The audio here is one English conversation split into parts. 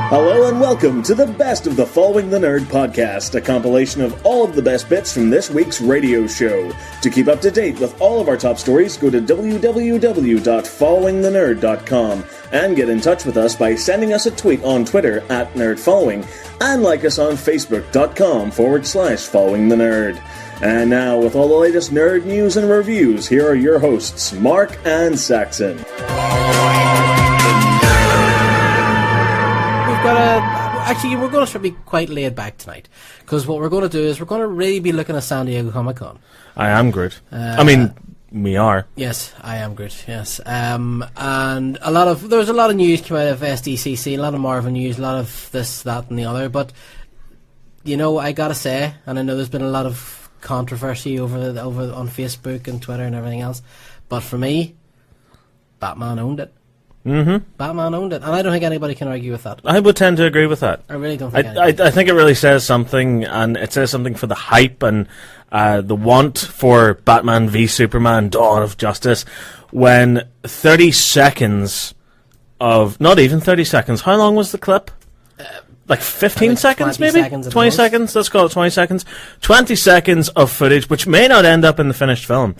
Hello and welcome to the best of the Following the Nerd podcast, a compilation of all of the best bits from this week's radio show. To keep up to date with all of our top stories, go to www.followingthenerd.com and get in touch with us by sending us a tweet on Twitter at NerdFollowing and like us on Facebook.com/FollowingTheNerd. And now, with all the latest nerd news and reviews, here are your hosts, Marc and Saxon. Actually, we're going to be quite laid back tonight, because what we're going to do is we're going to really be looking at San Diego Comic-Con. I am Groot. We are. Yes, I am Groot, yes. And there was a lot of news came out of SDCC, a lot of Marvel news, a lot of this, that and the other, but, you know, I gotta say, and I know there's been a lot of controversy over on Facebook and Twitter and everything else, but for me, Batman owned it. Mm-hmm. Batman owned it, and I don't think anybody can argue with that. I would tend to agree with that. I really don't think I think it really says something, and it says something for the hype and the want for Batman v Superman Dawn of Justice, when 30 seconds of... Not even 30 seconds. How long was the clip? Like 15 seconds, maybe? 20 seconds? Let's call it 20 seconds. 20 seconds of footage, which may not end up in the finished film,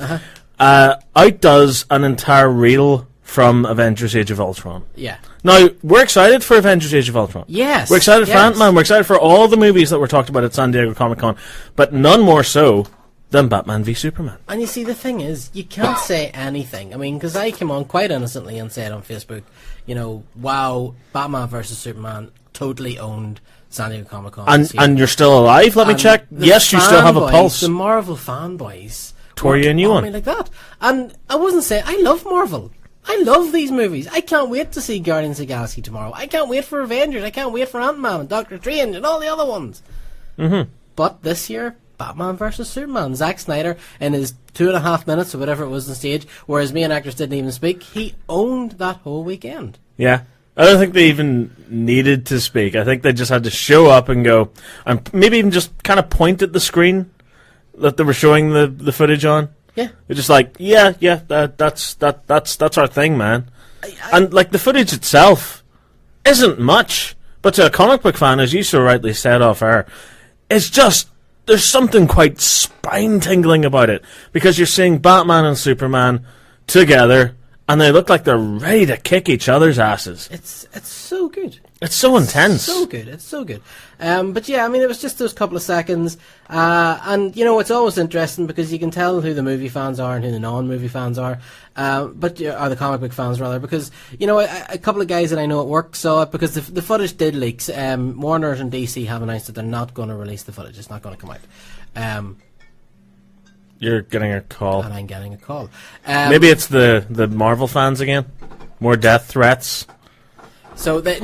outdoes an entire reel from Avengers Age of Ultron. Yeah. Now, we're excited for Avengers Age of Ultron. Yes. We're excited for Ant-Man. We're excited for all the movies that were talked about at San Diego Comic-Con, but none more so than Batman v Superman. And you see, the thing is, you can't say anything. I mean, because I came on quite innocently and said on Facebook, you know, wow, Batman versus Superman totally owned San Diego Comic-Con. And you're still alive? Let me check. Yes, you still have a pulse. The Marvel fanboys tore you a new one. Me like that. And I wasn't saying, I love Marvel. I love these movies. I can't wait to see Guardians of the Galaxy tomorrow. I can't wait for Avengers. I can't wait for Ant-Man and Doctor Strange and all the other ones. Mm-hmm. But this year, Batman versus Superman. Zack Snyder, in his 2.5 minutes or whatever it was on stage, whereas me and actors didn't even speak, he owned that whole weekend. Yeah. I don't think they even needed to speak. I think they just had to show up and go, and maybe even just kind of point at the screen that they were showing the footage on. Yeah, they're just like, that's our thing, man. And like the footage itself isn't much, but to a comic book fan, as you so rightly said off air, it's just there's something quite spine tingling about it, because you're seeing Batman and Superman together, and they look like they're ready to kick each other's asses. It's so good. It's so intense. So good. It's so good. But yeah, I mean, it was just those couple of seconds. And, you know, it's always interesting because you can tell who the movie fans are and who the non-movie fans are. Or the comic book fans, rather. Because, you know, a couple of guys that I know at work saw it because the footage did leak. Warner and DC have announced that they're not going to release the footage. It's not going to come out. You're getting a call. And I'm getting a call. Maybe it's the Marvel fans again. More death threats. So they have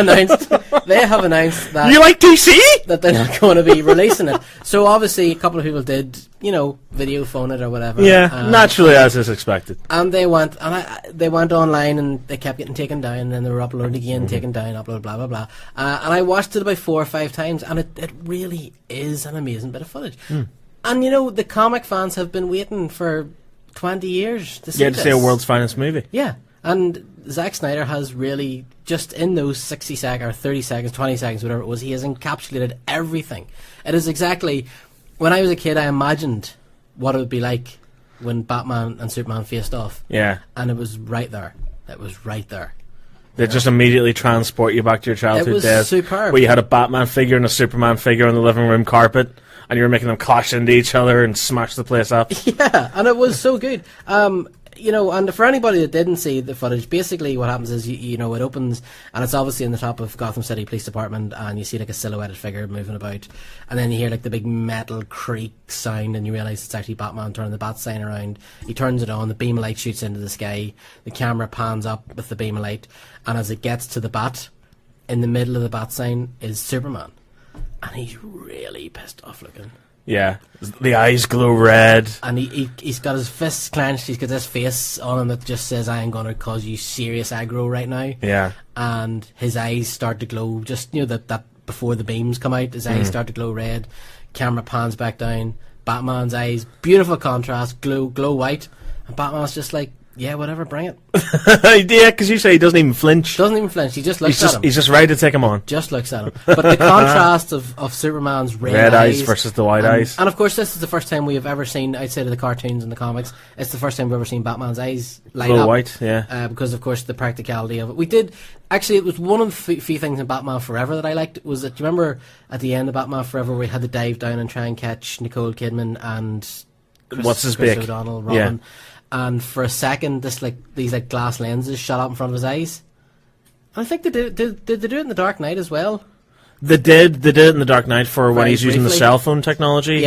announced that you like DC? That they're not going to be releasing it. So obviously a couple of people did, you know, video phone it or whatever. Yeah, naturally, as is expected. And they went online and they kept getting taken down, and then they were uploaded again, taken down, uploaded, blah blah blah. And I watched it about 4 or 5 times, and it really is an amazing bit of footage. And you know, the comic fans have been waiting for 20 years to see this. To see a world's finest movie. Yeah. And Zack Snyder has really, just in those 60 seconds, or 30 seconds, 20 seconds, whatever it was, he has encapsulated everything. It is exactly, when I was a kid, I imagined what it would be like when Batman and Superman faced off. Yeah. And it was right there. It was right there. They just immediately transport you back to your childhood days. It was superb. Where you had a Batman figure and a Superman figure on the living room carpet, and you were making them clash into each other and smash the place up. Yeah, and it was so good. You know, and for anybody that didn't see the footage, basically what happens is, you know, it opens, and it's obviously in the top of Gotham City Police Department, and you see like a silhouetted figure moving about, and then you hear like the big metal creak sound, and you realise it's actually Batman turning the bat sign around. He turns it on, the beam of light shoots into the sky, the camera pans up with the beam of light, and as it gets to the bat, in the middle of the bat sign is Superman, and he's really pissed off looking. Yeah, the eyes glow red. And he's got his fists clenched, he's got this face on him that just says, I am going to cause you serious aggro right now. Yeah. And his eyes start to glow, just, you know, that before the beams come out, his eyes start to glow red. Camera pans back down. Batman's eyes, beautiful contrast, glow white. And Batman's just like, Yeah, whatever, bring it. Yeah, because you say he doesn't even flinch. Doesn't even flinch. He just looks at him. He's just ready to take him on. Just looks at him. But the contrast of Superman's red eyes versus the white eyes. And of course, this is the first time we have ever seen, outside of the cartoons and the comics, it's the first time we've ever seen Batman's eyes light up. White, yeah. Because, of course, the practicality of it. We did... Actually, it was one of the few things in Batman Forever that I liked, was that, do you remember at the end of Batman Forever we had to dive down and try and catch Nicole Kidman and Chris O'Donnell, Robin. Yeah. And for a second, these glass lenses shot up in front of his eyes. And I think they did they do it in The Dark Knight as well? They did it in The Dark Knight for when he's using the cell phone technology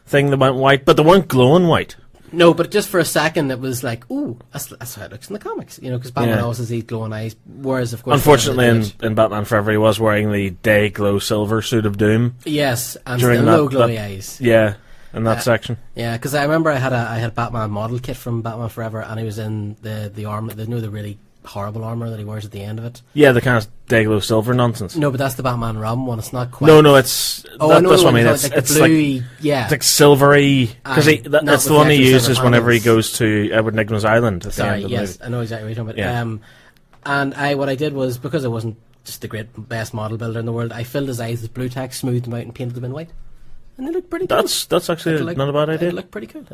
thing that went white, but they weren't glowing white. No, but just for a second it was like, ooh, that's how it looks in the comics. Because Batman always has these glowing eyes, whereas of course... Unfortunately in Batman Forever he was wearing the day glow silver suit of doom. Yes, and still no glowy eyes. Yeah. In that section, yeah, because I remember I had a Batman model kit from Batman Forever, and he was in the armor, the really horrible armor that he wears at the end of it. Yeah, the kind of Dayglow silver nonsense. No, but that's the Batman Rum one. It's not quite. No, it's that's what I mean. It's like yeah, it's like silvery, because that's the one he uses whenever he goes to Edward Nygma's island. At the end of the movie. I know exactly what you're talking about. Yeah. And what I did was, because I wasn't just the best model builder in the world, I filled his eyes with blue tack, smoothed them out, and painted them in white. And they look pretty cool. That's actually not a bad idea. It looked pretty cool.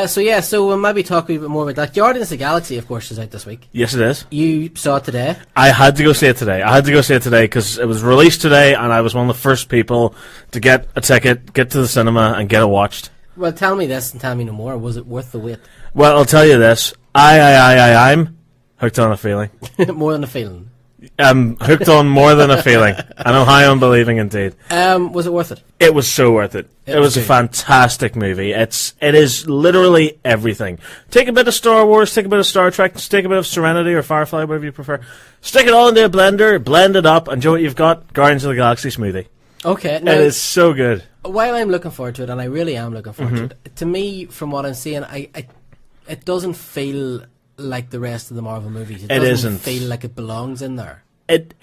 So we'll maybe talk a wee bit more about that. Guardians of the Galaxy, of course, is out this week. Yes, it is. You saw it today? I had to go see it today. Because it was released today, and I was one of the first people to get a ticket, get to the cinema, and get it watched. Well, tell me this and tell me no more. Was it worth the wait? Well, I'll tell you this. I'm hooked on a feeling. More than a feeling. Hooked on more than a feeling. I know high on believing indeed. Was it worth it? It was so worth it. It was a fantastic movie. It is literally everything. Take a bit of Star Wars, take a bit of Star Trek, take a bit of Serenity or Firefly, whatever you prefer. Stick it all into a blender, blend it up, and do what you've got. Guardians of the Galaxy smoothie. Okay. Now, it is so good. While I'm looking forward to it, and I really am looking forward to it, to me, from what I'm seeing, it doesn't feel like the rest of the Marvel movies. It doesn't feel like it belongs in there. It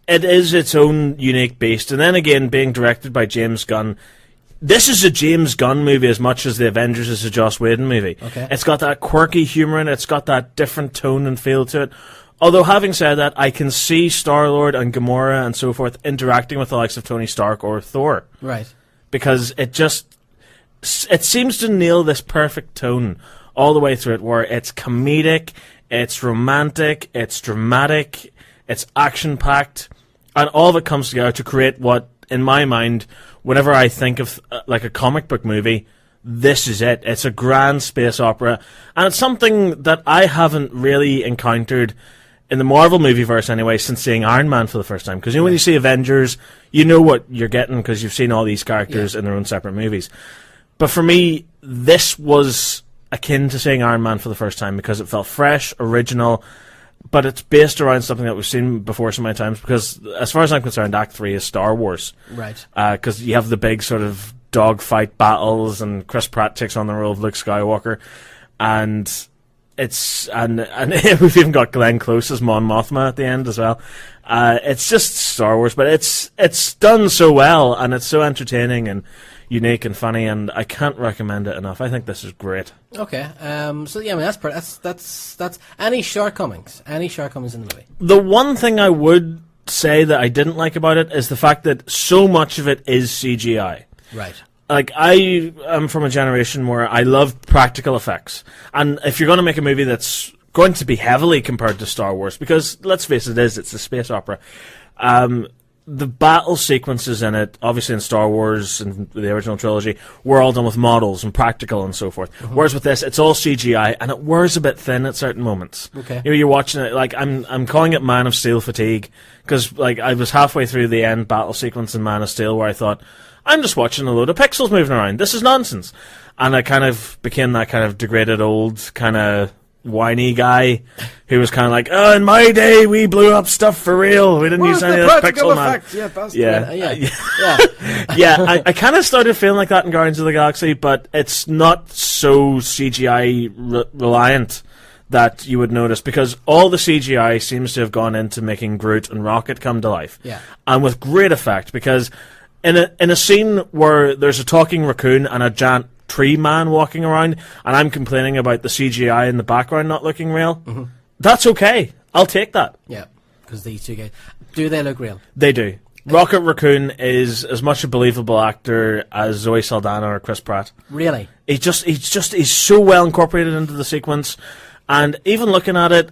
is its own unique beast, and then again, being directed by James Gunn. This is a James Gunn movie as much as The Avengers is a Joss Whedon movie. Okay. It's got that quirky humour in it. It's got that different tone and feel to it. Although, having said that, I can see Star-Lord and Gamora and so forth interacting with the likes of Tony Stark or Thor. Right. Because it seems to nail this perfect tone all the way through it, where it's comedic, it's romantic, it's dramatic, it's action-packed, and all of it comes together to create what, in my mind, whenever I think of like a comic book movie, this is it. It's a grand space opera, and it's something that I haven't really encountered in the Marvel movieverse anyway since seeing Iron Man for the first time. Because when you see Avengers, you know what you're getting because you've seen all these characters in their own separate movies. But for me, this was akin to seeing Iron Man for the first time because it felt fresh, original, but it's based around something that we've seen before so many times, because as far as I'm concerned, Act 3 is Star Wars. Right. Because you have the big sort of dogfight battles, and Chris Pratt takes on the role of Luke Skywalker, and we've even got Glenn Close as Mon Mothma at the end as well. It's just Star Wars, but it's done so well, and it's so entertaining and unique and funny, and I can't recommend it enough. I think this is great. Okay, so yeah, I mean that's any shortcomings in the movie. The one thing I would say that I didn't like about it is the fact that so much of it is CGI. Right. Like, I am from a generation where I love practical effects, and if you're going to make a movie that's going to be heavily compared to Star Wars, because let's face it's a space opera. The battle sequences in it, obviously in Star Wars and the original trilogy, were all done with models and practical and so forth. Whereas with this, it's all CGI, and it wears a bit thin at certain moments. Okay. You're watching it, like, I'm calling it Man of Steel fatigue, because like I was halfway through the end battle sequence in Man of Steel where I thought, I'm just watching a load of pixels moving around. This is nonsense. And I kind of became that kind of degraded old kind of whiny guy who was kind of like, oh, in my day we blew up stuff for real. We didn't use any of this pixel man. Yeah, I kind of started feeling like that in Guardians of the Galaxy, but it's not so CGI reliant that you would notice, because all the CGI seems to have gone into making Groot and Rocket come to life. Yeah. And with great effect, because in a scene where there's a talking raccoon and a giant tree man walking around, and I'm complaining about the CGI in the background not looking real, that's okay. I'll take that. Yeah, because these two guys, do they look real? They do. Rocket Raccoon is as much a believable actor as Zoe Saldana or Chris Pratt. Really? He's so well incorporated into the sequence, and even looking at it,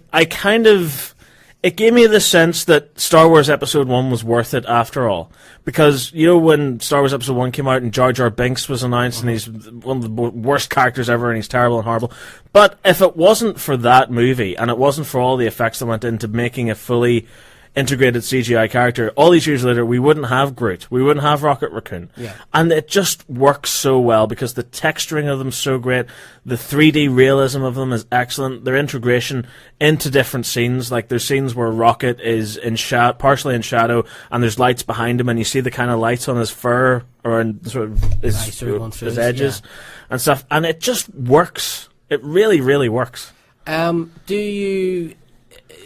it gave me the sense that Star Wars Episode 1 was worth it after all. Because, when Star Wars Episode 1 came out and Jar Jar Binks was announced and he's one of the worst characters ever and he's terrible and horrible. But if it wasn't for that movie and it wasn't for all the effects that went into making a fully integrated CGI character, all these years later we wouldn't have Groot, we wouldn't have Rocket Raccoon. Yeah. And it just works so well because the texturing of them is so great, the 3D realism of them is excellent, their integration into different scenes, like there's scenes where Rocket is partially in shadow and there's lights behind him and you see the kind of lights on his fur or in sort of his edges and stuff, and it just works. It really, really works.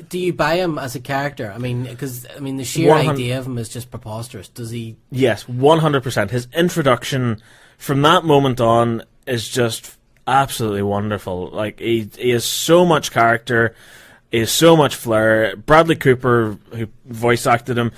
Do you buy him as a character? I mean, because the sheer idea of him is just preposterous. Does he? Yes, 100%. His introduction from that moment on is just absolutely wonderful. Like he has so much character, he has so much flair. Bradley Cooper, who voice acted him,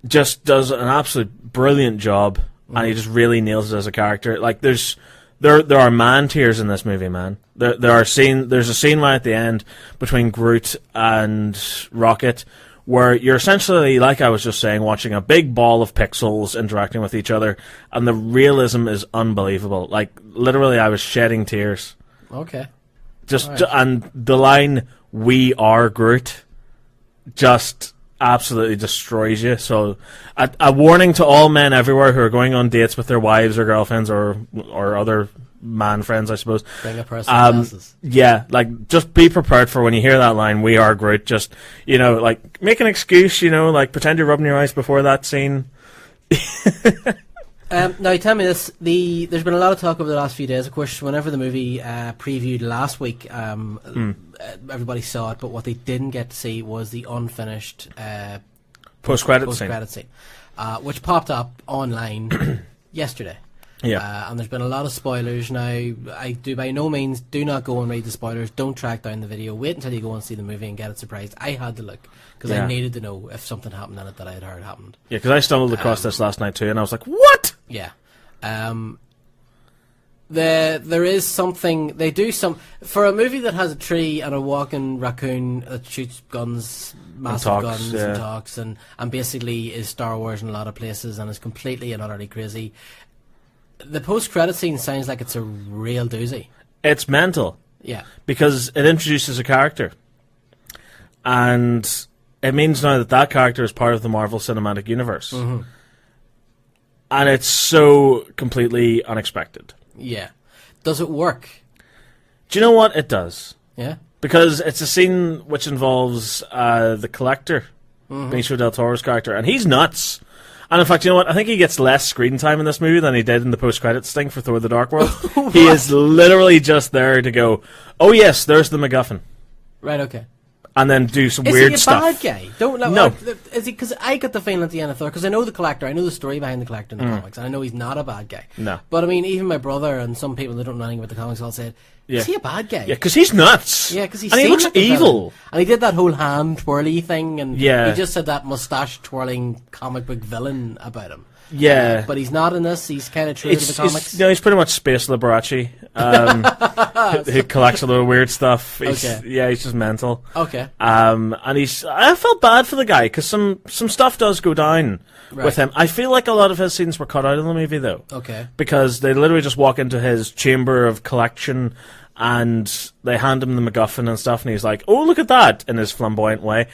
just does an absolute brilliant job, and he just really nails it as a character. Like there are man tears in this movie, man. There's a scene right at the end between Groot and Rocket where you're essentially, like I was just saying, watching a big ball of pixels interacting with each other, and the realism is unbelievable. Like, literally, I was shedding tears. Okay. And the line, "We are Groot," just absolutely destroys you. So a warning to all men everywhere who are going on dates with their wives or girlfriends or other man friends, I suppose. Bring a person glasses. Yeah, like just be prepared for when you hear that line, "We are Groot." Just, like make an excuse, like pretend you're rubbing your eyes before that scene. Now, tell me this: there's been a lot of talk over the last few days. Of course, whenever the movie previewed last week, everybody saw it, but what they didn't get to see was the unfinished post-credit scene, which popped up online yesterday. Yeah, and there's been a lot of spoilers. Now, I do by no means do not go and read the spoilers. Don't track down the video. Wait until you go and see the movie and get it surprised. I had to look because I needed to know if something happened in it that I had heard happened. Yeah, because I stumbled across this last night too, and I was like, "What?" Yeah. There is something they do for a movie that has a tree and a walking raccoon that shoots guns, massive guns and talks, and basically is Star Wars in a lot of places and is completely and utterly crazy. The post-credit scene sounds like it's a real doozy. It's mental. Yeah. Because it introduces a character. And it means now that character is part of the Marvel Cinematic Universe. Mm-hmm. And it's so completely unexpected. Yeah. Does it work? Do you know what? It does. Yeah. Because it's a scene which involves the Collector, Benicio del Toro's character, and he's nuts. And in fact, you know what? I think he gets less screen time in this movie than he did in the post-credits thing for Thor: The Dark World. He is literally just there to go, "Oh yes, there's the MacGuffin." Right, okay. And then do some weird stuff. Is he a bad guy? No. Is he? Because I got the feeling at the end of Thor, because I know the Collector, I know the story behind the Collector in the comics, and I know he's not a bad guy. No. But I mean, even my brother and some people that don't know anything about the comics all said, "Is he a bad guy?" Yeah, because he's nuts. Yeah, because he looks evil. And he did that whole hand twirly thing, and he Yeah. just said that mustache twirling comic book villain about him. Yeah. But he's not in this. He's kind of true to the comics. He's pretty much Space Liberace, who collects a lot of weird stuff. He's just mental. Okay. And I felt bad for the guy, because some stuff does go down with him. I feel like a lot of his scenes were cut out of the movie, though. Okay. Because they literally just walk into his chamber of collection, and they hand him the MacGuffin and stuff, and he's like, "Oh, look at that," in his flamboyant way.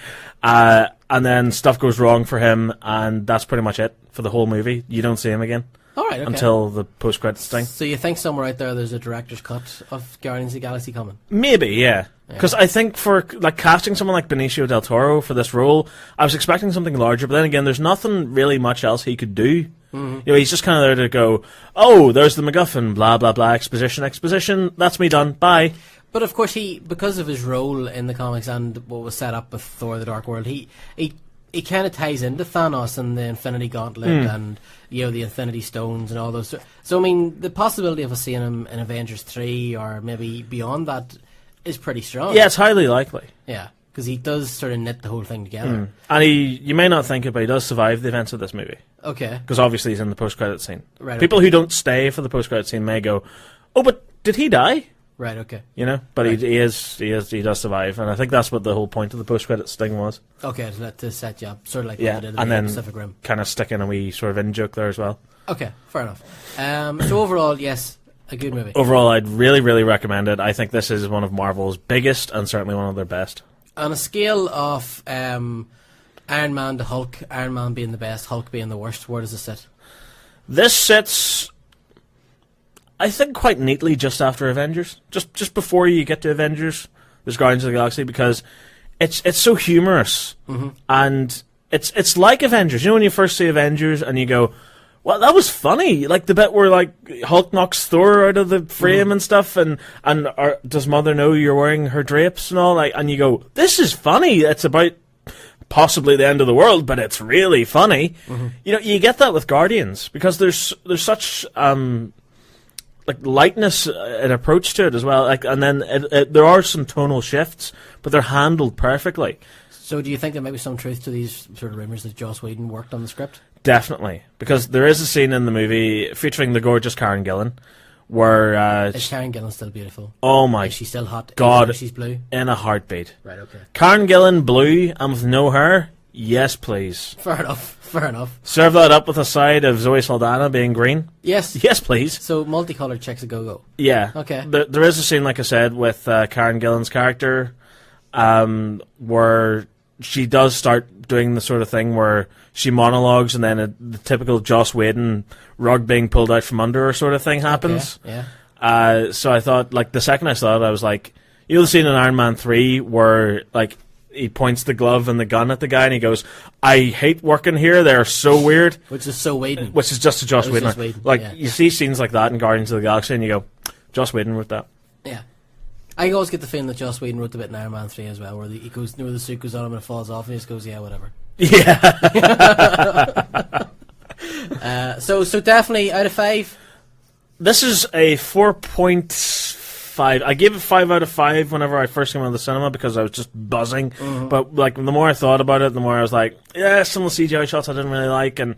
And then stuff goes wrong for him, and that's pretty much it for the whole movie. You don't see him again. All right, okay. Until the post-credits thing. So you think somewhere out there there's a director's cut of Guardians of the Galaxy coming? Maybe, yeah. Because I think for casting someone like Benicio del Toro for this role, I was expecting something larger, but then again, there's nothing really much else he could do. Mm-hmm. He's just kind of there to go, "Oh, there's the MacGuffin, blah, blah, blah, exposition, that's me done, bye." But of course, because of his role in the comics and what was set up with Thor: The Dark World, he he kind of ties into Thanos and the Infinity Gauntlet and the Infinity Stones and all those. So I mean, the possibility of us seeing him in Avengers 3 or maybe beyond that is pretty strong. Yeah, it's highly likely. Yeah, because he does sort of knit the whole thing together. And you may not think it, but he does survive the events of this movie. Okay. Because obviously he's in the post-credit scene. Right. People who don't stay for the post-credit scene may go, "Oh, but did he die?" Right. Okay. But Right. he does survive, and I think that's what the whole point of the post-credit sting was. Okay, to set you up, sort of like Yeah, what they did and in then Pacific Rim. kind of stick in a wee sort of in-joke there as well. Okay, fair enough. So overall, yes, a good movie. Overall, I'd really, really recommend it. I think this is one of Marvel's biggest and certainly one of their best. On a scale of Iron Man to Hulk, Iron Man being the best, Hulk being the worst, where does it sit? This sits, I think, quite neatly just after Avengers. Just before you get to Avengers, there's Guardians of the Galaxy, because it's so humorous. And it's like Avengers. You know when you first see Avengers and you go, well, that was funny. Like the bit where like Hulk knocks Thor out of the frame and stuff, and does Mother know you're wearing her drapes and all? Like, and you go, this is funny. It's about possibly the end of the world, but it's really funny. You get that with Guardians because there's such like lightness and approach to it as well. Like, and then there are some tonal shifts, but they're handled perfectly. So do you think there might be some truth to these sort of rumours that Joss Whedon worked on the script? Definitely, because there is a scene in the movie featuring the gorgeous Karen Gillan, where is Karen Gillan still beautiful? Oh my Is she still hot? God, she's blue. In a heartbeat. Right. Okay. Karen Gillan blue and with no hair. Yes, please. Fair enough. Serve that up with a side of Zoe Saldana being green. Yes. Yes, please. So multicolored chicks a go. Yeah. Okay. There is a scene, like I said, with Karen Gillan's character, where she does start doing the sort of thing where she monologues and then the typical Joss Whedon rug being pulled out from under her sort of thing happens. Okay. Yeah. So I thought, like, the second I saw it, I was like, you know the scene in Iron Man 3 where, like, he points the glove and the gun at the guy and he goes, I hate working here, they're so weird. Which is so Whedon. Which is just a Joss Whedon. Like, yeah. You see scenes like that in Guardians of the Galaxy and you go, Joss Whedon wrote that. Yeah. I always get the feeling that Joss Whedon wrote the bit in Iron Man 3 as well, where he goes, where the suit goes on him and it falls off and he just goes, yeah, whatever. Yeah. So definitely out of 5. This is a 4.5. I gave it 5 out of 5 whenever I first came out of the cinema because I was just buzzing. But like the more I thought about it, the more I was like, yeah, some of the CGI shots I didn't really like, and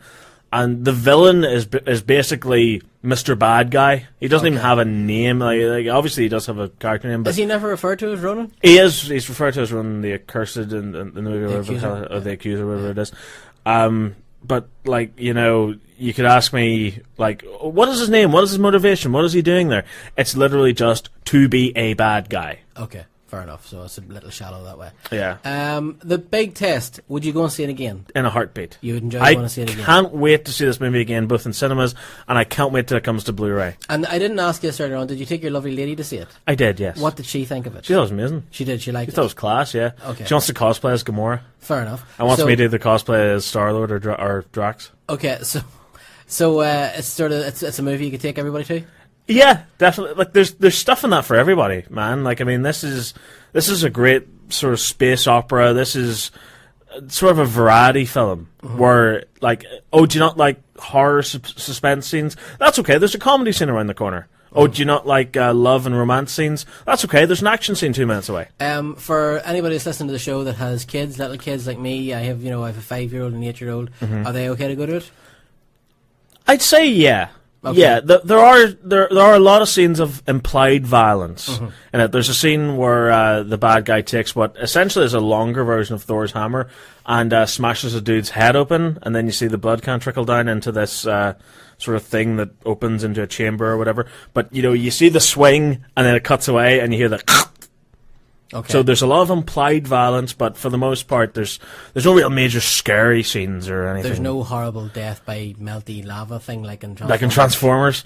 the villain is basically Mr. Bad Guy. He doesn't even have a name. Like obviously he does have a character name, but is he never referred to as Ronan? He is. He's referred to as Ronan the Accursed in the movie, The Accuser. or the Accuser, whatever it is. But like, you could ask me, like, what is his name? What is his motivation? What is he doing there? It's literally just to be a bad guy. Okay, fair enough. So it's a little shallow that way. Yeah. The big test. Would you go and see it again? In a heartbeat. You would enjoy going to see it again. I can't wait to see this movie again, both in cinemas, and I can't wait till it comes to Blu-ray. And I didn't ask you this earlier on. Did you take your lovely lady to see it? I did, yes. What did she think of it? She thought it was amazing. She did. She liked it. She thought it was class, yeah. Okay. She wants to cosplay as Gamora. Fair enough. And wants me to do the cosplay as Star-Lord or Drax. Okay, so it's sort of it's a movie you could take everybody to. Yeah, definitely. Like there's stuff in that for everybody, man. Like, I mean, this is a great sort of space opera. This is sort of a variety film where, like, oh, do you not like horror suspense scenes? That's okay. There's a comedy scene around the corner. Oh, do you not like love and romance scenes? That's okay. There's an action scene 2 minutes away. For anybody that's listening to the show that has kids, little kids like me, I have a 5-year-old and 8-year-old. Are they okay to go to it? I'd say yeah. Okay. Yeah, there are a lot of scenes of implied violence in it. There's a scene where the bad guy takes what essentially is a longer version of Thor's hammer and smashes a dude's head open, and then you see the blood can trickle down into this sort of thing that opens into a chamber or whatever. But you see the swing, and then it cuts away, and you hear the. Okay. So there's a lot of implied violence, but for the most part, there's no real major scary scenes or anything. There's no horrible death by melty lava thing like in Transformers. Like in Transformers.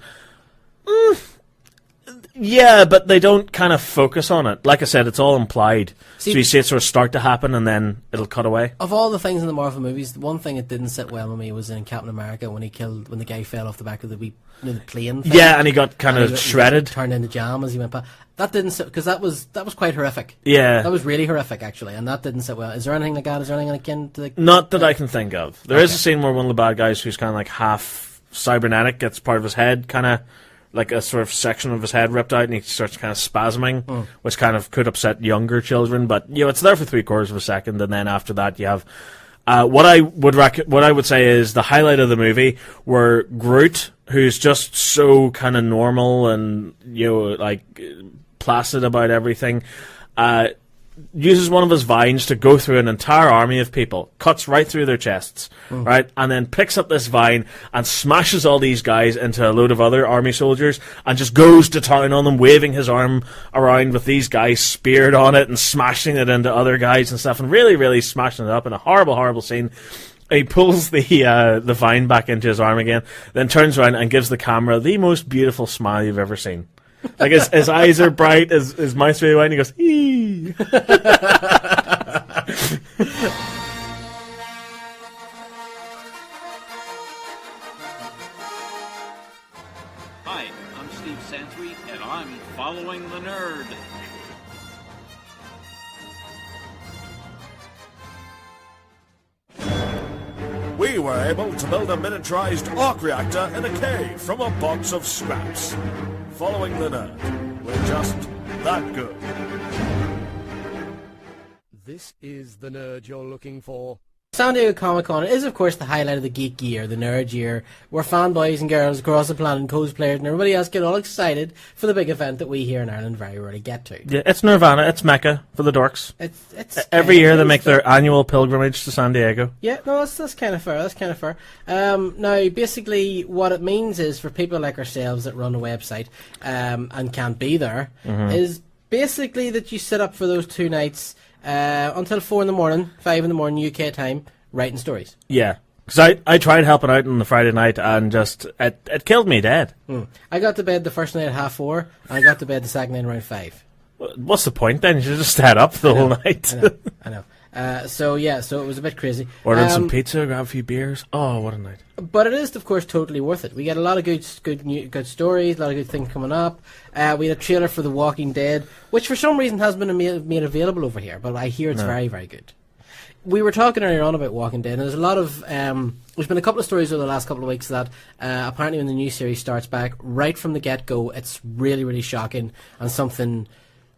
Yeah, but they don't kind of focus on it. Like I said, it's all implied. See, so you see it sort of start to happen, and then it'll cut away. Of all the things in the Marvel movies, the one thing that didn't sit well with me was in Captain America when the guy fell off the back of the the plane thing. Yeah, and he got kind of shredded. He turned into jam as he went past. That didn't sit, because that was quite horrific. Yeah. That was really horrific, actually, and that didn't sit well. Is there anything like that? Is there anything akin to Not that I can think of. There is a scene where one of the bad guys, who's kind of like half cybernetic, gets part of his head kind of like a sort of section of his head ripped out, and he starts kind of spasming, which kind of could upset younger children. But it's there for 3/4 of a second, and then after that, you have what I would say is the highlight of the movie, where Groot, who's just so kind of normal and like placid about everything, uses one of his vines to go through an entire army of people, cuts right through their chests, right, and then picks up this vine and smashes all these guys into a load of other army soldiers and just goes to town on them, waving his arm around with these guys speared on it and smashing it into other guys and stuff, and really, really smashing it up in a horrible, horrible scene. He pulls the vine back into his arm again, then turns around and gives the camera the most beautiful smile you've ever seen. Like his eyes are bright, his mouth's really wide, and he goes, "Eee." Hi, I'm Steve Santry, and I'm following the nerd. We were able to build a miniaturized arc reactor in a cave from a box of scraps. Following the nerd. We're just that good. This is the nerd you're looking for. San Diego Comic-Con is, of course, the highlight of the geek year, the nerd year, where fanboys and girls across the planet, cosplayers and everybody else get all excited for the big event that we here in Ireland very rarely get to. Yeah, it's Nirvana, it's Mecca for the dorks. It's every year they make their annual pilgrimage to San Diego. Yeah, no, that's kind of fair. That's kind of fair. Now, basically, what it means is for people like ourselves that run a website and can't be there, is basically that you sit up for those 2 nights until 4 in the morning, 5 in the morning UK time, writing stories. Yeah, because I tried helping out on the Friday night and just it killed me dead. I got to bed the first night at 4:30, and I got to bed the second night around 5. What's the point then? You should just stay up the whole night. I know. So it was a bit crazy. Ordered some pizza, grab a few beers. Oh, what a night! But it is, of course, totally worth it. We get a lot of good stories, a lot of good things coming up. We had a trailer for The Walking Dead, which for some reason has been made available over here, but I hear it's very, very good. We were talking earlier on about Walking Dead, and there's a lot of there's been a couple of stories over the last couple of weeks that apparently when the new series starts back, right from the get-go, it's really, really shocking, and something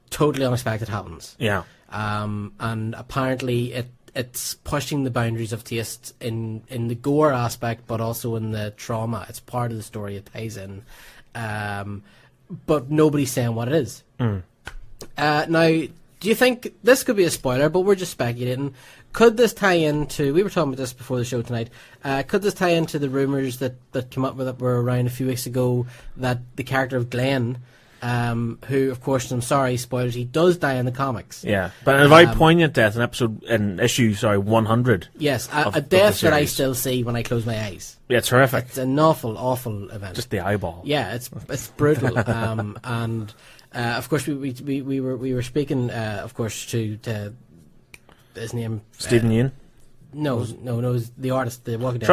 totally unexpected happens. Yeah. And apparently it's pushing the boundaries of taste in the gore aspect, but also in the trauma. It's part of the story. It ties in, but nobody's saying what it is. Now, do you think this could be a spoiler? But we're just speculating. Could this tie into? We were talking about this before the show tonight. Could this tie into the rumours that came up with that were around a few weeks ago that the character of Glenn, who, of course, I'm sorry, spoilers, he does die in the comics. Yeah, but a very poignant death in issue 100. Yes, a death that I still see when I close my eyes. Yeah, it's horrific. It's an awful, awful event. Just the eyeball. Yeah, it's brutal. And of course, we were speaking, of course, to his name, Stephen Yeun. No, the artist, the Walking Dead.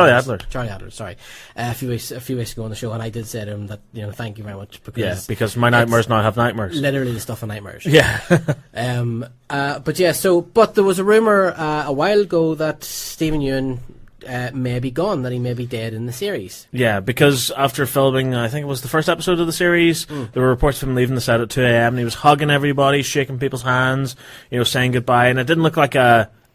Charlie Adler, sorry. A few weeks ago on the show, and I did say to him that, thank you very much, because my nightmares now have nightmares. Literally the stuff of nightmares. Yeah. But there was a rumour a while ago that Stephen Yeun may be gone, that he may be dead in the series. Yeah, because after filming, I think it was the first episode of the series, there were reports of him leaving the set at 2 a.m. and he was hugging everybody, shaking people's hands, saying goodbye, and it didn't look like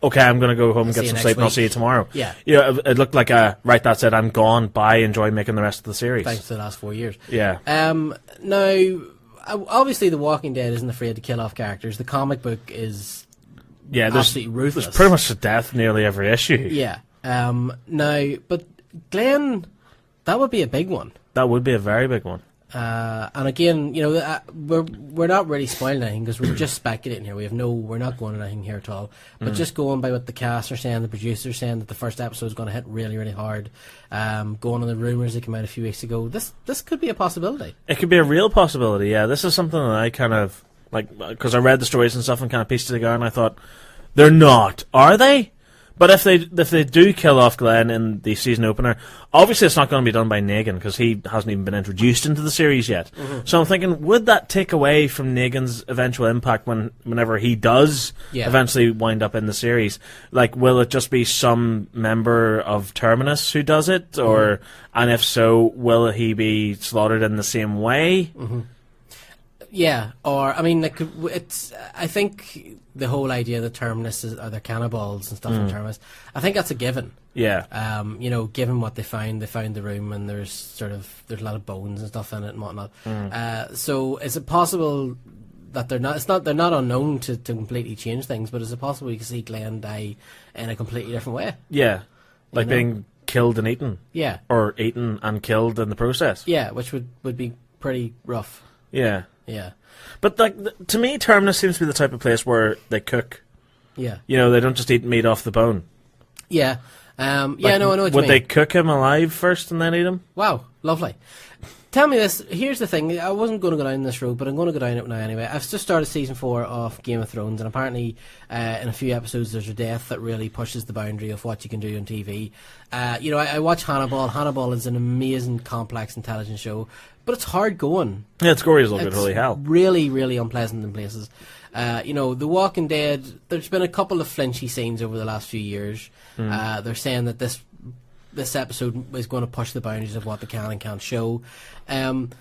okay, I'm going to go home and get some sleep and I'll see you tomorrow. Yeah. It looked like right, that's it, I'm gone, bye, enjoy making the rest of the series. Thanks to the last 4 years. Yeah. Now, obviously The Walking Dead isn't afraid to kill off characters. The comic book is absolutely ruthless. There's pretty much a death nearly every issue. Yeah. Now, but Glenn, that would be a big one. That would be a very big one. And again, we're not really spoiling anything because we're just speculating here. We're not going on anything here at all. But just going by what the cast are saying, the producers are saying that the first episode is going to hit really, really hard. Going on the rumours that came out a few weeks ago, this could be a possibility. It could be a real possibility. Yeah, this is something that I kind of like because I read the stories and stuff and kind of pieced it together, and I thought they're not, are they? But if they do kill off Glenn in the season opener, obviously it's not going to be done by Negan because he hasn't even been introduced into the series yet. Mm-hmm. So I'm thinking, would that take away from Negan's eventual impact whenever he does eventually wind up in the series? Like, will it just be some member of Terminus who does it, or and if so, will he be slaughtered in the same way? Mm-hmm. Yeah, or I mean, I think the whole idea that Terminus are the cannibals and stuff in Terminus, I think that's a given. Yeah. Given what they found the room and there's a lot of bones and stuff in it and whatnot. So is it possible that they're not unknown to completely change things, but is it possible you can see Glenn die in a completely different way? Yeah, like being killed and eaten. Yeah, or eaten and killed in the process. Yeah, which would be pretty rough. Yeah. Yeah. But like to me, Terminus seems to be the type of place where they cook. Yeah. They don't just eat meat off the bone. Yeah. I know what you mean. Would they cook him alive first and then eat him? Wow, lovely. Tell me this. Here's the thing. I wasn't going to go down this road, but I'm going to go down it now anyway. I've just started season 4 of Game of Thrones, and apparently in a few episodes there's a death that really pushes the boundary of what you can do on TV. I watch Hannibal. Hannibal is an amazing, complex, intelligent show, but it's hard going. Yeah, it's gory as all good, holy hell. Really, really unpleasant in places. The Walking Dead, there's been a couple of flinchy scenes over the last few years. They're saying that this episode is going to push the boundaries of what they can and can't show. And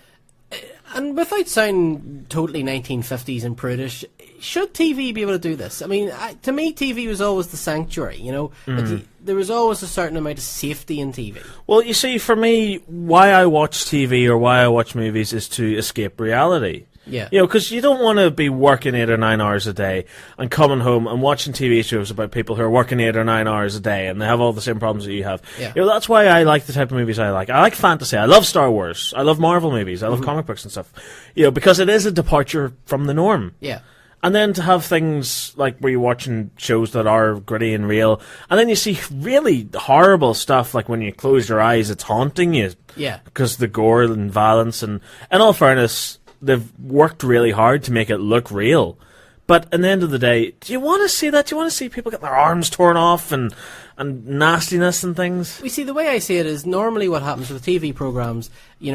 without sounding totally 1950s and prudish, should TV be able to do this? I mean, to me, TV was always the sanctuary, there was always a certain amount of safety in TV. Well, you see, for me, why I watch TV or why I watch movies is to escape reality. Yeah. Because you don't want to be working 8 or 9 hours a day and coming home and watching TV shows about people who are working 8 or 9 hours a day and they have all the same problems that you have. Yeah. That's why I like the type of movies I like. I like fantasy. I love Star Wars. I love Marvel movies. I love comic books and stuff. Because it is a departure from the norm. Yeah. And then to have things like where you're watching shows that are gritty and real, and then you see really horrible stuff, like when you close your eyes, it's haunting you. Yeah. Because the gore and violence, and in all fairness, they've worked really hard to make it look real. But at the end of the day, do you want to see that? Do you want to see people get their arms torn off and nastiness and things? We see, the way I see it is normally what happens with TV programmes,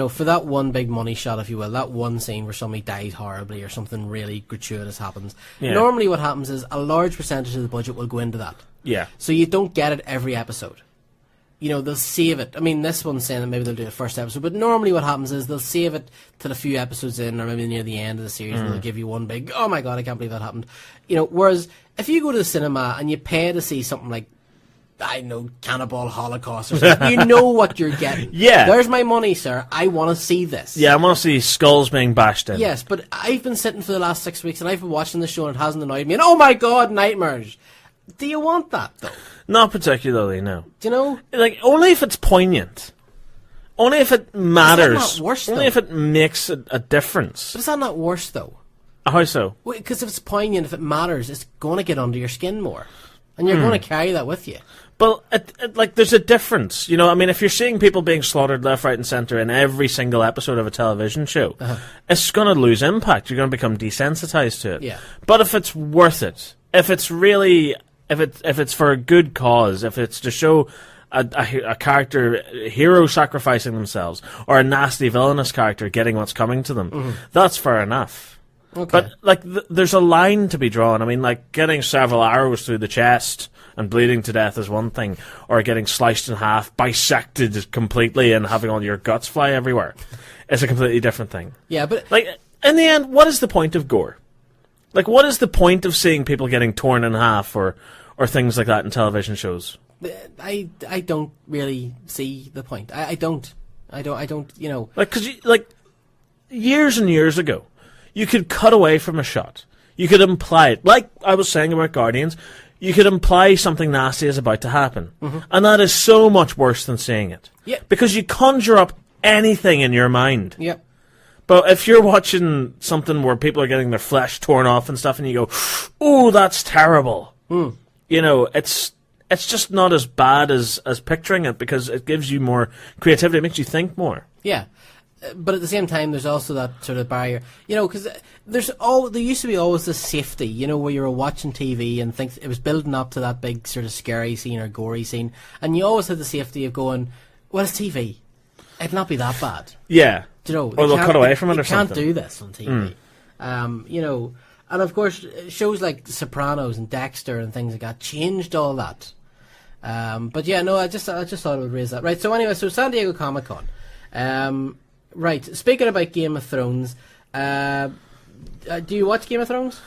for that one big money shot, if you will, that one scene where somebody dies horribly or something really gratuitous happens, normally what happens is a large percentage of the budget will go into that. Yeah. So you don't get it every episode. They'll save it. I mean, this one's saying that maybe they'll do the first episode, but normally what happens is they'll save it till a few episodes in, or maybe near the end of the series, and they'll give you one big, oh my god, I can't believe that happened. Whereas if you go to the cinema and you pay to see something like, I know, Cannibal Holocaust or something, you know what you're getting. Yeah. There's my money, sir. I want to see this. Yeah, I want to see skulls being bashed in. Yes, but I've been sitting for the last 6 weeks and I've been watching the show and it hasn't annoyed me, and oh my god, nightmares. Do you want that, though? Not particularly, no. Do you know? Like, only if it's poignant. Only if it matters. Is that not worse, only though? if it makes a difference. But is that not worse, though? How so? Because if it's poignant, if it matters, it's going to get under your skin more. And you're going to carry that with you. But, there's a difference. If you're seeing people being slaughtered left, right, and centre in every single episode of a television show, it's going to lose impact. You're going to become desensitized to it. Yeah. But if it's worth it, if it's really... If it's for a good cause, if it's to show a character, hero sacrificing themselves, or a nasty villainous character getting what's coming to them, that's fair enough. Okay. But, there's a line to be drawn. I mean, getting several arrows through the chest and bleeding to death is one thing, or getting sliced in half, bisected completely, and having all your guts fly everywhere is a completely different thing. Yeah, but... in the end, what is the point of gore? What is the point of seeing people getting torn in half, or things like that in television shows? I don't really see the point. I don't, Because, years and years ago, you could cut away from a shot. You could imply it. Like I was saying about Guardians, you could imply something nasty is about to happen. And that is so much worse than seeing it. Yeah. Because you conjure up anything in your mind. Yep. But if you're watching something where people are getting their flesh torn off and stuff, and you go, "Oh, that's terrible," you know, it's just not as bad as picturing it, because it gives you more creativity. It makes you think more. Yeah. But at the same time, there's also that sort of barrier, you know, because there used to be always this safety, you know, where you were watching TV and it was building up to that big sort of scary scene or gory scene, and you always had the safety of going, well, it's TV. It'd not be that bad. Yeah. You know, or they'll cut away from it or something. You can't do this on TV. You know, and of course, shows like Sopranos and Dexter and things like that changed all that. But yeah, no, I just thought I would raise that. Right, so anyway, so San Diego Comic-Con. Right, speaking about Game of Thrones, do you watch Game of Thrones?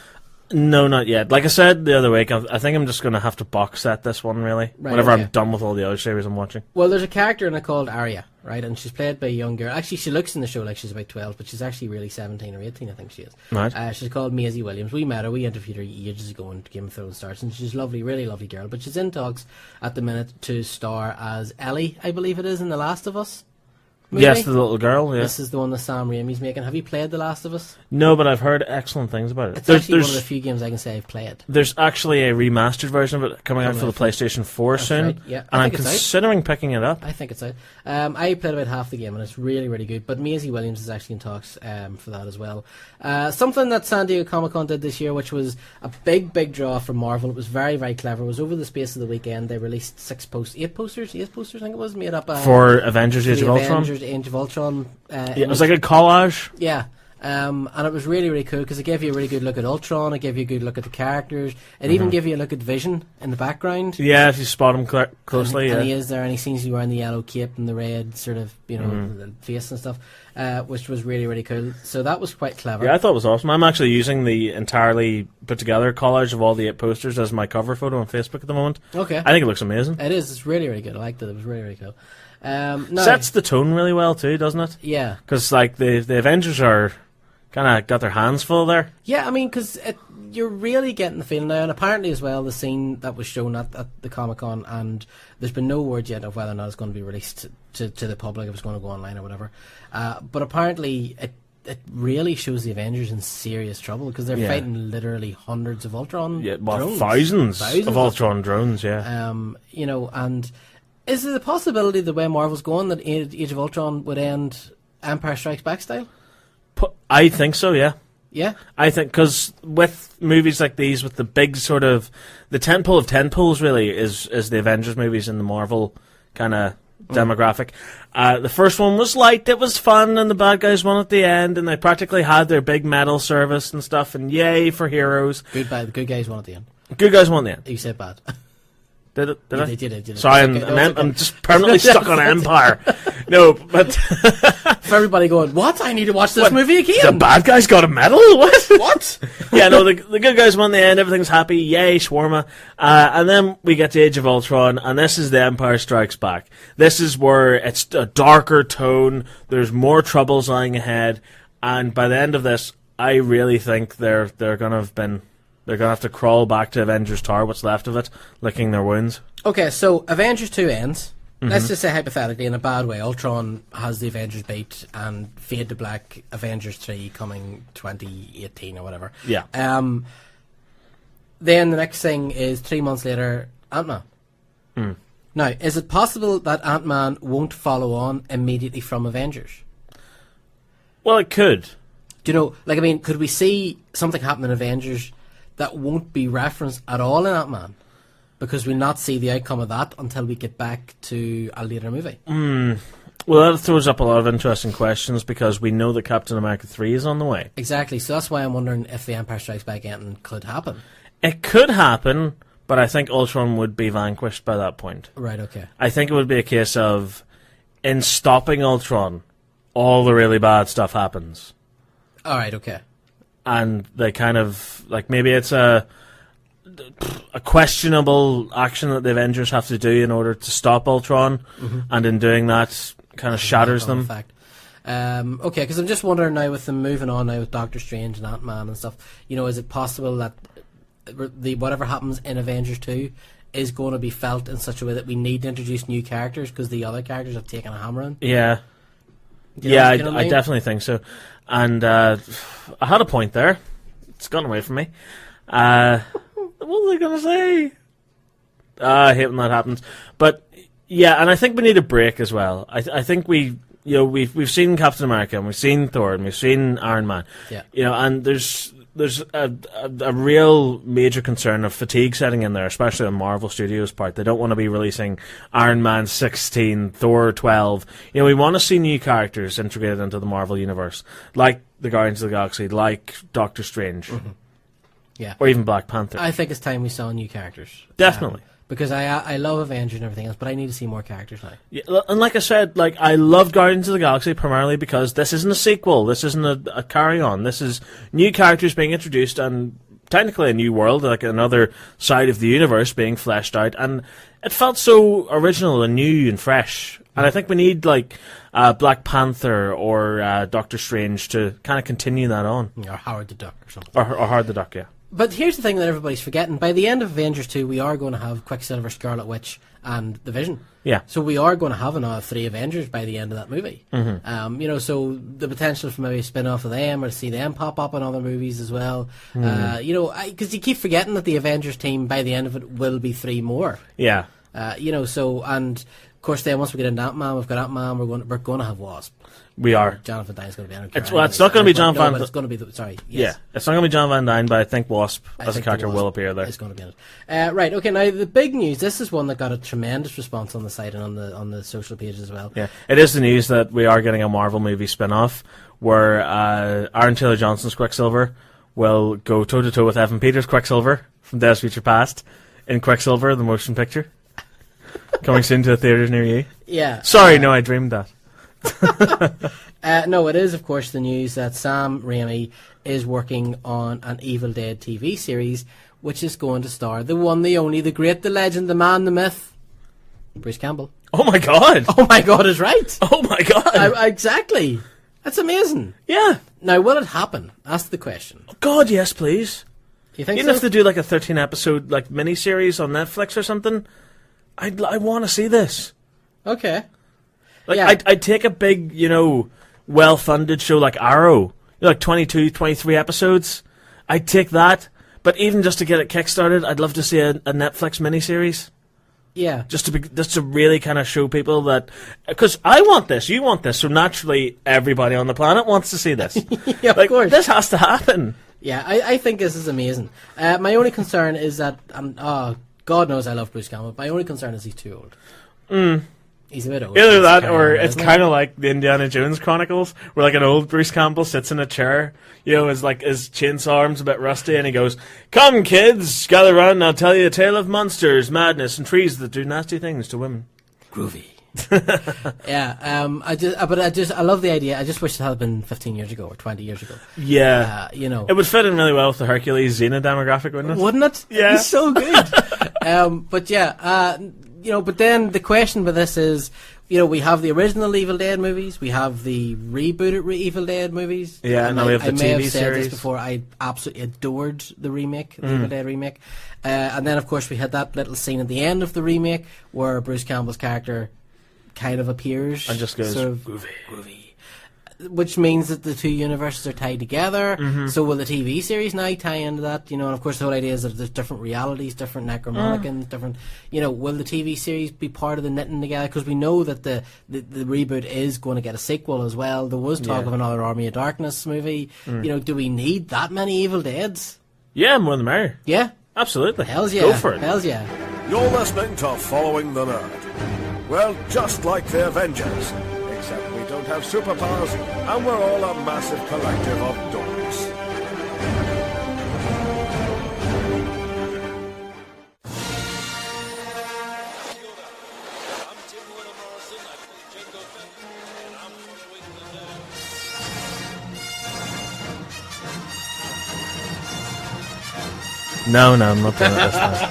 No, not yet. Like I said the other week, I think I'm just going to have to box set this one, really. Right, whenever okay. I'm done with all the other series I'm watching. Well, there's a character in it called Arya, right? And she's played by a young girl. Actually, she looks in the show like she's about 12, but she's actually really 17 or 18, I think she is. Right. She's called Maisie Williams. We met her. We interviewed her ages ago when Game of Thrones starts, and she's lovely, really lovely girl. But she's in talks at the minute to star as Ellie, I believe it is, in The Last of Us movie. Yes, the little girl, yeah. This is the one that Sam Raimi's making. Have you played The Last of Us? No, but I've heard excellent things about it. It's actually one of the few games I can say I've played. There's actually a remastered version of it coming out for the PlayStation 4 soon. Right, yeah. And I'm considering picking it up. I think it's out. I played about half the game, and it's really, really good. But Maisie Williams is actually in talks for that as well. Something that San Diego Comic-Con did this year, which was a big, big draw from Marvel. It was very, very clever. It was over the space of the weekend. They released 8 posters, I think it was, made up for Avengers Age of Ultron. Avengers Age of Ultron. It was like a collage. Yeah. And it was really, really cool because it gave you a really good look at Ultron, it gave you a good look at the characters, it even gave you a look at Vision in the background. Yeah, if you spot him closely. And he is there, and he seems to be wearing the yellow cape and the red sort of, you know, the face and stuff, which was really, really cool. So that was quite clever. Yeah, I thought it was awesome. I'm actually using the entirely put together collage of all the 8 posters as my cover photo on Facebook at the moment. Okay. I think it looks amazing. It is. It's really, really good. I liked it. It was really, really cool. Sets the tone really well too, doesn't it? Yeah. Because like the Avengers are kind of got their hands full there. Yeah, I mean, because you're really getting the feeling now, and apparently as well, the scene that was shown at the Comic-Con, and there's been no word yet of whether or not it's going to be released to the public, if it's going to go online or whatever. But apparently it really shows the Avengers in serious trouble because they're fighting literally hundreds of Ultron drones. Thousands of Ultron drones, yeah. You know, and is there the possibility the way Marvel's going that Age of Ultron would end Empire Strikes Back style? I think so, yeah. Yeah? I think, because with movies like these, with the big sort of, the tentpole of tentpoles really is the Avengers movies in the Marvel kind of demographic. The first one was light, it was fun, and the bad guys won at the end, and they practically had their big medal service and stuff, and yay for heroes. The good guys won at the end. Good guys won at the end. You said bad. Did it? Did I? They did. Sorry, I'm just permanently stuck on Empire. No, but for everybody going, what? I need to watch this movie again. The bad guys got a medal? What? What? Yeah, no, the good guys won the end. Everything's happy. Yay, shawarma. And then we get to Age of Ultron, and this is the Empire Strikes Back. This is where it's a darker tone. There's more troubles lying ahead, and by the end of this, I really think they're gonna have to crawl back to Avengers Tower, what's left of it, licking their wounds. Okay, so Avengers 2 ends. Let's just say hypothetically, in a bad way, Ultron has the Avengers beat, and fade to black, Avengers 3 coming 2018 or whatever. Yeah. Then the next thing is 3 months later, Ant-Man. Now, is it possible that Ant-Man won't follow on immediately from Avengers? Well, it could. Do you know, like, I mean, could we see something happen in Avengers that won't be referenced at all in Ant-Man? Because we'll not see the outcome of that until we get back to a later movie. Well, that throws up a lot of interesting questions because we know that Captain America 3 is on the way. Exactly, so that's why I'm wondering if the Empire Strikes Back ending could happen. It could happen, but I think Ultron would be vanquished by that point. Right, okay. I think it would be a case of, in stopping Ultron, all the really bad stuff happens. Alright, okay. And they kind of, like, maybe it's a questionable action that the Avengers have to do in order to stop Ultron, and in doing that, kind of shatters them. Okay, because I'm just wondering now, with them moving on now with Doctor Strange and Ant-Man and stuff, you know, is it possible that whatever happens in Avengers 2 is going to be felt in such a way that we need to introduce new characters because the other characters have taken a hammering? Yeah. I definitely think so. And I had a point there. It's gone away from me. What was I going to say? I hate when that happens. But yeah, and I think we need a break as well. I think we've seen Captain America, and we've seen Thor, and we've seen Iron Man. Yeah. And there's a real major concern of fatigue setting in there, especially on Marvel Studios' part. They don't want to be releasing Iron Man 16, Thor 12. We want to see new characters integrated into the Marvel universe, like the Guardians of the Galaxy, like Doctor Strange, yeah, or even Black Panther. I think it's time we saw new characters. Definitely. Because I love Avengers and everything else, but I need to see more characters now. Yeah, and like I said, I love Guardians of the Galaxy primarily because this isn't a sequel. This isn't a carry-on. This is new characters being introduced and technically a new world, like another side of the universe being fleshed out. And it felt so original and new and fresh. And I think we need Black Panther or Doctor Strange to kind of continue that on. Or Howard the Duck or something. Or Howard the Duck, yeah. But here's the thing that everybody's forgetting. By the end of Avengers 2, we are going to have Quicksilver, Scarlet Witch, and the Vision. Yeah. So we are going to have another 3 Avengers by the end of that movie. Mm-hmm. So the potential for maybe a spin-off of them or to see them pop up in other movies as well. Because you keep forgetting that the Avengers team, by the end of it, will be 3 more. Yeah. And of course then once we get into Ant-Man, we've got Ant-Man, we're going to have Wasp. We are. Jonathan Dyne's going to be on it. It's not going to be John Van. But it's going to be yes. Yeah, it's not going to be John Van Dyne, but I think Wasp as a character will appear there. It's going to be in it. Right. Okay. Now the big news. This is one that got a tremendous response on the site and on the social pages as well. Yeah, it is the news that we are getting a Marvel movie spin-off where Aaron Taylor Johnson's Quicksilver will go toe to toe with Evan Peters' Quicksilver from Days of Future Past in Quicksilver, the motion picture, coming soon to the theaters near you. Yeah. Sorry, no, I dreamed that. No, it is, of course, the news that Sam Raimi is working on an Evil Dead TV series, which is going to star the one, the only, the great, the legend, the man, the myth, Bruce Campbell. Oh my god! Oh my god is right! Oh my god! Exactly! That's amazing! Yeah! Now, will it happen? Ask the question. Oh god, yes, please. You think Even if they do a 13-episode mini-series on Netflix or something, I want to see this. Okay. Yeah. I'd take a big, well-funded show like Arrow, 22, 23 episodes. I'd take that, but even just to get it kickstarted, I'd love to see a Netflix miniseries. Yeah, just to really kind of show people that, because I want this, you want this, so naturally everybody on the planet wants to see this. Yeah, of course, this has to happen. Yeah, I think this is amazing. My only concern is that God knows I love Bruce Campbell. My only concern is he's too old. He's a bit old. Either that, or it's kind of like the Indiana Jones Chronicles, where an old Bruce Campbell sits in a chair, his chainsaw arm's a bit rusty, and he goes, "Come, kids, gather round, and I'll tell you a tale of monsters, madness, and trees that do nasty things to women." Groovy. Yeah, I love the idea. I just wish it had been 15 years ago or 20 years ago. Yeah, it would fit in really well with the Hercules Xena demographic, wouldn't it? Wouldn't it? Yeah, it's so good. But then the question with this is, we have the original Evil Dead movies, we have the rebooted Evil Dead movies. Yeah, and now we have the TV series. I may have said series. this before, I absolutely adored the remake, the Evil Dead remake. And then, of course, we had that little scene at the end of the remake where Bruce Campbell's character kind of appears. And just goes, sort of groovy. Which means that the two universes are tied together. Mm-hmm. So will the TV series now tie into that? And of course the whole idea is that there's different realities, different Necromonicons, different. Will the TV series be part of the knitting together? Because we know that the reboot is going to get a sequel as well. There was talk of another Army of Darkness movie. Do we need that many Evil Deads? Yeah, more the merrier. Yeah, absolutely. Hells yeah, go for it. Hells yeah. You're listening to Following the Nerd. Well, just like the Avengers. Except we don't have superpowers, and we're all a massive collective of dorks. No, I'm not doing it this time.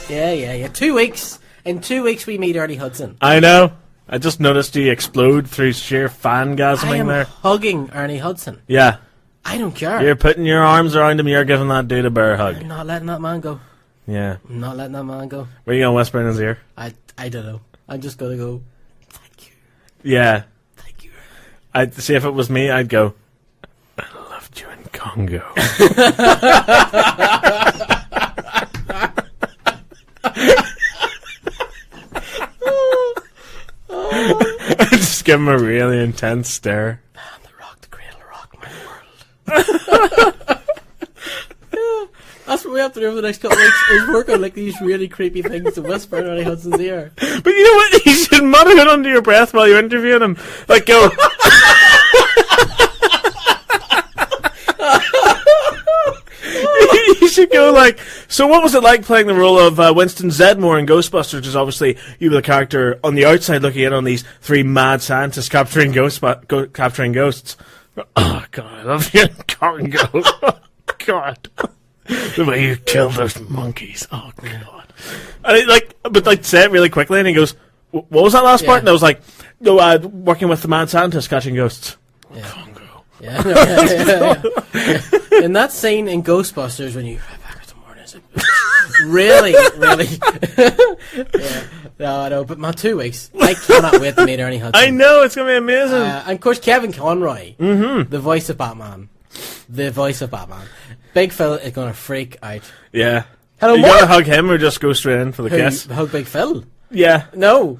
Yeah. 2 weeks. In 2 weeks we meet Ernie Hudson. I know. I just noticed you explode through sheer fangasming I am there. Hugging Ernie Hudson. Yeah. I don't care. You're putting your arms around him, you're giving that dude a bear hug. I'm not letting that man go. Yeah. I'm not letting that man go. Were you going to whisper in his ear? I don't know. I'm just going to go, thank you. Yeah. Thank you. I'd see if it was me, I'd go, I loved you in Congo. I'd just give him a really intense stare. The rock, the cradle, rock my world. That's what we have to do over the next couple of weeks, is work on like these really creepy things to whisper in Ernie Hudson's ear. But you know what? You should mutter it under your breath while you're interviewing him. Like, go... You should go like, so what was it like playing the role of Winston Zedmore in Ghostbusters? Because obviously you were the character on the outside looking in on these three mad scientists capturing capturing ghosts. Oh, God, I love you in Congo. Oh, God. The way you killed those monkeys. Oh, God. And but say it really quickly, and he goes, what was that last part? And I was like, no, working with the mad scientists catching ghosts. Yeah. Congo. Yeah. In that scene in Ghostbusters when you back in the morning, it's like, really, yeah. No, but my 2 weeks. I cannot wait to meet Ernie Hudson. I know, it's going to be amazing. And of course, Kevin Conroy, the voice of Batman. Big Phil is going to freak out. Yeah. Hello, you Mark. got to hug him or just go straight in for the kiss? Hug Big Phil? Yeah. No.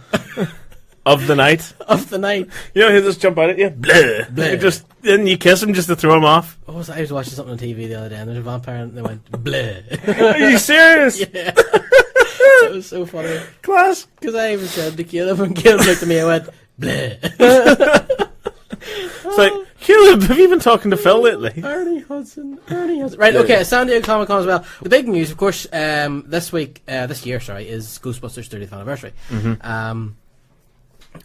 Of the night. Of the night. You know, he'll just jump out at you. Blah. Blah. Then you kiss him just to throw him off. I was watching something on TV the other day and there's a vampire and they went, bleh. Are you serious? Yeah. It was so funny. Class. Because I even said to Caleb, and Caleb looked at me and went, bleh. It's like, Caleb, have you been talking to Phil lately? Ernie Hudson. Right, okay, San Diego Comic Con as well. The big news, of course, this year, is Ghostbusters 30th anniversary.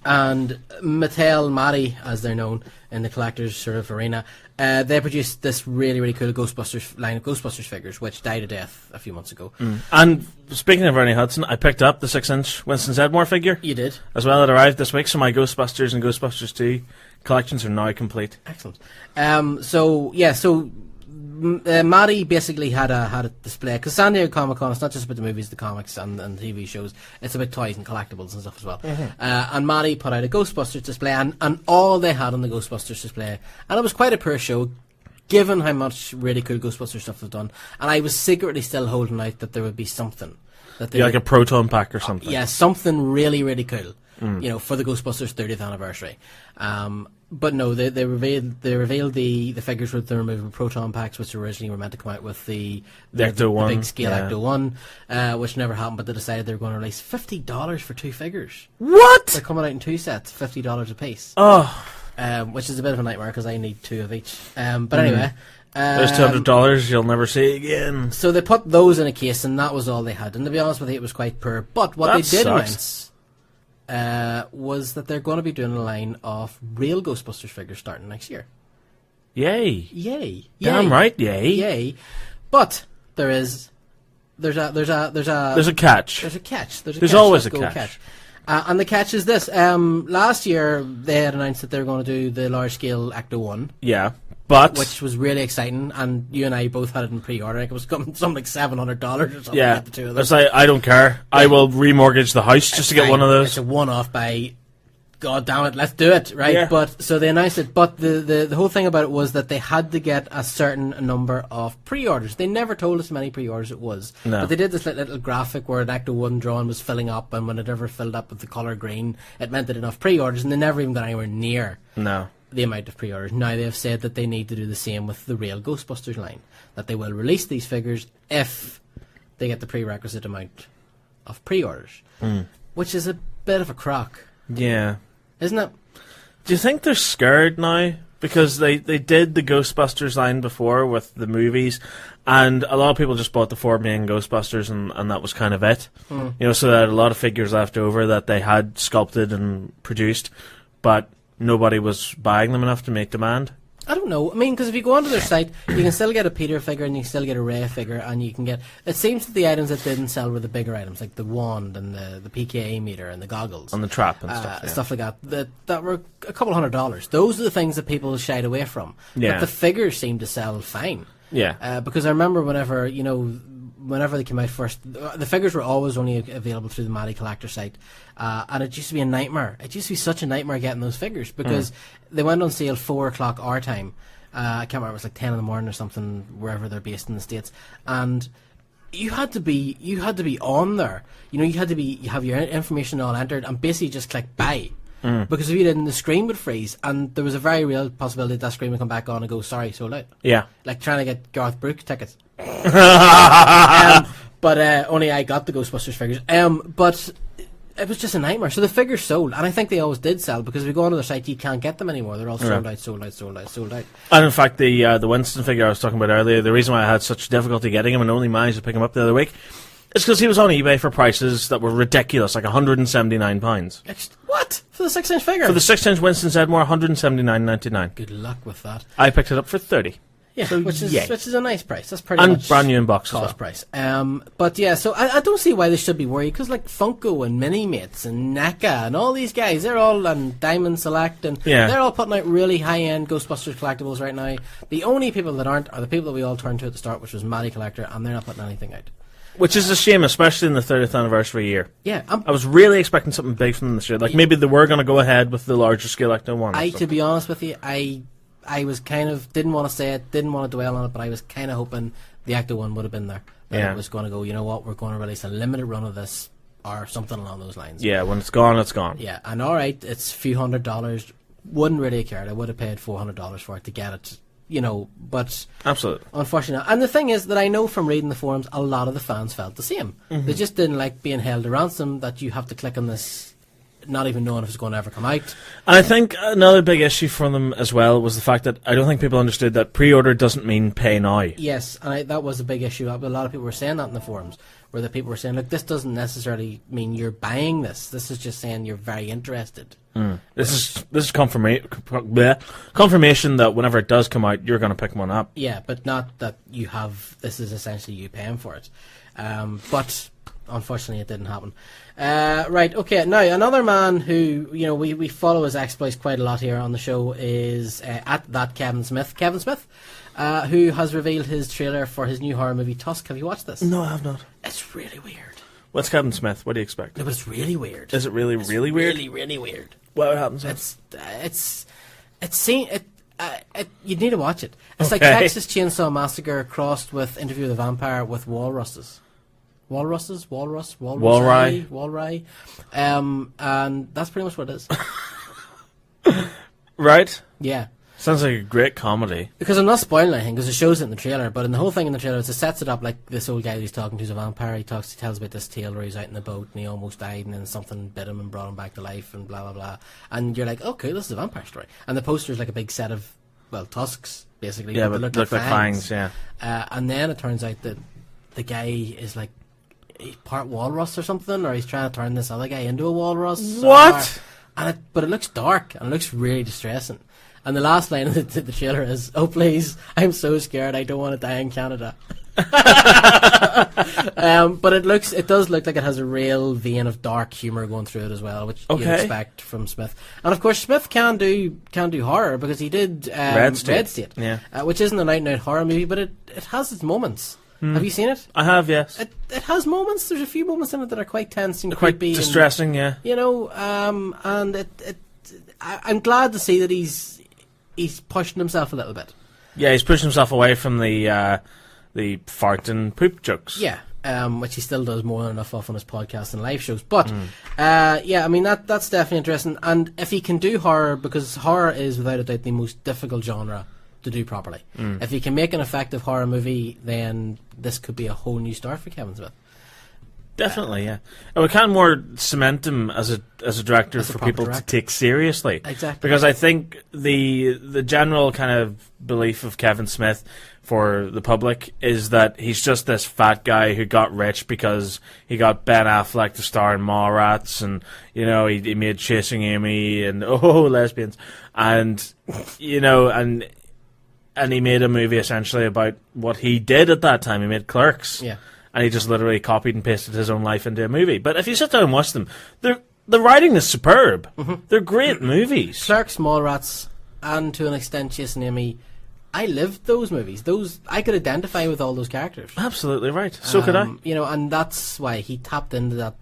And Mattel, Matty, as they're known in the collectors sort of arena, they produced this really, really cool Ghostbusters line of Ghostbusters figures, which died a death a few months ago. And speaking of Ernie Hudson, I picked up the 6-inch Winston Zedmore figure. You did? As well, it arrived this week, so my Ghostbusters and Ghostbusters 2 collections are now complete. Excellent. Matty basically had a display, because San Diego Comic Con, it's not just about the movies, the comics and TV shows, it's about toys and collectibles and stuff as well. And Matty put out a Ghostbusters display, and all they had on the Ghostbusters display, and it was quite a poor show given how much really cool Ghostbusters stuff they've done, and I was secretly still holding out that there would be something that like a proton pack or something. Yeah, something really, really cool, for the Ghostbusters 30th anniversary. But no, they revealed the figures with the removable proton packs, which originally were meant to come out with the big scale Ecto 1, which never happened. But they decided they were going to release $50 for 2 figures. What? They're coming out in 2 sets, $50 a piece. Oh, which is a bit of a nightmare because I need 2 of each. But anyway, there's $200 you'll never see again. So they put those in a case, and that was all they had. And to be honest with you, it was quite poor. But what they did announce was that they're going to be doing a line of real Ghostbusters figures starting next year. Yay! Damn right, yay! But there's a catch. There's always a catch. And the catch is this: last year they had announced that they were going to do the large scale Ecto 1. Yeah. But which was really exciting, and you and I both had it in pre-order. It was something like $700 or something. Yeah, like the two of them. I don't care. Yeah. I will remortgage the house just to get one of those. It's a one-off by, God damn it, let's do it, right? Yeah. But so they announced it. But the whole thing about it was that they had to get a certain number of pre-orders. They never told us how many pre-orders it was. No. But they did this little graphic where an Ecto 1 drawing was filling up, and when it ever filled up with the colour green, it meant that enough pre-orders, and they never even got anywhere near. No. The amount of pre-orders. Now they have said that they need to do the same with the real Ghostbusters line, that they will release these figures if they get the prerequisite amount of pre-orders, which is a bit of a crock. Yeah. Isn't it? Do you think they're scared now? Because they did the Ghostbusters line before with the movies, and a lot of people just bought the 4 main Ghostbusters, and that was kind of it. You know, so they had a lot of figures left over that they had sculpted and produced, but nobody was buying them enough to make demand. I don't know. I mean, because if you go onto their site, you can still get a Peter figure and you can still get a Ray figure, and you can get... It seems that the items that didn't sell were the bigger items, like the wand and the PKA meter and the goggles. And the trap and stuff. Yeah. Stuff like that were a couple $100. Those are the things that people shied away from. Yeah. But the figures seemed to sell fine. Yeah. Because I remember whenever, whenever they came out first, the figures were always only available through the Matty Collector site, and it used to be a nightmare. It used to be such a nightmare getting those figures because they went on sale 4 o'clock our time. I can't remember, it was like 10 in the morning or something, wherever they're based in the States, and you had to be on there. You know, you have your information all entered and basically just click buy. Because if you didn't, the screen would freeze, and there was a very real possibility that screen would come back on and go, sorry, sold out. Yeah. Like trying to get Garth Brooks tickets. But only I got the Ghostbusters figures. But it was just a nightmare. So the figures sold, and I think they always did sell, because if you go onto their site, you can't get them anymore. They're all sold out, sold out, sold out, sold out. And in fact, the Winston figure I was talking about earlier, the reason why I had such difficulty getting him and only managed to pick him up the other week, it's because he was on eBay for prices that were ridiculous, like £179. What? For the 6-inch figure? For the 6-inch Winston Zedmore, £179.99. Good luck with that. I picked it up for £30. Yeah, so which is a nice price. That's pretty much brand new in box cost as well. Price. But yeah, so I don't see why they should be worried, because like Funko and Mini-Mates and NECA and all these guys, they're all on Diamond Select, and they're all putting out really high-end Ghostbusters collectibles right now. The only people that aren't are the people that we all turned to at the start, which was Matty Collector, and they're not putting anything out. Which is a shame, especially in the 30th anniversary year. Yeah. I was really expecting something big from them this year. Like, maybe they were going to go ahead with the larger scale Ecto 1. To be honest with you, I was kind of, didn't want to say it, didn't want to dwell on it, but I was kind of hoping the Ecto 1 would have been there. That it was going to go, you know what, we're going to release a limited run of this, or something along those lines. Yeah, when it's gone, it's gone. Yeah, and alright, it's a few $100. Wouldn't really have cared. I would have paid $400 for it to get it. You know, but absolutely, unfortunately. And the thing is that I know from reading the forums, a lot of the fans felt the same. They just didn't like being held to ransom, that you have to click on this, not even knowing if it's going to ever come out. And I think another big issue for them as well was the fact that I don't think people understood that pre-order doesn't mean pay now. Yes, and that was a big issue. A lot of people were saying that in the forums, where the people were saying, look, this doesn't necessarily mean you're buying this. This is just saying you're very interested. This is confirmation that whenever it does come out, you're going to pick one up. Yeah, but not that you have. This is essentially you paying for it. But unfortunately, it didn't happen. Right. Okay. Now another man who we follow his exploits quite a lot here on the show is at that Kevin Smith. Kevin Smith, who has revealed his trailer for his new horror movie Tusk. Have you watched this? No, I have not. It's really weird. What's Kevin Smith? What do you expect? No, but it's really weird. Is it really weird? Really, really weird. What happens? You'd need to watch it. It's like Texas Chainsaw Massacre crossed with Interview with a Vampire with walruses. Walrus. Walrus. And that's pretty much what it is. Right? Yeah. Sounds like a great comedy. Because I'm not spoiling anything, because it shows it in the trailer, but in the whole thing in the trailer, it sets it up like this old guy he's talking to is a vampire. He tells about this tale where he's out in the boat and he almost died, and then something bit him and brought him back to life, and blah, blah, blah. And you're like, okay, this is a vampire story. And the poster's like a big set of, tusks, basically. Yeah, but look like fangs, yeah. And then it turns out that the guy is like, he's part walrus or something, or he's trying to turn this other guy into a walrus. What? But it looks dark, and it looks really distressing. And the last line of the trailer is, "Oh please, I'm so scared. I don't want to die in Canada." But it does look like it has a real vein of dark humor going through it as well, which you'd expect from Smith. And of course, Smith can do horror, because he did Red State, which isn't an out-and-out horror movie, but it has its moments. Have you seen it? I have, yes. It has moments. There's a few moments in it that are quite tense and quite creepy, distressing. And, and I'm glad to see that he's pushing himself a little bit. Yeah, he's pushing himself away from the fart and poop jokes. Yeah, which he still does more than enough of on his podcast and live shows. But I mean that's definitely interesting. And if he can do horror, because horror is without a doubt the most difficult genre to do properly. If he can make an effective horror movie, then this could be a whole new start for Kevin Smith. Definitely, yeah. And we can more cement him as a director for people to take seriously. Exactly. Because I think the general kind of belief of Kevin Smith for the public is that he's just this fat guy who got rich because he got Ben Affleck to star in Mallrats, and he made Chasing Amy and lesbians, and and he made a movie essentially about what he did at that time. He made Clerks. Yeah. And he just literally copied and pasted his own life into a movie. But if you sit down and watch them, the writing is superb. They're great movies. Clerks, Mallrats, and to an extent Chasing Amy I lived those movies. I could identify with all those characters. Absolutely right. So could I. You know, and that's why he tapped into that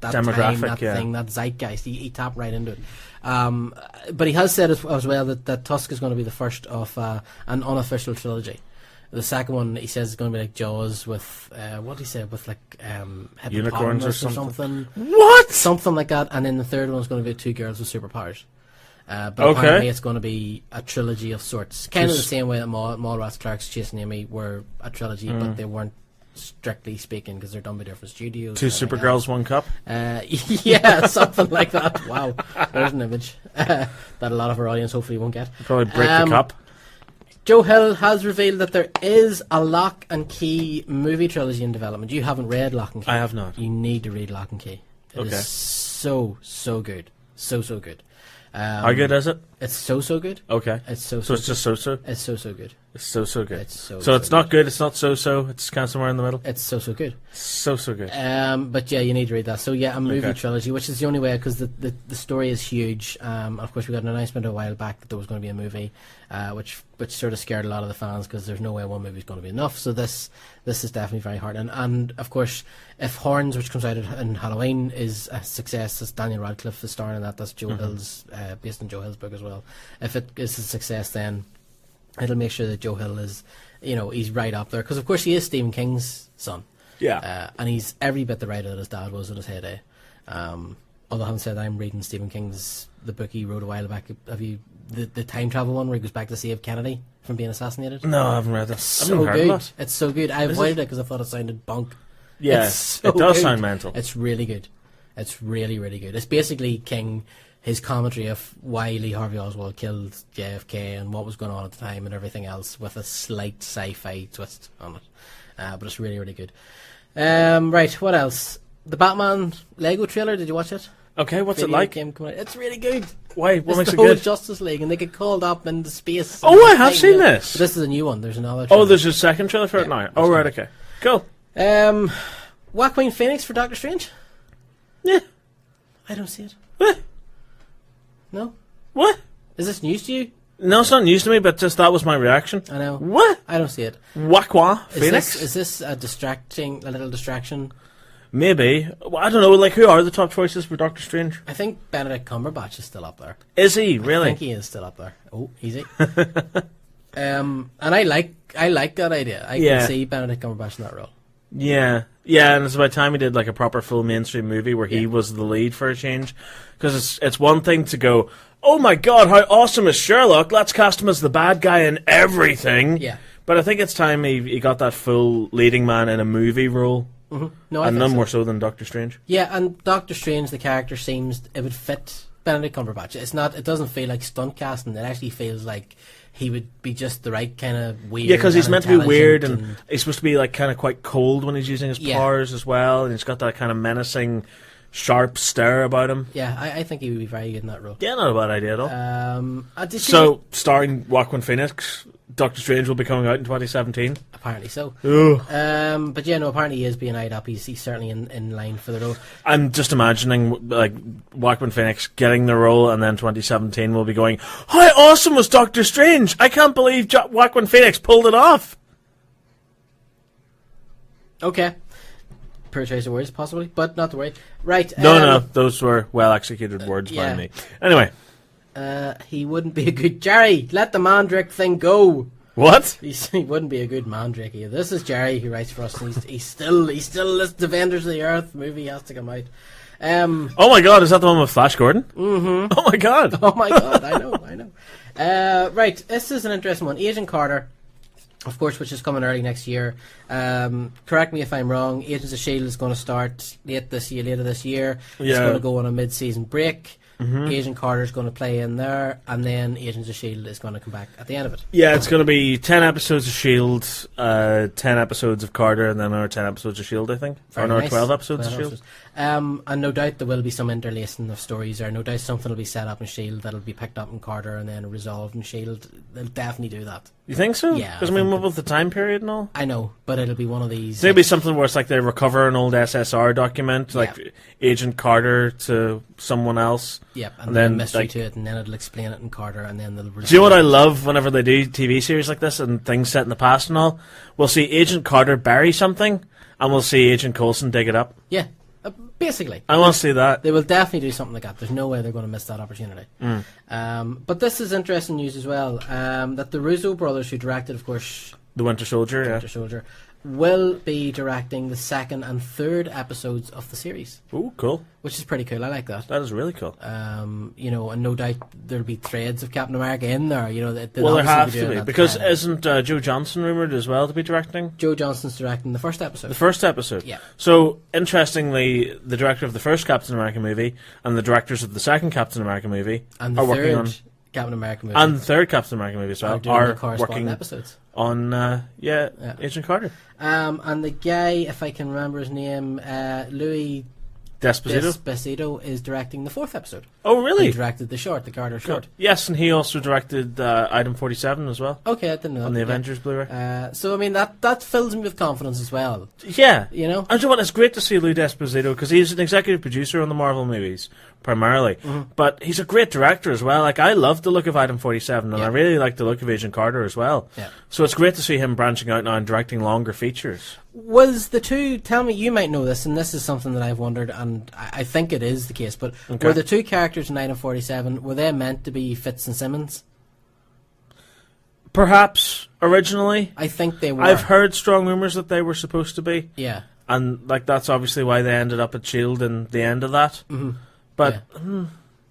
Demographic, time, that thing, that zeitgeist. He tapped right into it. But he has said as well that Tusk is going to be the first of an unofficial trilogy. The second one, he says, is going to be like Jaws with what did he say, with like unicorns or something. What? Something like that. And then the third one is going to be two girls with superpowers. But apparently it's going to be a trilogy of sorts, kind of the same way that Mallrats, Clark's Chasing Amy were a trilogy, but they weren't strictly speaking because they're done by different studios. Two Supergirls, one cup. Yeah, something like that. Wow, there's an image that a lot of our audience hopefully won't get. Probably break the cup. Joe Hill has revealed that there is a Lock and Key movie trilogy in development. You haven't read Lock and Key. I have not. You need to read Lock and Key. It is so good. So good. How good is it? It's so good. Okay. It's so it's just so. It's so good. It's so good. It's so it's good. not good. It's not so. It's kind of somewhere in the middle. It's so good. So good. But yeah, you need to read that. So yeah, a movie trilogy, which is the only way, because the story is huge. Of course, we got an announcement a while back that there was going to be a movie, which sort of scared a lot of the fans because there's no way one movie is going to be enough. So this is definitely very hard. And of course, if Horns, which comes out in Halloween, is a success, as Daniel Radcliffe is starring in that. That's Joe Hill's, based on Joe Hill's book as well. If it is a success, then it'll make sure that Joe Hill is, he's right up there, because of course he is Stephen King's son. Yeah. And he's every bit the writer that his dad was in his heyday. Although having said that, I'm reading Stephen King's the book he wrote a while back. Have you the time travel one where he goes back to save Kennedy from being assassinated? No, I haven't read that. So good. It's so good. I avoided it because I thought it sounded bunk. Yeah, it does sound mental. It's really good. It's really, really good. It's basically King, his commentary of why Lee Harvey Oswald killed JFK and what was going on at the time and everything else, with a slight sci-fi twist on it. But it's really, really good. Right, what else? The Batman Lego trailer, did you watch it? Okay, what's it like? It's really good. Why? What makes it's it the whole good? Justice League, and they get called up into space. Oh, I have seen this. But this is a new one. There's another trailer. Oh, there's a second trailer for it now. Oh, right, okay. Cool. Joaquin Phoenix for Doctor Strange? Yeah. I don't see it. What? No? What? Is this news to you? No, it's not news to me, but just that was my reaction. I know. What? I don't see it. Joaquin Phoenix? Is this a little distraction? Maybe. Well, I don't know, like, who are the top choices for Doctor Strange? I think Benedict Cumberbatch is still up there. Is he? Really? I think he is still up there. Oh, easy. And I like that idea. I can see Benedict Cumberbatch in that role. Yeah. Yeah, and it's about time he did, like, a proper full mainstream movie where he was the lead for a change. Because it's one thing to go, oh my god, how awesome is Sherlock? Let's cast him as the bad guy in everything. Yeah. But I think it's time he got that full leading man in a movie role. Mm-hmm. No, and none more so than Doctor Strange. Yeah, and Doctor Strange, the character, it would fit Benedict Cumberbatch. It doesn't feel like stunt casting. It actually feels like he would be just the right kind of weird. Yeah, because he's meant to be weird, and he's supposed to be like kind of quite cold when he's using his powers as well, and he's got that kind of menacing, sharp stare about him. Yeah, I think he would be very good in that role. Yeah, not a bad idea at all. Starring Joaquin Phoenix, Doctor Strange will be coming out in 2017. Apparently so. Ugh. But yeah, no, apparently he is being eyed up. He's certainly in line for the role. I'm just imagining, like, Joaquin Phoenix getting the role, and then 2017 will be going, how awesome was Doctor Strange? I can't believe Joaquin Phoenix pulled it off. Okay. Poor choice of words, possibly, but not to worry. Right. No, those were well-executed words by me. Anyway. He wouldn't be a good... Jerry, let the Mandrake thing go. What? He wouldn't be a good Mandrake either. This is Jerry who writes for us, and he's still lists Defenders of the Earth. The movie has to come out. Oh my god, is that the one with Flash Gordon? Mm-hmm. Oh my god. Oh my god, I know. Right, this is an interesting one. Agent Carter, of course, which is coming early next year. Correct me if I'm wrong. Agents of S.H.I.E.L.D. is going to start later this year. It's going to go on a mid-season break. Mm-hmm. Agent Carter is going to play in there, and then Agents of S.H.I.E.L.D. is going to come back at the end of it. Yeah, it's going to be 10 episodes of S.H.I.E.L.D., 10 episodes of Carter, and then another 10 episodes of S.H.I.E.L.D., I think. Or another 12 episodes of S.H.I.E.L.D. And no doubt there will be some interlacing of stories, or no doubt something will be set up in S.H.I.E.L.D. that'll be picked up in Carter and then resolved in S.H.I.E.L.D. They'll definitely do that. You think so? Yeah, Because I I mean, think with the time period and all. I know, but it'll be one of these. Maybe something where it's like they recover an old SSR document, like Yeah. Agent Carter to someone else. Yep, and and then then, a mystery like- to it, and then it'll explain it in Carter, and then they'll. Do you know what I love whenever they do TV series like this and things set in the past and all? We'll see Agent Carter bury something, and we'll see Agent Coulson dig it up. Yeah, basically. I want to see that. They will definitely do something like that. There's no way they're going to miss that opportunity. But this is interesting news as well, that the Russo brothers, who directed, of course, The Winter Soldier, yeah. Winter Soldier, will be directing the second and third episodes of the series, Ooh, cool. which is pretty cool. I like that. That is really cool. You know, and no doubt there'll be threads of Captain America in there. You know, they'll Well, there obviously have to doing be. that Because thread. isn't Joe Johnson rumoured as well to be directing? Joe Johnston's directing the first episode. The first episode. Yeah. So, interestingly, the director of the first Captain America movie and the directors of the second Captain America movie and the are working third on... Captain America movie. And the third Captain America movie as well are doing the are corresponding working episodes. on, Agent Carter. And the guy, if I can remember his name, Louis Despacito. Despacito, is directing the fourth episode. Oh, really? He directed the short, the Carter short. Yes, and he also directed Item 47 as well Okay, I didn't know on that. the Yeah. Avengers Blu-ray. So I mean that fills me with confidence as well. Yeah. You know? And you know what? It's great to see Lou Despacito because he's an executive producer on the Marvel movies primarily, but he's a great director as well. Like I love the look of Item 47, and Yeah. I really like the look of Agent Carter as well. Yeah. So it's great to see him branching out now and directing longer features. Was the two? Tell me, you might know this, and this is something that I've wondered, and I think it is the case. But Okay. were the two characters in Item 47 were they meant to be Fitz and Simmons? Perhaps originally, I think they were. I've heard strong rumors that they were supposed to be, Yeah. and like that's obviously why they ended up at Shield in the end of that. Mm-hmm. But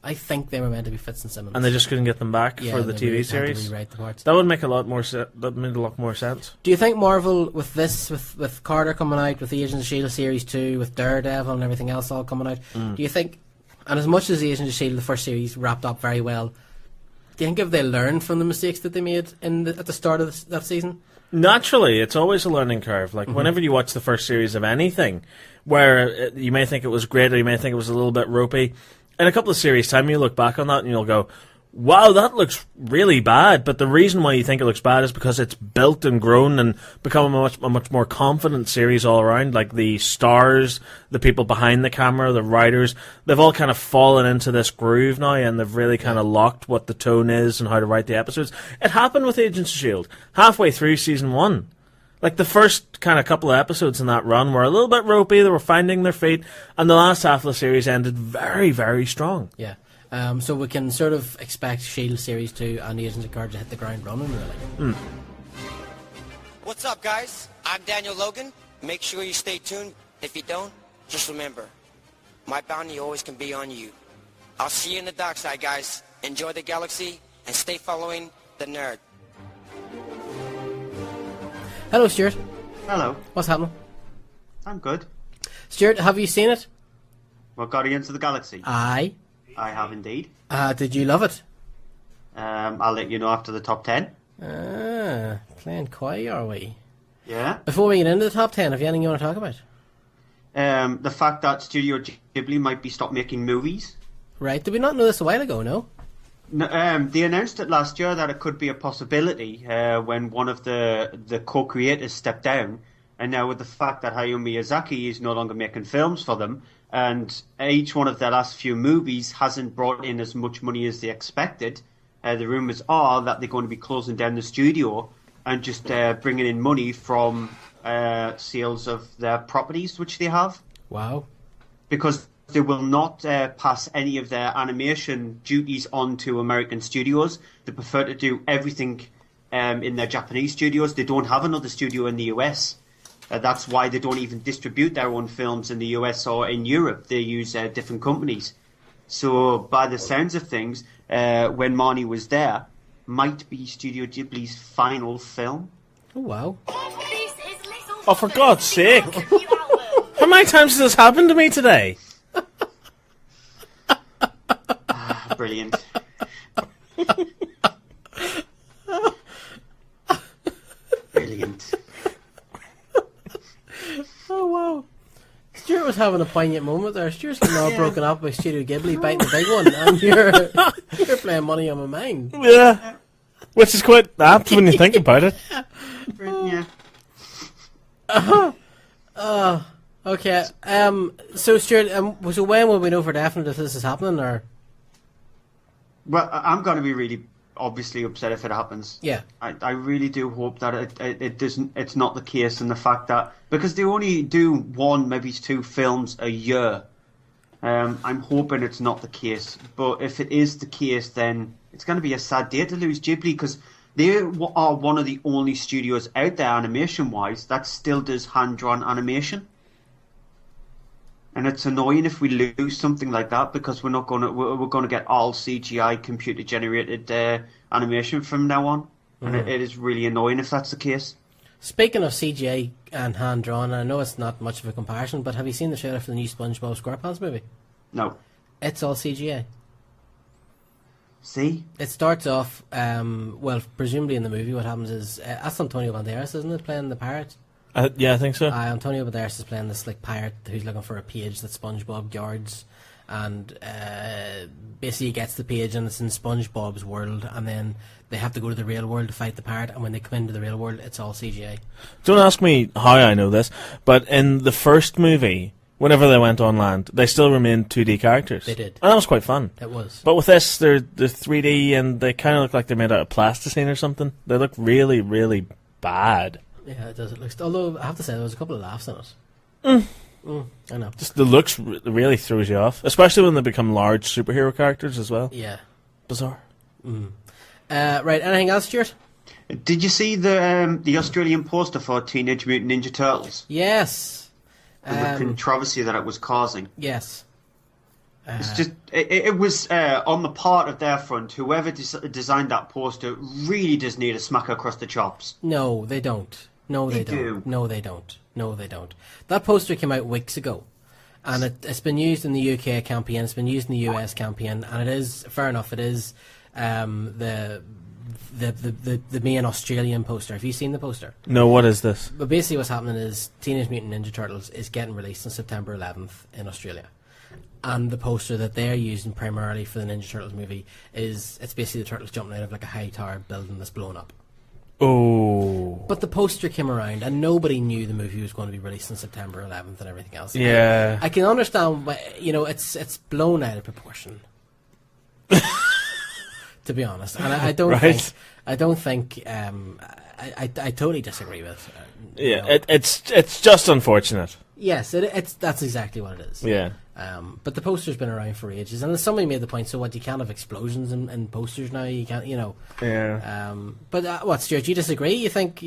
I think they were meant to be Fitz and Simmons. and they just couldn't get them back yeah, for the they TV had to series. rewrite the parts. That would make a lot more that made a lot more sense. Do you think Marvel, with this, with Carter coming out, with the Agents of S.H.I.E.L.D. Series 2, with Daredevil and everything else all coming out, do you think, and as much as the Agents of S.H.I.E.L.D., the first series, wrapped up very well, do you think if they learned from the mistakes that they made at the start of that season? Naturally, it's always a learning curve. Like, whenever you watch the first series of anything, where you may think it was great or you may think it was a little bit ropey, in a couple of series' time, you look back on that and you'll go, wow, that looks really bad. But the reason why you think it looks bad is because it's built and grown and become a much more confident series all around. Like the stars, the people behind the camera, the writers, they've all kind of fallen into this groove now and they've really kind of locked what the tone is and how to write the episodes. It happened with Agents of S.H.I.E.L.D. halfway through season 1. Like the first kind of couple of episodes in that run were a little bit ropey, they were finding their feet, and the last half of the series ended very, very strong. Yeah. So we can sort of expect S.H.I.E.L.D. Series 2 and Agents of Carter to hit the ground running, really. What's up, guys? I'm Daniel Logan. Make sure you stay tuned. If you don't, just remember, my bounty always can be on you. I'll see you in the dark side, guys. Enjoy the galaxy and stay following the nerd. Hello, Stuart. Hello, What's happening? I'm good. Stuart, have you seen it? Well, Guardians of the Galaxy. Aye. I have indeed. Did you love it? I'll let you know after the top 10. Playing coy, are we? Yeah. Before we get into the top 10, have you anything you want to talk about? The fact that Studio Ghibli might be stopped making movies. Right, did we not know this a while ago, no? No, they announced it last year that it could be a possibility when one of the co-creators stepped down. And now with the fact that Hayao Miyazaki is no longer making films for them, and each one of their last few movies hasn't brought in as much money as they expected, the rumours are that they're going to be closing down the studio and just bringing in money from sales of their properties, which they have. Wow. Because they will not pass any of their animation duties on to American studios. They prefer to do everything in their Japanese studios. They don't have another studio in the US. That's why they don't even distribute their own films in the US or in Europe. They use different companies. So by the sounds of things, when Marnie was there, might be Studio Ghibli's final film. Oh, wow. Oh, for God's sake! How many times has this happened to me today? Brilliant. Brilliant. Oh, wow. Stuart was having a poignant moment there. Stuart's getting all broken up by Studio Ghibli biting the big one, and you're playing Money on My Mind. Yeah. Which is quite apt when you think about it. Yeah. Okay. So Stuart, so when will we know for definite if this is happening, or? Well, I'm going to be really obviously upset if it happens. Yeah. I really do hope that it doesn't. It's not the case, and the fact that because they only do 1, maybe 2 films a year. I'm hoping it's not the case, but if it is the case, then it's going to be a sad day to lose Ghibli, because they are one of the only studios out there, animation-wise, that still does hand-drawn animation. And it's annoying if we lose something like that, because we're going to get all CGI computer-generated animation from now on, and it is really annoying if that's the case. Speaking of CGI and hand-drawn, I know it's not much of a comparison, but have you seen the trailer for the new SpongeBob SquarePants movie? No. It's all CGI. See? It starts off, well, presumably in the movie what happens is, that's Antonio Banderas, isn't it, playing the pirate? Yeah, I think so. Antonio Banderas is playing this like pirate who's looking for a page that SpongeBob guards, and basically he gets the page and it's in SpongeBob's world, and then they have to go to the real world to fight the pirate, and when they come into the real world it's all CGI. Don't ask me how I know this, but in the first movie, whenever they went on land, they still remained 2D characters. They did. And that was quite fun. It was. But with this, they're 3D, and they kind of look like they're made out of plasticine or something. They look really, really bad. Yeah, it does. It looks. Although I have to say, there was a couple of laughs in it. I know. Just the looks really throws you off, especially when they become large superhero characters as well. Yeah. Bizarre. Right. Anything else, Stuart? Did you see the Australian poster for Teenage Mutant Ninja Turtles? Yes. And the controversy that it was causing. Yes. It's just it was on the part of their front. Whoever designed that poster really does need a smack across the chops. No, they don't. No, they don't. No, they don't. No, they don't. That poster came out weeks ago, and it's been used in the UK campaign. It's been used in the US campaign, and it is fair enough. It is the main Australian poster. Have you seen the poster? No, what is this? But basically, what's happening is Teenage Mutant Ninja Turtles is getting released on September 11th in Australia. And the poster that they're using primarily for the Ninja Turtles movie it's basically the turtles jumping out of like a high tower building that's blown up. Oh. But the poster came around and nobody knew the movie was going to be released on September 11th and everything else. Yeah. I can understand why, it's blown out of proportion. To be honest. And I don't think I totally disagree with it. It's just unfortunate. Yes, that's exactly what it is. Yeah. But the poster's been around for ages, and somebody made the point. So what? You can't have explosions in posters now. You can't, Yeah. But what, Stuart? You disagree? You think?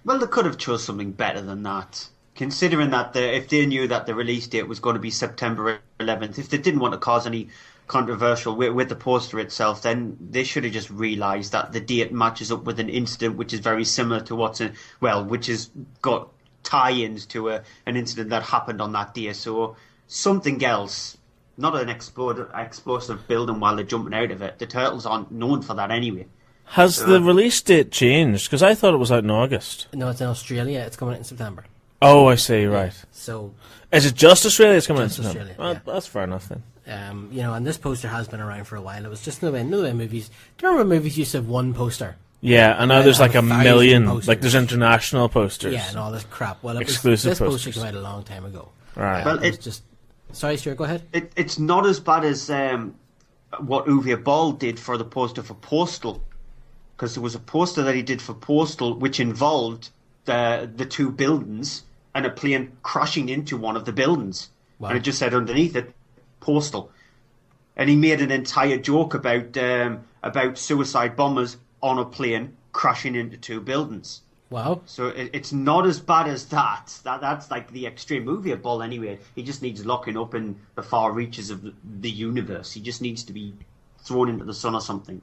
Well, they could have chose something better than that. Considering that if they knew that the release date was going to be September 11th, if they didn't want to cause any controversial with the poster itself, then they should have just realised that the date matches up with an incident which is very similar to which has got tie-ins to an incident that happened on that day. So something else, not an explosive building while they're jumping out of it. The Turtles aren't known for that anyway. Has the release date changed? Because I thought it was out in August. No, it's in Australia. It's coming out in September. Oh, I see. Right. So is it just Australia? It's coming out in September. Australia, well, yeah. That's fair enough then. And this poster has been around for a while. It was just no way movies. Do you remember movies used to have one poster? Yeah, and now there's like a million. Posters. Like there's international posters. Yeah, and all this crap. Well, exclusive this posters. poster came out a long time ago. Right. Well, it's just. Sorry, Stuart. Go ahead. It's not as bad as what Uwe Boll did for the poster for Postal, because there was a poster that he did for Postal which involved the two buildings and a plane crashing into one of the buildings. Wow. And it just said underneath it, Postal. And he made an entire joke about suicide bombers on a plane crashing into two buildings. Wow. So it's not as bad as that. That's like the extreme movie of Ball anyway. He just needs locking up in the far reaches of the universe. He just needs to be thrown into the sun or something.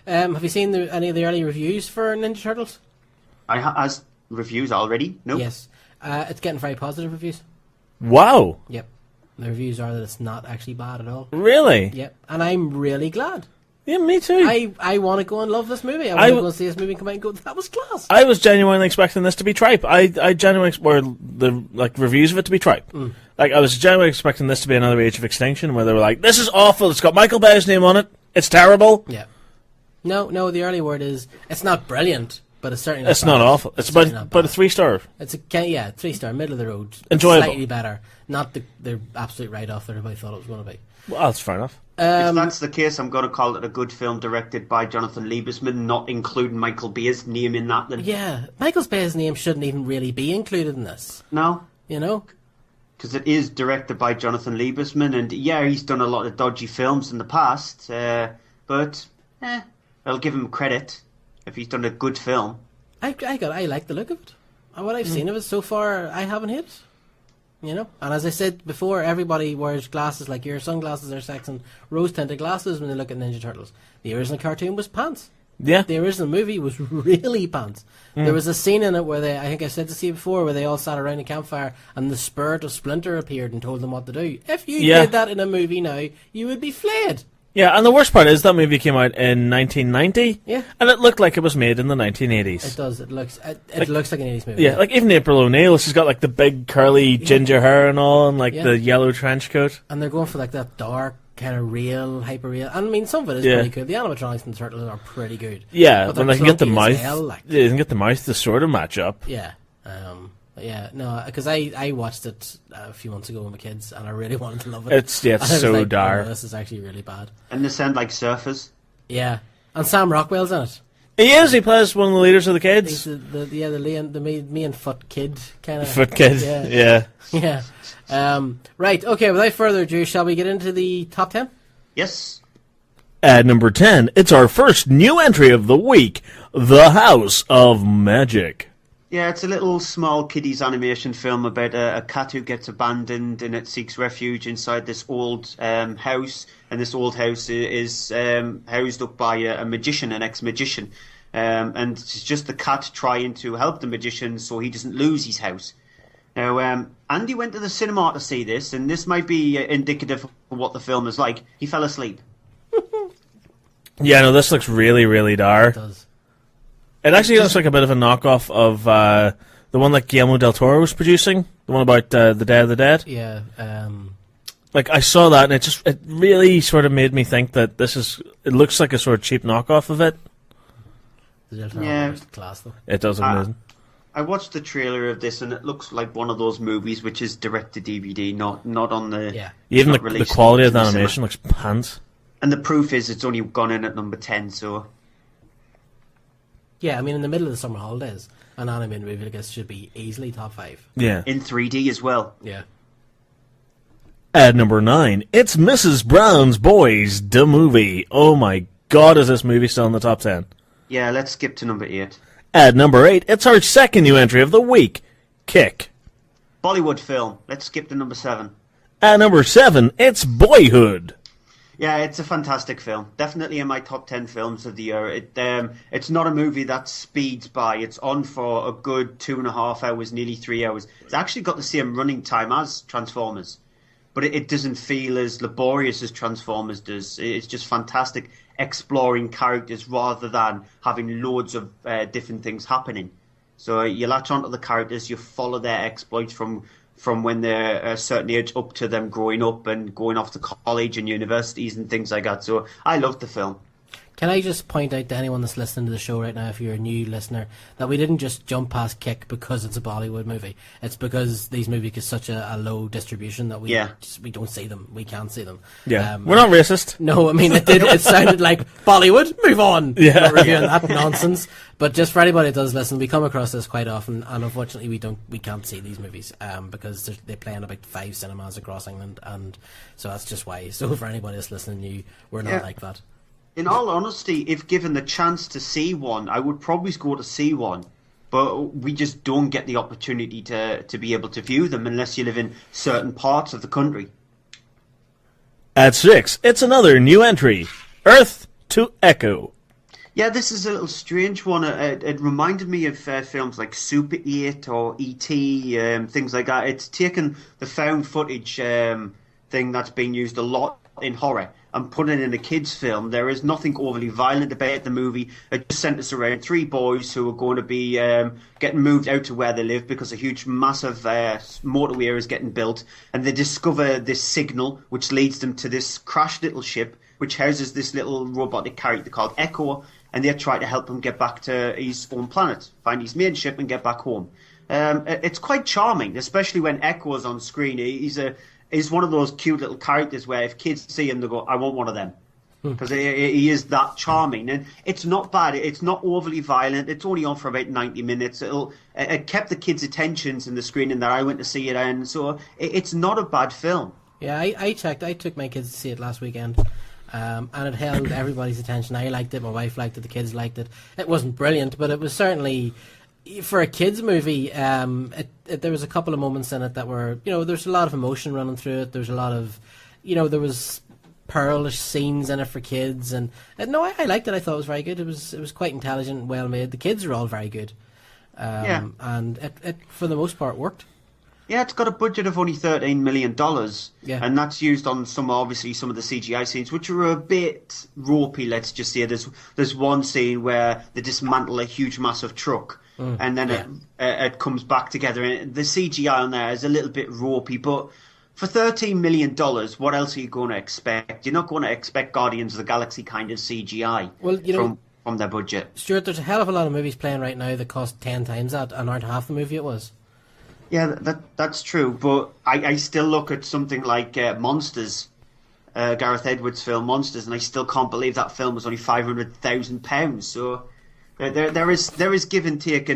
Have you seen any of the early reviews for Ninja Turtles? As reviews already? No. Yes. It's getting very positive reviews. Wow. Yep. The reviews are that it's not actually bad at all. Really? Yep. And I'm really glad. Yeah, me too. I want to go and love this movie. I want to go and see this movie and come out and go, that was class. I was genuinely expecting this to be tripe. I genuinely were the reviews of it to be tripe. Like I was genuinely expecting this to be another Age of Extinction where they were like, this is awful, it's got Michael Bay's name on it, it's terrible. Yeah. No, the early word is it's not brilliant, but it's certainly not It's not bad. awful. It's about a 3-star. It's a 3-star, middle of the road. Enjoyable. Slightly better. Not the absolute write-off that everybody thought it was going to be. Well, that's fair enough. If that's the case, I'm going to call it a good film directed by Jonathan Liebesman, not including Michael Bay's name in that. Then. Yeah, Michael Bay's name shouldn't even really be included in this. No. You know? Because it is directed by Jonathan Liebesman, and yeah, he's done a lot of dodgy films in the past, but I'll give him credit if he's done a good film. I like the look of it. What I've seen of it so far, I haven't hated it. You know, and as I said before, everybody wears glasses like your sunglasses or Saxon rose-tinted glasses when they look at Ninja Turtles. The original cartoon was pants. Yeah. The original movie was really pants. There was a scene in it where I think I said to see before, where they all sat around a campfire and the spirit of Splinter appeared and told them what to do. If you did that in a movie now, you would be flayed. Yeah, and the worst part is that movie came out in 1990. Yeah. And it looked like it was made in the 1980s. It does. It looks like an 80s movie. Yeah, like even April O'Neil, she's got like the big curly ginger hair and all, and like the yellow trench coat. And they're going for like that dark, kind of real, hyper real. I mean, some of it is pretty good. The animatronics in the Turtles are pretty good. Yeah, but when they can get the clunky mouth, as hell, like. they can get the mouth to sort of match up. Yeah. Yeah, no, because I watched it a few months ago with my kids, and I really wanted to love it. It's so like, dark. Oh, this is actually really bad. And they sound like surfers. Yeah, and Sam Rockwell's in it. He is. He plays one of the leaders of the kids. He's the me and Foot Kid kind of. Foot Kid. Yeah. Yeah. Right. Okay. Without further ado, shall we get into the top 10? Yes. At number 10, it's our first new entry of the week, The House of Magic. Yeah, it's a little small kiddies animation film about a cat who gets abandoned and it seeks refuge inside this old house. And this old house is housed up by a magician, an ex-magician. And it's just the cat trying to help the magician so he doesn't lose his house. Now, Andy went to the cinema to see this, and this might be indicative of what the film is like. He fell asleep. Yeah, no, this looks really, really dark. It does. It actually looks like a bit of a knockoff of the one that Guillermo del Toro was producing, the one about the Day of the Dead. Yeah. Like, I saw that, and it really sort of made me think that it looks like a sort of cheap knockoff of it. The Del Toro was class, though. It does look amazing. I watched the trailer of this, and it looks like one of those movies which is direct to DVD, not on the... Yeah. Even the quality of the animation looks pants. And the proof is it's only gone in at number 10, so... Yeah, I mean, in the middle of the summer holidays, an animated movie like this should be easily top 5. Yeah. In 3D as well. Yeah. At number 9, it's Mrs. Brown's Boys, the movie. Oh my god, is this movie still in the top 10? Yeah, let's skip to number 8. At number 8, it's our second new entry of the week, Kick. Bollywood film. Let's skip to number 7. At number 7, it's Boyhood. Yeah, it's a fantastic film. Definitely in my top 10 films of the year. It's not a movie that speeds by. It's on for a good 2.5 hours, nearly 3 hours. It's actually got the same running time as Transformers, but it doesn't feel as laborious as Transformers does. It's just fantastic exploring characters rather than having loads of different things happening. So you latch onto the characters, you follow their exploits from when they're a certain age up to them growing up and going off to college and universities and things like that. So I loved the film. Can I just point out to anyone that's listening to the show right now, if you're a new listener, that we didn't just jump past Kick because it's a Bollywood movie. It's because these movies get such a low distribution that we don't see them. We can't see them. Yeah, we're not racist. No, I mean, it sounded like Bollywood, move on. Yeah. Not reviewing that nonsense. But just for anybody that does listen, we come across this quite often, and unfortunately we can't see these movies because they play in about 5 cinemas across England, and so that's just why. So for anybody that's listening, we're not like that. In all honesty, if given the chance to see one, I would probably go to see one. But we just don't get the opportunity to be able to view them unless you live in certain parts of the country. At 6, it's another new entry, Earth to Echo. Yeah, this is a little strange one. It reminded me of films like Super 8 or E.T., things like that. It's taken the found footage thing that's been used a lot in horror and put it in a kids' film. There is nothing overly violent about the movie. It just centres around 3 boys who are going to be getting moved out to where they live because a huge, massive motorway is getting built, and they discover this signal which leads them to this crashed little ship which houses this little robotic character called Echo, and they try to help him get back to his own planet, find his main ship, and get back home. It's quite charming, especially when Echo's on screen. He's one of those cute little characters where if kids see him, they go, "I want one of them." Because he is that charming, and it's not bad. It's not overly violent. It's only on for about 90 minutes. It kept the kids' attentions in the screening that I went to see it in, so it's not a bad film. Yeah, I checked. I took my kids to see it last weekend, and it held everybody's attention. I liked it. My wife liked it. The kids liked it. It wasn't brilliant, but it was certainly, for a kids' movie, there was a couple of moments in it that were, there's a lot of emotion running through it. There's a lot of, there was pearlish scenes in it for kids, and no, I liked it. I thought it was very good. It was quite intelligent and well made. The kids are all very good, and it for the most part worked. Yeah, it's got a budget of only $13 million, and that's used on some of the CGI scenes, which are a bit ropey. Let's just say there's one scene where they dismantle a huge, massive truck, and then it comes back together, and the CGI on there is a little bit ropey, but for $13 million, what else are you going to expect? You're not going to expect Guardians of the Galaxy kind of CGI from their budget. Stuart, there's a hell of a lot of movies playing right now that cost 10 times that and aren't half the movie it was. Yeah, that's true, but I still look at something like Monsters, Gareth Edwards' film Monsters, and I still can't believe that film was only £500,000. So there is give and take,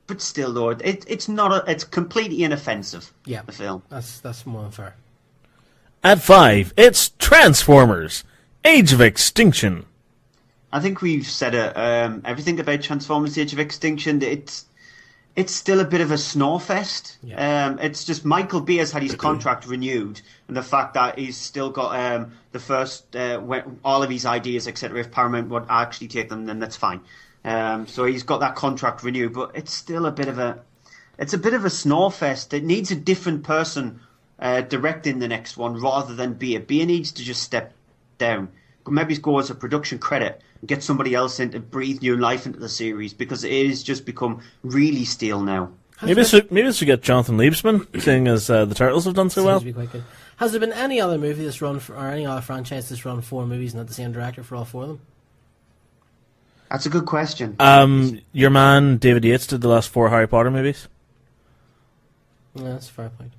but still, though, it's completely inoffensive. Yeah, the film. That's more than fair. At 5, it's Transformers: Age of Extinction. I think we've said everything about Transformers: Age of Extinction. It's still a bit of a snore fest. Yeah. It's just Michael Bay has had his contract renewed, and the fact that he's still got the first all of his ideas, etc. If Paramount would actually take them, then that's fine. So he's got that contract renewed, but it's still a bit of a snore fest. It needs a different person directing the next one rather than Bay. Bay needs to just step down. Maybe go as a production credit and get somebody else in to breathe new life into the series, because it has just become really stale now. Maybe this should get Jonathan Liebsman, seeing as the Turtles have done so well. Has there been any other movie that's run or any other franchise that's run 4 movies and had the same director for all 4 of them? That's a good question. Your man David Yates did the last 4 Harry Potter movies. Yeah, that's a fair point.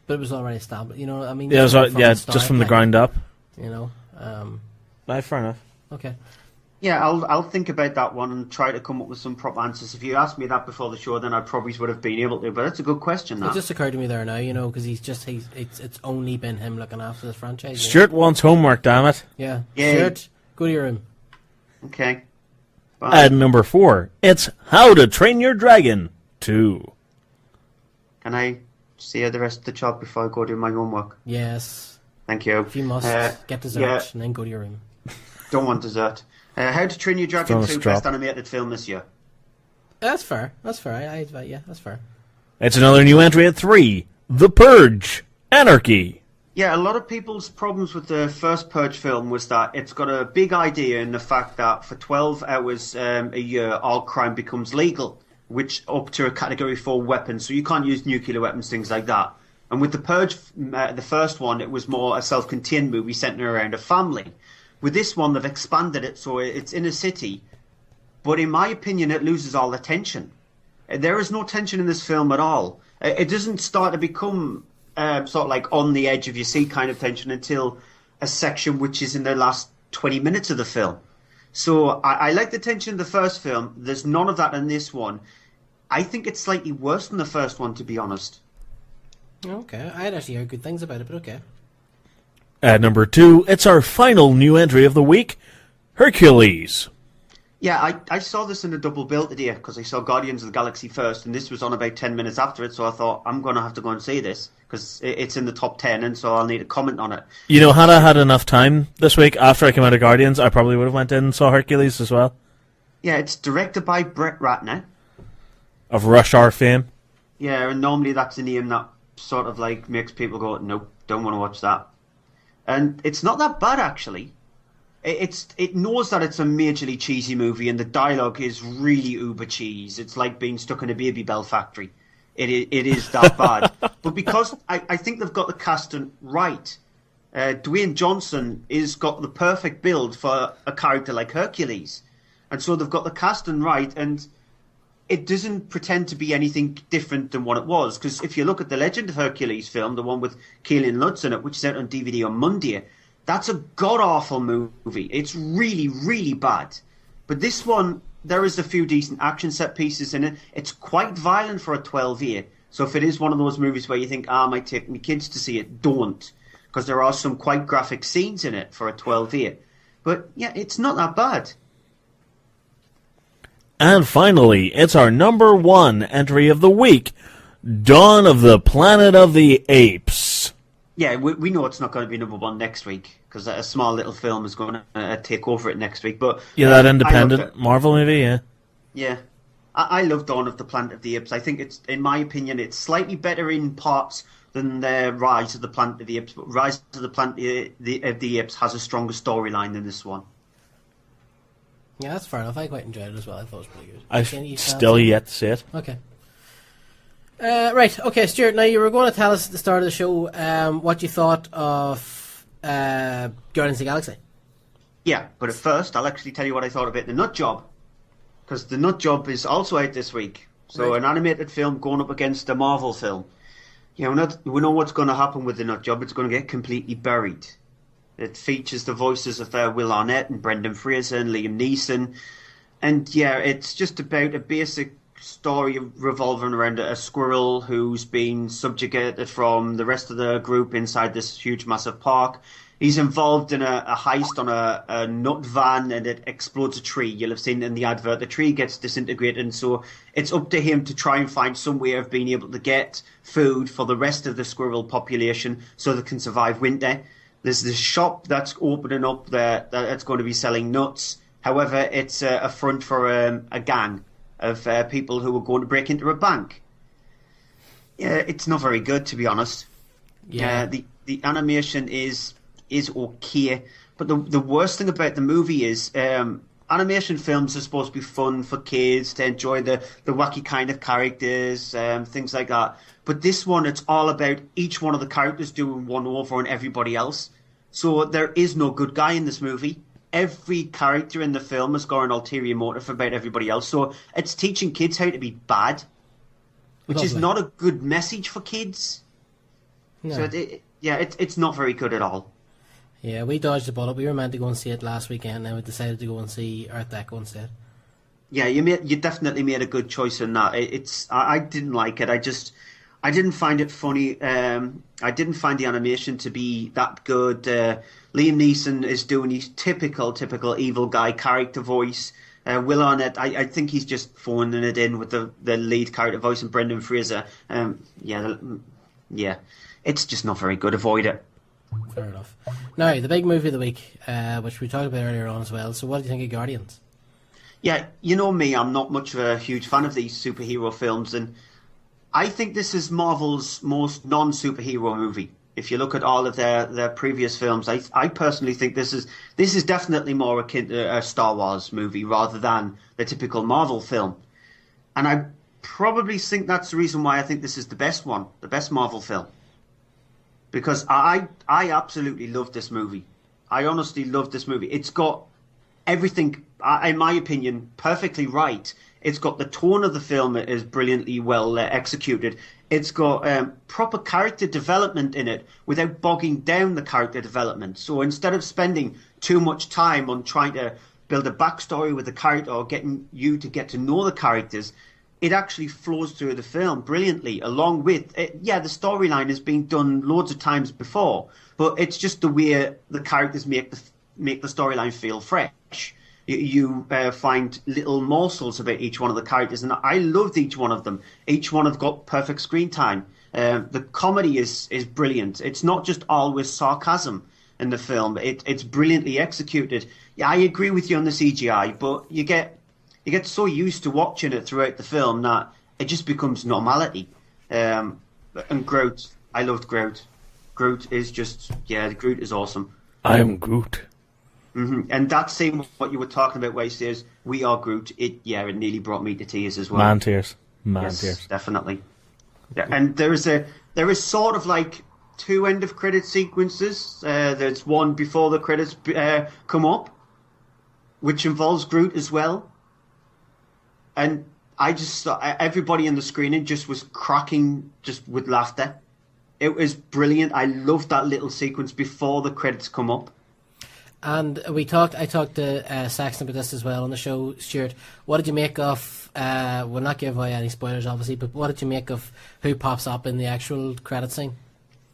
But it was already established. I mean, yeah, just from the ground up. Fair enough. Okay. Yeah, I'll think about that one and try to come up with some proper answers. If you asked me that before the show, then I probably would have been able to. But that's a good question. It just occurred to me there now, because it's only been him looking after this franchise. Stuart wants homework, damn it. Yeah. Stuart, go to your room. Okay. Bye. At number 4, it's How to Train Your Dragon 2. Can I see the rest of the job before I go do my homework? Yes. Thank you. If you must, get dessert and then go to your room. Don't want dessert. How to Train Your Dragon 2, best animated film this year. That's fair. That's fair. Yeah, that's fair. It's another new entry at 3, The Purge: Anarchy. Yeah, a lot of people's problems with the first Purge film was that it's got a big idea in the fact that for 12 hours a year, all crime becomes legal, which up to a Category 4 weapon, so you can't use nuclear weapons, things like that. And with the Purge, the first one, it was more a self-contained movie centered around a family. With this one, they've expanded it so it's in a city, but in my opinion, it loses all the tension. There is no tension in this film at all. It doesn't start to become sort of like on the edge of your seat kind of tension until a section which is in the last 20 minutes of the film. So I like the tension in the first film. There's none of that in this one. I think it's slightly worse than the first one, to be honest. Okay, I had actually heard good things about it, but okay. At number 2, it's our final new entry of the week, Hercules. Yeah, I saw this in a double bill today because I saw Guardians of the Galaxy first, and this was on about 10 minutes after it, so I thought, I'm going to have to go and see this because it's in the top 10, and so I'll need a comment on it. Had I had enough time this week after I came out of Guardians, I probably would have went in and saw Hercules as well. Yeah, it's directed by Brett Ratner. Of Rush Hour fame. Yeah, and normally that's a name that sort of like makes people go, nope, don't want to watch that. And it's not that bad, actually. It knows that it's a majorly cheesy movie, and the dialogue is really uber cheese. It's like being stuck in a Baby Bell factory. It is that bad. But because I think they've got the casting right, Dwayne Johnson has got the perfect build for a character like Hercules. And so they've got the casting right, and it doesn't pretend to be anything different than what it was. Because if you look at the Legend of Hercules film, the one with Keelan Lutz in it, which is out on DVD on Monday, that's a god-awful movie. It's really, really bad. But this one, there is a few decent action set pieces in it. It's quite violent for a 12-year. So if it is one of those movies where you think, I might take my kids to see it, don't. Because there are some quite graphic scenes in it for a 12-year. But yeah, it's not that bad. And finally, it's our number 1 entry of the week, Dawn of the Planet of the Apes. Yeah, we know it's not going to be number 1 next week, because a small little film is going to take over it next week. But yeah, that independent Marvel movie, yeah. Yeah. I love Dawn of the Planet of the Apes. I think it's, in my opinion, it's slightly better in parts than the Rise of the Planet of the Apes. But Rise of the Planet of the Apes has a stronger storyline than this one. Yeah, that's fair enough. I quite enjoyed it as well. I thought it was pretty good. I've still yet to see it. Okay. Right, okay, Stuart, now you were going to tell us at the start of the show what you thought of Guardians of the Galaxy. Yeah, but at first, I'll actually tell you what I thought about The Nut Job. Because The Nut Job is also out this week. So an animated film going up against a Marvel film. You know, we know what's going to happen with The Nut Job. It's going to get completely buried. It features the voices of Will Arnett and Brendan Fraser and Liam Neeson. And yeah, it's just about a basic story revolving around a squirrel who's been subjugated from the rest of the group inside this huge, massive park. He's involved in a heist on a nut van, and it explodes a tree. You'll have seen in the advert, the tree gets disintegrated, and so it's up to him to try and find some way of being able to get food for the rest of the squirrel population so they can survive winter. There's this shop that's opening up there that's going to be selling nuts. However, it's a front for a gang of people who are going to break into a bank. Yeah, it's not very good, to be honest. Yeah, the animation is okay, but the worst thing about the movie is animation films are supposed to be fun for kids to enjoy the wacky kind of characters, things like that. But this one, it's all about each one of the characters doing one over on everybody else. So there is no good guy in this movie. Every character in the film has got an ulterior motive about everybody else. So it's teaching kids how to be bad, which is not a good message for kids. No. So it's not very good at all. Yeah, we dodged the bullet. We were meant to go and see it last weekend, and we decided to go and see Earth Echo instead. Yeah, you definitely made a good choice in that. I didn't like it. I didn't find it funny. I didn't find the animation to be that good. Liam Neeson is doing his typical evil guy character voice. Will Arnett, I think he's just phoning it in with the lead character voice, and Brendan Fraser. Yeah, it's just not very good. Avoid it. Fair enough. Now, the big movie of the week, which we talked about earlier on as well. So what do you think of Guardians? Yeah, you know me, I'm not much of a huge fan of these superhero films, and I think this is Marvel's most non-superhero movie. If you look at all of their previous films, I personally think this is definitely more akin to a Star Wars movie rather than the typical Marvel film. And I probably think that's the reason why I think this is the best one, the best Marvel film. Because I absolutely love this movie. I honestly love this movie. It's got everything, in my opinion, perfectly right. It's got the tone of the film is brilliantly well executed. It's got proper character development in it without bogging down the character development. So instead of spending too much time on trying to build a backstory with the character or getting you to get to know the characters, it actually flows through the film brilliantly, along with it. Yeah, the storyline has been done loads of times before, but it's just the way the characters make the storyline feel fresh. You find little morsels about each one of the characters, and I loved each one of them. Each one have got perfect screen time. The comedy is brilliant. It's not just always sarcasm in the film. It's brilliantly executed. Yeah, I agree with you on the CGI, but you get so used to watching it throughout the film that it just becomes normality. And Groot, I loved Groot. Groot is just, Groot is awesome. I am Groot. Mm-hmm. And that same what you were talking about where he says, "We are Groot," it nearly brought me to tears as well. Man tears. Yes, definitely. Yeah, and there is sort of like two end of credit sequences. There's one before the credits come up, which involves Groot as well. And I just thought everybody in the screening just was cracking just with laughter. It was brilliant. I loved that little sequence before the credits come up. And I talked to Saxon about this as well on the show, Stuart. What did you make of, we'll not give away any spoilers obviously, but what did you make of who pops up in the actual credit scene?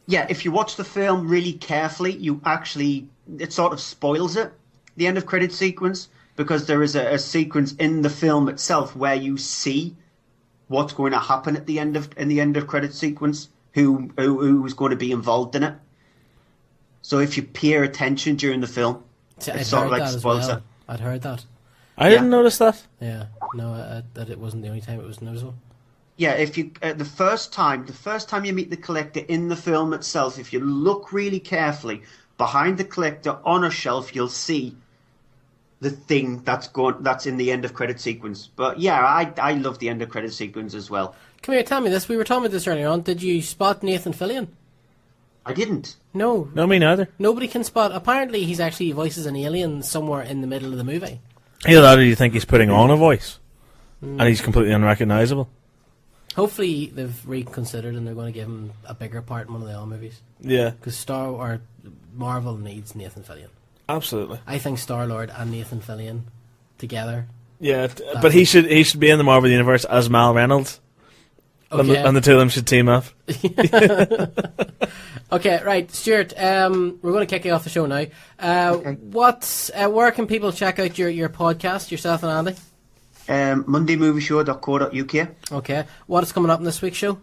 Yeah, if you watch the film really carefully, it sort of spoils it, the end of credit sequence, because there is a sequence in the film itself where you see what's going to happen at the end of credit sequence, who is going to be involved in it. So if you pay attention during the film, it sort of like spoils it. I'd heard that. I didn't notice that. Yeah, no, that it wasn't the only time it was noticeable. Yeah, if you the first time you meet the Collector in the film itself, if you look really carefully behind the Collector on a shelf, you'll see the thing that's in the end of credit sequence. But yeah, I love the end of credit sequence as well. Come here, tell me this. We were talking about this earlier on. Did you spot Nathan Fillion? I didn't. No, me neither. Nobody can spot. Apparently, he's actually voices an alien somewhere in the middle of the movie. Either that, or do you think he's putting on a voice, and he's completely unrecognisable? Hopefully, they've reconsidered and they're going to give him a bigger part in one of the all movies. Yeah, because Marvel needs Nathan Fillion. Absolutely. I think Star-Lord and Nathan Fillion together. Yeah, but he should be in the Marvel universe as Mal Reynolds. Okay. And the two of them should team up. Okay, right, Stuart. We're going to kick you off the show now. Okay. Where can people check out your podcast, yourself and Andy? MondayMovieShow.co.uk. Okay. What is coming up in this week's show?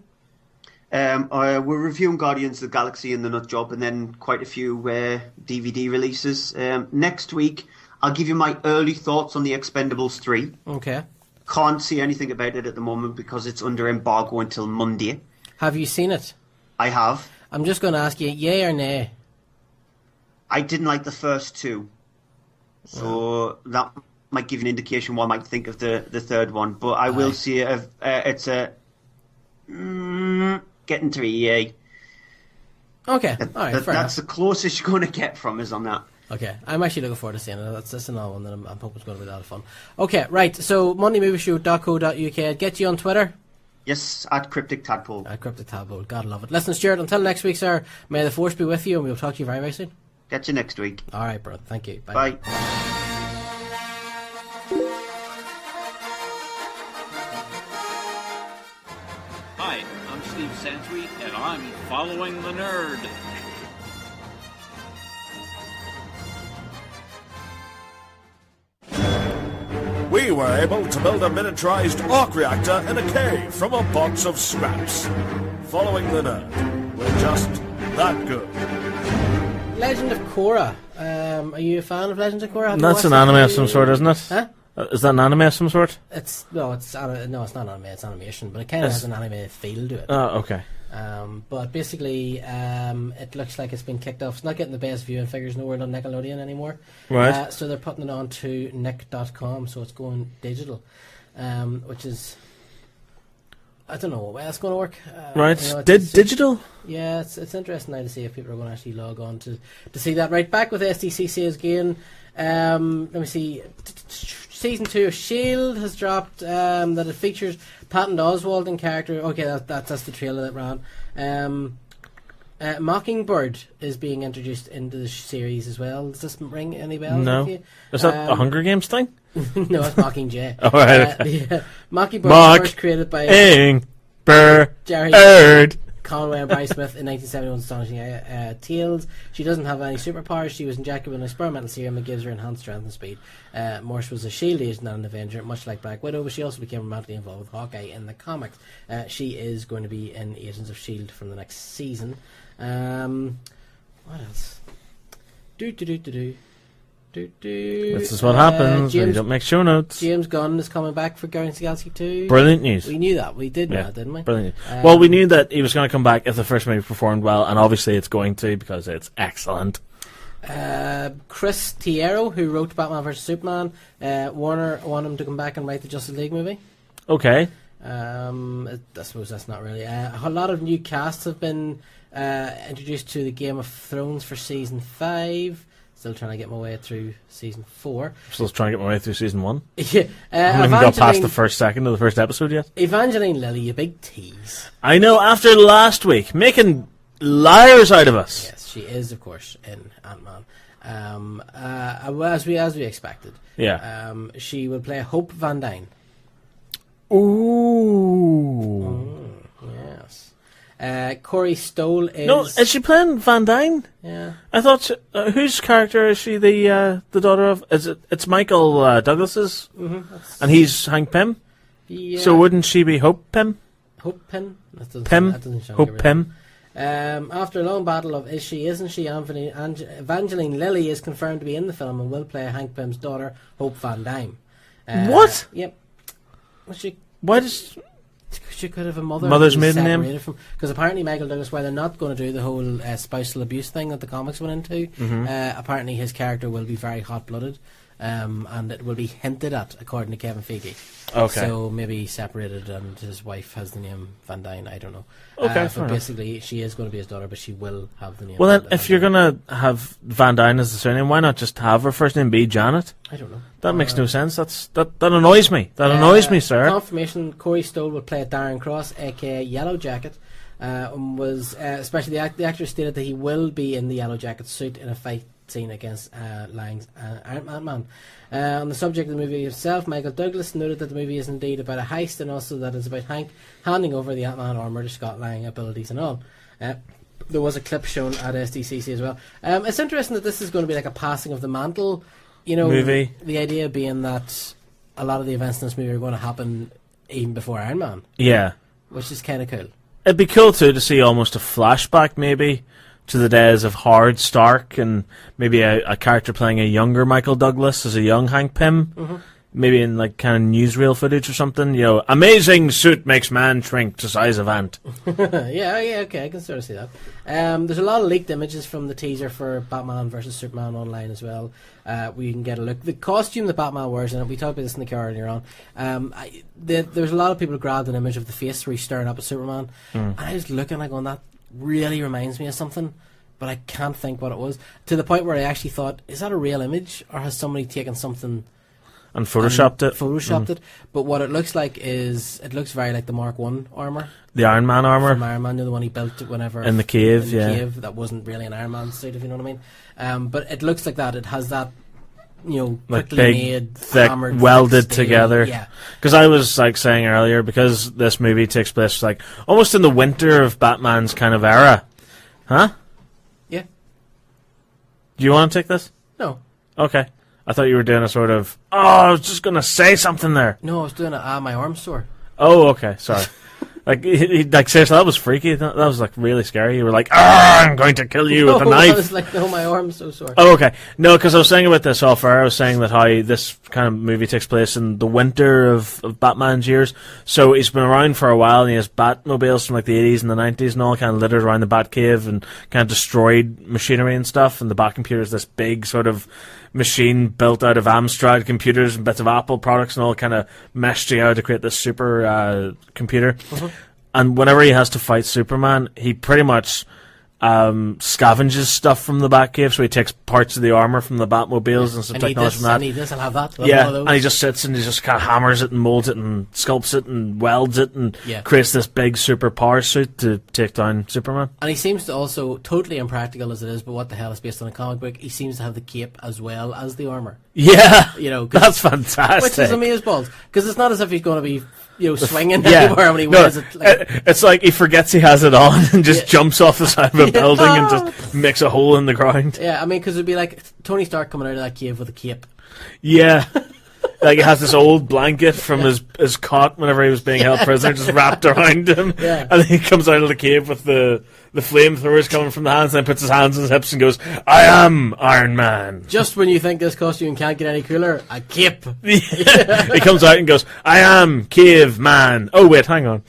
We're reviewing Guardians of the Galaxy and the Nut Job, and then quite a few DVD releases. Next week, I'll give you my early thoughts on the Expendables 3. Okay. Can't see anything about it at the moment because it's under embargo until Monday. Have you seen it? I have. I'm just going to ask you, yay or nay? I didn't like the first two. So that might give you an indication what I might think of the third one. But I will see it. It's a... getting to a yay. Okay, alright, fair that's the closest you're going to get from us on that. Okay, I'm actually looking forward to seeing it. That's another one that I'm hoping is going to be a lot of fun. Okay, right, so MondayMovieShow.co.uk. Get you on Twitter? Yes, at Cryptic Tadpole. At Cryptic Tadpole, gotta love it. Listen, Stuart, until next week, sir, may the force be with you, and we'll talk to you very, very soon. Get you next week. Alright, bro, thank you. Bye. Hi, I'm Steve Santry, and I'm following the nerd. We were able to build a miniaturized arc reactor in a cave from a box of scraps. Following the nerd. We're just that good. Legend of Korra. Are you a fan of Legend of Korra? That's an anime of some sort, isn't it? Huh? Is that an anime of some sort? It's not anime. It's animation, but it kind of has an anime feel to it. Oh, okay. But basically, it looks like it's been kicked off. It's not getting the best viewing figures nowhere on Nickelodeon anymore. Right. So they're putting it on to nick.com, so it's going digital, which is... I don't know what way that's going to work. Right. You know, Digital? Yeah, it's interesting now to see if people are going to actually log on to see that. Right, back with SDCC again. Let me see. Season 2 of S.H.I.E.L.D. has dropped, that it features Patton Oswalt in character. Okay, that's the trailer that ran. Mockingbird is being introduced into the series as well. Does this ring any bells? No. With you? Is that a Hunger Games thing? No, it's Mockingjay. Oh, right, okay. Yeah. Mockingbird was first created by Jerry Conway and Barry Smith in 1971's Astonishing Tales. She doesn't have any superpowers. She was injected with an experimental serum that gives her enhanced strength and speed. Morse was a S.H.I.E.L.D. agent and an Avenger, much like Black Widow, but she also became romantically involved with Hawkeye in the comics. She is going to be in Agents of S.H.I.E.L.D. from the next season. What else? This is what happens when you don't make show notes. James Gunn is coming back for Guardians of the Galaxy 2. Brilliant news. We knew that. We did know that, didn't we? Brilliant news. Well, we knew that he was going to come back if the first movie performed well, and obviously it's going to because it's excellent. Chris Tiero, who wrote Batman vs Superman, Warner want him to come back and write the Justice League movie. Okay. I suppose that's not really. A lot of new casts have been introduced to the Game of Thrones for season 5. Still trying to get my way through season 4. Still trying to get my way through season 1. Yeah, I haven't even got past the first second of the first episode yet. Evangeline Lilly, you big tease. I know, after last week, making liars out of us. Yes, she is, of course, in Ant-Man. As we expected. Yeah. She will play Hope Van Dyne. Ooh. Yes. Corey Stoll is... No, is she playing Van Dyne? Yeah. I thought... whose character is she the daughter of? It's Michael Douglas's? Mm-hmm, and he's Hank Pym? Yeah. So wouldn't she be Hope Pym? Hope Pym? That doesn't sound Hope right. Pym. After a long battle of is she, isn't she, Evangeline Lilly is confirmed to be in the film and will play Hank Pym's daughter, Hope Van Dyne. What? Yep. Why does... She could have a mother. Mother's maiden name? Because apparently Michael Douglas, while they're not going to do the whole spousal abuse thing that the comics went into, apparently his character will be very hot-blooded, and it will be hinted at, according to Kevin Feige. Okay. So maybe separated, and his wife has the name Van Dyne. I don't know. Okay, but basically, she is going to be his daughter, but she will have the name. Well, then, if you're going to have Van Dyne as the surname, why not just have her first name be Janet? I don't know. That makes no sense. That annoys me. That annoys me, sir. Confirmation: Corey Stoll will play Darren Cross, aka Yellow Jacket. Especially the actor stated that he will be in the Yellow Jacket suit in a fight scene against Lang's Ant-Man. On the subject of the movie itself, Michael Douglas noted that the movie is indeed about a heist, and also that it's about Hank handing over the Ant-Man armor to Scott Lang, abilities and all. There was a clip shown at SDCC as well. It's interesting that this is going to be like a passing of the mantle, movie. The idea being that a lot of the events in this movie are going to happen even before Iron Man. Yeah. Which is kind of cool. It'd be cool too to see almost a flashback maybe to the days of Howard Stark, and maybe a character playing a younger Michael Douglas as a young Hank Pym. Mm-hmm. Maybe in like kind of newsreel footage or something. Amazing suit makes man shrink to size of ant. yeah, okay, I can sort of see that. There's a lot of leaked images from the teaser for Batman vs Superman online as well. We can get a look. The costume that Batman wears in it, we talked about this in the car earlier on. There's a lot of people who grabbed an image of the face where he's staring up at Superman, and I was looking, like, going, that really reminds me of something, but I can't think what it was. To the point where I actually thought, is that a real image, or has somebody taken something and photoshopped it? But what it looks like is, it looks very like the Mark 1 armour. The Iron Man armour. From Iron Man, the one he built whenever... In the cave, cave, that wasn't really an Iron Man suit, if you know what I mean. But it looks like that. It has that, like quickly big, made, thick, hammered, welded steel. together. Yeah. Because I was like saying earlier, because this movie takes place like almost in the winter of Batman's kind of era. Huh? Yeah. Do you want to take this? No. Okay. I thought you were doing a sort of, I was just going to say something there. No, I was doing my arm's sore. Oh, okay, sorry. Like seriously, that was freaky. That was like really scary. You were like, I'm going to kill you with a knife. I was like, no, my arm's so sore. Oh, okay. No, because I was saying about this off air. I was saying that how this kind of movie takes place in the winter of Batman's years. So he's been around for a while, and he has Batmobiles from like the 80s and the 90s and all, kind of littered around the Batcave and kind of destroyed machinery and stuff. And the Batcomputer is this big sort of machine built out of Amstrad computers and bits of Apple products and all, kind of meshed together to create this super computer. And whenever he has to fight Superman, he pretty much scavenges stuff from the Batcave. So he takes parts of the armor from the Batmobiles and some technology from that. I need this, I'll have that. And he just sits and he just kind of hammers it and molds it and sculpts it and welds it and creates this big super power suit to take down Superman. And he seems to also, totally impractical as it is, but what the hell, is based on a comic book, he seems to have the cape as well as the armor. Yeah, that's fantastic. Which is amazeballs, because it's not as if he's going to be swinging everywhere when he wears it. It's like he forgets he has it on and just jumps off the side of a building and just makes a hole in the ground. Yeah, I mean, because it'd be like Tony Stark coming out of that cave with a cape. Yeah. Like he has this old blanket from his cot whenever he was being held prisoner, just wrapped around him. Yeah. And then he comes out of the cave with the flamethrowers coming from the hands, and then puts his hands on his hips and goes, I am Iron Man. Just when you think this costume can't get any cooler, a cape. He comes out and goes, I am Caveman. Oh, wait, hang on.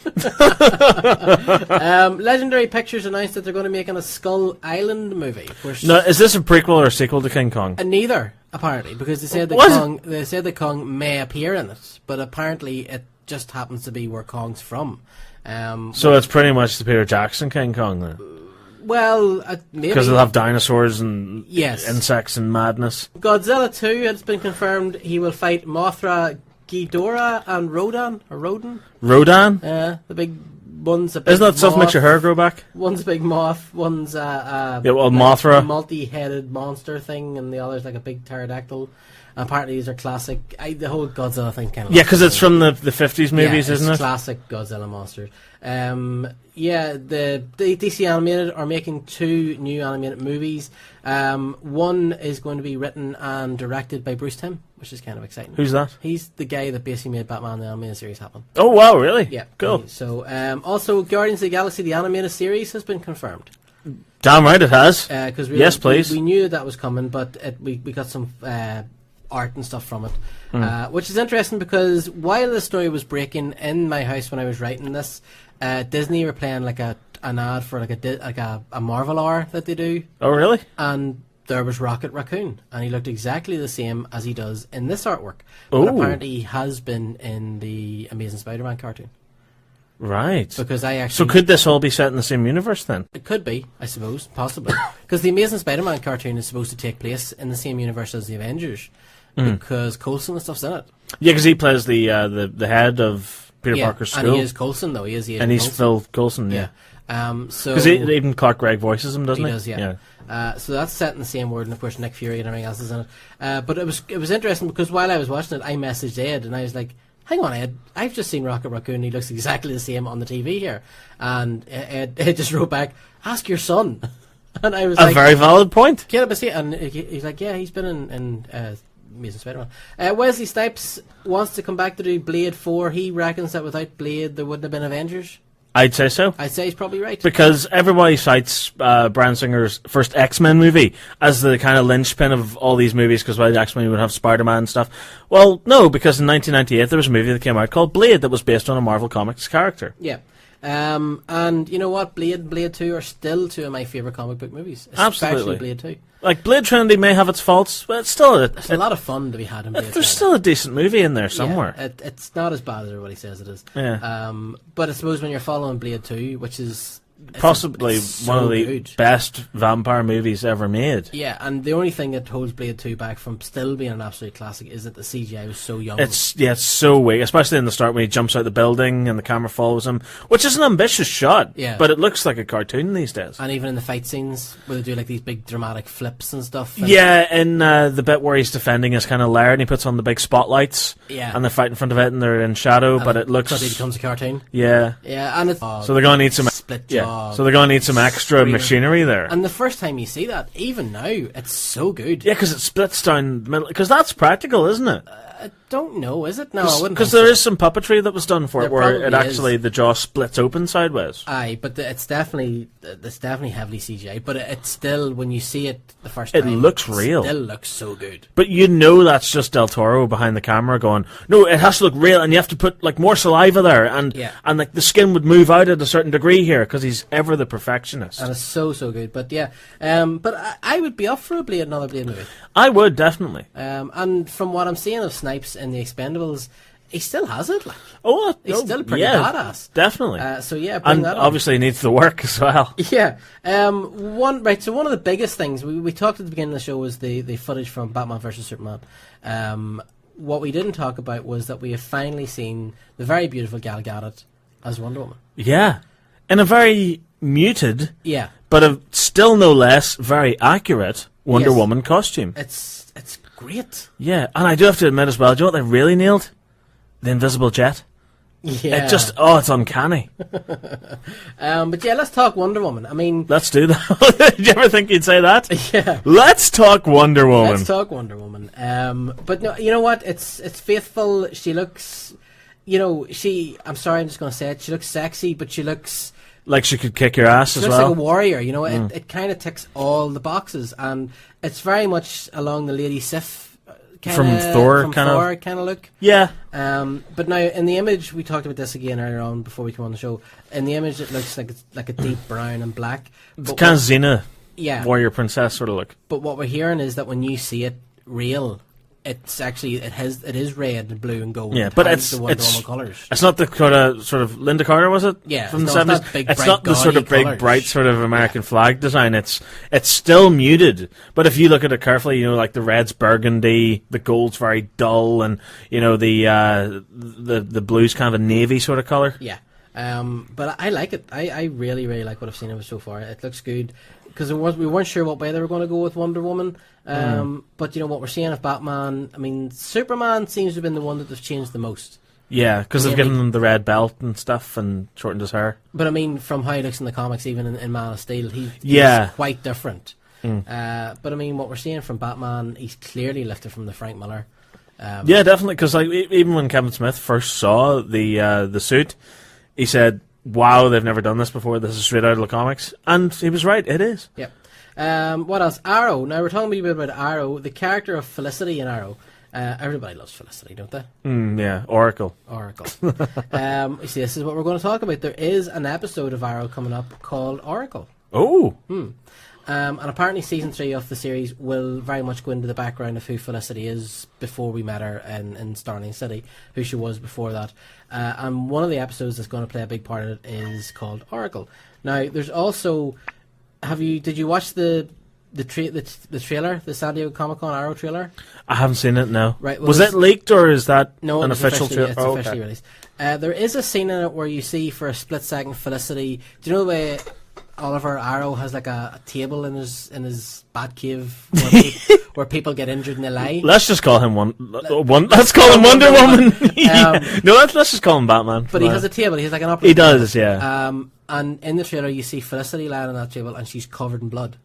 Legendary Pictures announced that they're going to be making a Skull Island movie. Now, is this a prequel or a sequel to King Kong? Neither, apparently, because they said that Kong may appear in it, but apparently it just happens to be where Kong's from. So it's pretty much the Peter Jackson King Kong then? Well, maybe. Because they'll have dinosaurs and Yes. insects and madness. Godzilla 2, it's been confirmed he will fight Mothra, Ghidorah, and Rodan. Rodan? The big one's a big Isn't that stuff moth. makes your hair grow back? One's a big moth, one's Mothra. a multi-headed monster thing, and the other's like a big pterodactyl. Apparently these are classic. The whole Godzilla thing kind of... Yeah, because it's from the 50s movies, yeah, isn't it? Classic Godzilla monsters. The DC Animated are making 2 new animated movies. One is going to be written and directed by Bruce Timm, which is kind of exciting. Who's that? He's the guy that basically made Batman the Animated Series happen. Oh, wow, really? Yeah. Cool. So, also, Guardians of the Galaxy, the Animated Series, has been confirmed. Damn right it has. Yes, please. We knew that was coming, but we got some art and stuff from it, which is interesting because while the story was breaking in my house when I was writing this, Disney were playing like an ad for like a Marvel hour that they do. Oh, really? And there was Rocket Raccoon, and he looked exactly the same as he does in this artwork. Ooh. But apparently he has been in the Amazing Spider-Man cartoon. Right. Because So could this all be set in the same universe then? It could be, I suppose, possibly. Because the Amazing Spider-Man cartoon is supposed to take place in the same universe as the Avengers, because Coulson and stuff's in it. Yeah, because he plays the head of Peter Parker's school. And he is Coulson, though. He is and he's Phil Coulson, yeah. So because even Clark Gregg voices him, doesn't he? He does, yeah. So that's set in the same world, and of course Nick Fury and everything else is in it. But it was interesting because while I was watching it, I messaged Ed, and I was like, hang on, Ed, I've just seen Rocket Raccoon. He looks exactly the same on the TV here. And Ed just wrote back, ask your son. And I was a very valid point. Yeah, but see, and he's like, yeah, he's been in Amazing Spider-Man. Wesley Snipes wants to come back to do Blade 4. He reckons that without Blade, there wouldn't have been Avengers. I'd say so. I'd say he's probably right. Because everybody cites Bryan Singer's first X-Men movie as the kind of linchpin of all these movies, because why the X-Men would have Spider-Man and stuff. Well, no, because in 1998 there was a movie that came out called Blade that was based on a Marvel Comics character. Yeah. And you know what? Blade 2 are still 2 of my favourite comic book movies. Especially Absolutely. Blade 2. Like, Blade Trinity may have its faults, but it's still It's a lot of fun to be had in Blade. There's still a decent movie in there somewhere. Yeah, it's not as bad as everybody says it is. Yeah. But I suppose when you're following Blade 2, which is... Possibly it's one of so the good. best vampire movies ever made. Yeah, and the only thing that holds Blade 2 back from still being an absolute classic is that the CGI was so young. It's so weak, especially in the start when he jumps out the building and the camera follows him, which is an ambitious shot, but it looks like a cartoon these days. And even in the fight scenes where they do like these big dramatic flips and stuff. And yeah, in the bit where he's defending his kind of lair and he puts on the big spotlights, and they fight in front of it and they're in shadow, but it looks... Suddenly becomes a cartoon. Yeah. Yeah, and it's... so they're going to need some... Split jaw. So they're going to need some extra machinery there. And the first time you see that, even now, it's so good. Yeah, because it splits down the middle. Because that's practical, isn't it? I don't know, is it? No, I wouldn't. Because there is some puppetry that was done for it, where it actually is. the jaw splits open sideways. Aye, but it's definitely heavily CGI. But it's still, when you see it the first time, it looks real. Still looks so good. But you know that's just Del Toro behind the camera going, no, it has to look real, and you have to put like more saliva there, and like the skin would move out at a certain degree here because he's ever the perfectionist. And it's so good. But yeah, but I would be up for another Blade movie. I would definitely. And from what I'm seeing of Snipes in the Expendables, he still has it. Like, he's no, still pretty badass. Definitely. So yeah, and that obviously he needs the work as well. Yeah. So one of the biggest things we talked at the beginning of the show was the footage from Batman vs Superman. What we didn't talk about was that we have finally seen the very beautiful Gal Gadot as Wonder Woman. Yeah, in a very muted, but still no less very accurate Wonder Woman costume. It's great. Yeah, and I do have to admit as well, do you know what they really nailed? The invisible jet. Yeah. It's uncanny. But yeah, let's talk Wonder Woman. I mean... Let's do that. Did you ever think you'd say that? Yeah. Let's talk Wonder Woman. Let's talk Wonder Woman. But no, you know what? It's faithful. She looks... I'm sorry, I'm just going to say it. She looks sexy, but she looks... Like she could kick your ass as well. She looks like a warrior, It kind of ticks all the boxes, and it's very much along the Lady Sif from Thor kind of look. Yeah. But now in the image, we talked about this again earlier on before we came on the show. In the image, it looks like it's like a deep brown and black. It's kind of Xena, warrior princess sort of look. But what we're hearing is that when you see it real, it's actually it is red and blue and gold. Yeah, but has it's the Wonder Woman colours. It's not the kind of sort of Linda Carter, was it? Yeah, from the it's not 70s. big, It's bright, not the sort of gaudy big, colours. bright sort of American flag design. It's still muted, but if you look at it carefully, you know, like the red's burgundy, the gold's very dull, and you know the blue's kind of a navy sort of color. Yeah. But I like it. I really, really like what I've seen of it so far. It looks good because we weren't sure what way they were going to go with Wonder Woman. But you know what we're seeing of Batman. I mean, Superman seems to have been the one that they've changed the most. Yeah, because they've given him the red belt and stuff and shortened his hair. But I mean, from how he looks in the comics, even in Man of Steel, he's quite different. But I mean, what we're seeing from Batman, he's clearly lifted from the Frank Miller. Yeah, definitely. Because like even when Kevin Smith first saw the suit, he said, "Wow, they've never done this before. This is straight out of the comics," and he was right. It is. Yep. What else? Arrow. Now we're talking a wee bit about Arrow. The character of Felicity in Arrow. Everybody loves Felicity, don't they? Yeah, Oracle. You see, this is what we're going to talk about. There is an episode of Arrow coming up called Oracle. Oh. And apparently season 3 of the series will very much go into the background of who Felicity is before we met her in Starling City, who she was before that. And one of the episodes that's going to play a big part of it is called Oracle. Now, there's also... Did you watch the trailer, the San Diego Comic-Con Arrow trailer? I haven't seen it, no. Right, well, was it leaked or is that an official trailer? It's officially released. There is a scene in it where you see for a split second Felicity... Do you know the way Oliver Arrow has like a table in his bat cave where people get injured and they lie? Let's just call him let's call him Wonder Woman. No, let's just call him Batman. But he has a table. He has like an opera. He does, yeah. And in the trailer, you see Felicity lying on that table, and she's covered in blood.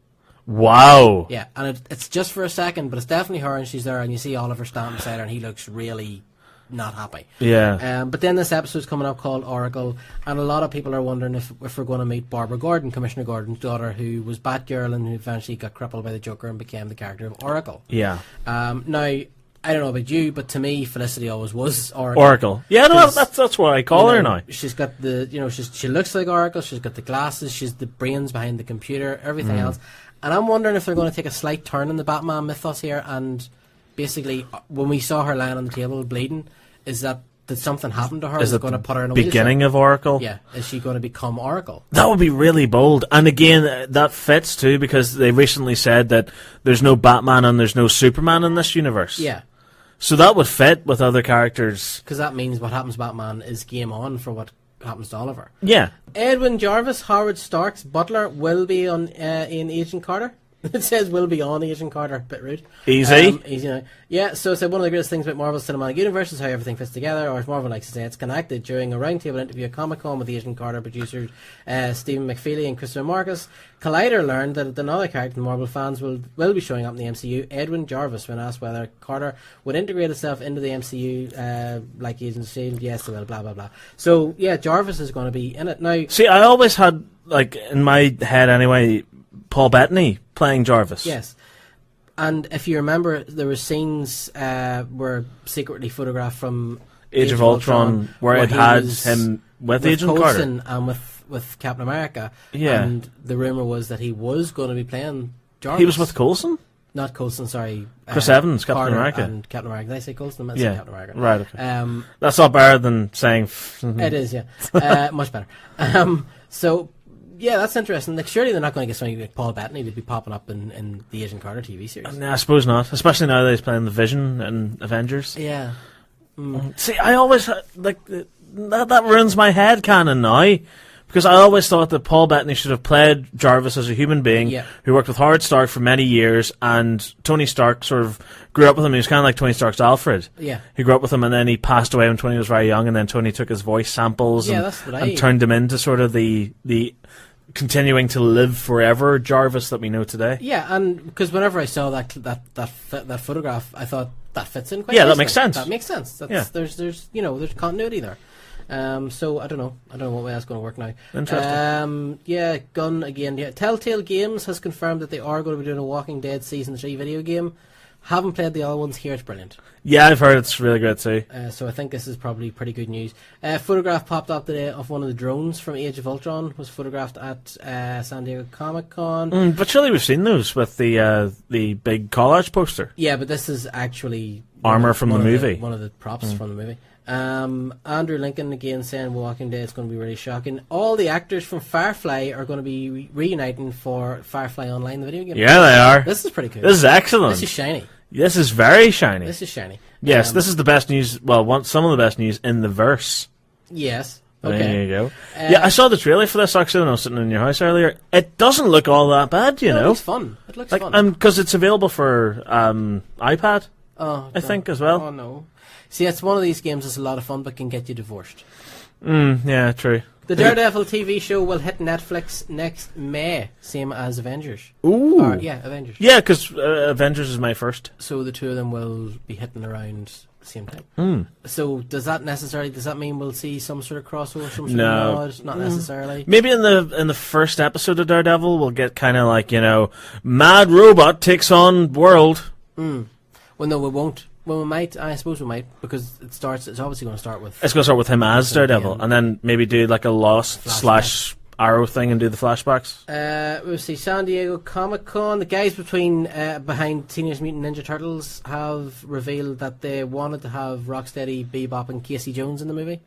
Wow. Yeah, and it's just for a second, but it's definitely her, and she's there, and you see Oliver standing beside her, and he looks really not happy. Yeah. But then this episode's coming up called Oracle, and a lot of people are wondering if we're going to meet Barbara Gordon, Commissioner Gordon's daughter, who was Batgirl and who eventually got crippled by the Joker and became the character of Oracle. Yeah. Now, I don't know about you, but to me, Felicity always was Oracle. Oracle. Yeah, no, that's what I call her now. She's got she looks like Oracle. She's got the glasses. She's the brains behind the computer. Everything else. And I'm wondering if they're going to take a slight turn in the Batman mythos here. And basically, when we saw her lying on the table bleeding, did something happen to her? Is it going to put her in a beginning wheelchair? of Oracle? Yeah. Is she going to become Oracle? That would be really bold. And again, that fits too because they recently said that there's no Batman and there's no Superman in this universe. Yeah. So that would fit with other characters. Because that means what happens to Batman is game on for what happens to Oliver. Yeah. Edwin Jarvis, Howard Stark's butler, will be on in Agent Carter. It says will be on Agent Carter. Bit rude. Easy. Easy. Yeah, so it's one of the greatest things about Marvel's cinematic universe is how everything fits together, or as Marvel likes to say, it's connected. During a roundtable interview at Comic-Con with Agent Carter producers Stephen McFeely and Christopher Marcus, Collider learned that another character Marvel fans will be showing up in the MCU, Edwin Jarvis, when asked whether Carter would integrate itself into the MCU like Agent of S.H.I.E.L.D. Yes, they will, blah, blah, blah. So, yeah, Jarvis is going to be in it. Now, see, I always had, like, in my head anyway, Paul Bettany playing Jarvis. Yes. And if you remember, there were scenes were secretly photographed from Age of Ultron where it had him with Agent Coulson Carter. And with Captain America. Yeah. And the rumour was that he was going to be playing Jarvis. He was with Coulson? Not Coulson, sorry. Chris Evans, Captain Carter America. And Captain America. Did I say Coulson? I meant to say Captain America. Right, okay. That's not better than saying... It is, yeah. Much better. So... Yeah, that's interesting. Like, surely they're not going to get somebody like Paul Bettany to be popping up in the Agent Carter TV series. I suppose not, especially now that he's playing the Vision in Avengers. Yeah. See, I always like that ruins my head canon now, because I always thought that Paul Bettany should have played Jarvis as a human being who worked with Howard Stark for many years, and Tony Stark sort of grew up with him. He was kind of like Tony Stark's Alfred. Yeah. He grew up with him, and then he passed away when Tony was very young, and then Tony took his voice samples and turned him into sort of the continuing to live forever Jarvis that we know today. Yeah, and because whenever I saw that photograph, I thought that fits in quite nicely. That makes sense. That makes sense. There's continuity there. So I don't know what way that's going to work now. Interesting. Gunn again. Yeah, Telltale Games has confirmed that they are going to be doing a Walking Dead Season 3 video game. Haven't played the other ones. Here it's brilliant. Yeah, I've heard it's really good too. So I think this is probably pretty good news. A photograph popped up today of one of the drones from Age of Ultron. Was photographed at San Diego Comic-Con. But surely we've seen those with the big collage poster. Yeah, but this is actually armor from the movie. One of the props from the movie. Andrew Lincoln again saying Walking Dead is going to be really shocking. All the actors from Firefly are going to be reuniting for Firefly Online, the video game. Yeah, they are. This is pretty cool. This is excellent. This is shiny. This is very shiny. This is shiny. Yes, this is the best news. Well, some of the best news in the verse. Yes. Okay. There you go. Yeah, I saw the trailer for this actually when I was sitting in your house earlier. It doesn't look all that bad, you know. It looks fun. It looks fun. Because it's available for iPad, I think, as well. Oh, no. See, it's one of these games that's a lot of fun but can get you divorced. Yeah, true. The Daredevil TV show will hit Netflix next May, same as Avengers. Ooh. Avengers. Yeah, because Avengers is May 1st. So the two of them will be hitting around the same time. So does that mean we'll see some sort of crossover, some sort of nod? Not necessarily. Maybe in the first episode of Daredevil we'll get kind of like, mad robot takes on world. Well, no, we won't. Well, we might. I suppose we might, because it's obviously going to start with... It's going to start with him as Daredevil, and then maybe do like a Lost / Arrow thing and do the flashbacks. We'll see San Diego Comic-Con. The guys behind Teenage Mutant Ninja Turtles have revealed that they wanted to have Rocksteady, Bebop and Casey Jones in the movie,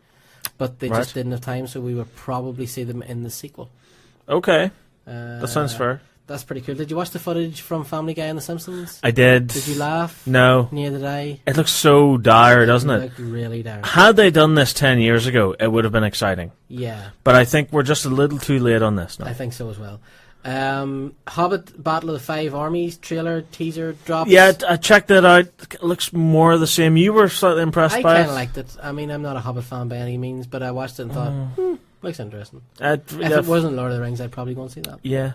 but they just didn't have time, so we will probably see them in the sequel. Okay. That sounds fair. That's pretty cool. Did you watch the footage from Family Guy and The Simpsons? I did. Did you laugh? No. Neither did I. It looks so dire, doesn't it? It looked really dire. Had they done this 10 years ago, it would have been exciting. Yeah. But I think we're just a little too late on this now. I think so as well. Hobbit Battle of the Five Armies trailer teaser drops. Yeah, I checked it out. It looks more of the same. You were slightly impressed by it. I kind of liked it. I mean, I'm not a Hobbit fan by any means, but I watched it and thought, looks interesting. If it wasn't Lord of the Rings, I'd probably go and see that. Yeah.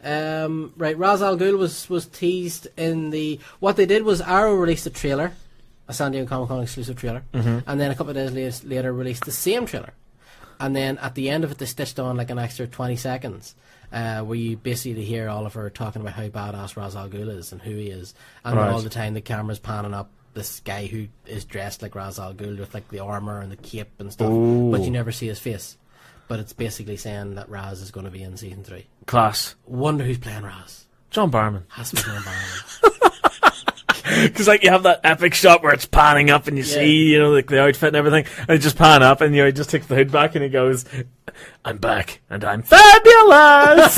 Right, Ra's al Ghul was teased in the... What they did was Arrow released a trailer, a San Diego Comic-Con exclusive trailer, and then a couple of days later released the same trailer. And then at the end of it, they stitched on like an extra 20 seconds, where you basically hear Oliver talking about how badass Ra's al Ghul is and who he is. And then all the time the camera's panning up this guy who is dressed like Ra's al Ghul with like the armour and the cape and stuff, but you never see his face. But it's basically saying that Raz is going to be in season 3. Class. Wonder who's playing Raz. John Barrowman. Has to be John Barrowman. Because like you have that epic shot where it's panning up and you see, like the outfit and everything, and it just pan up and he just takes the hood back and he goes, "I'm back and I'm fabulous."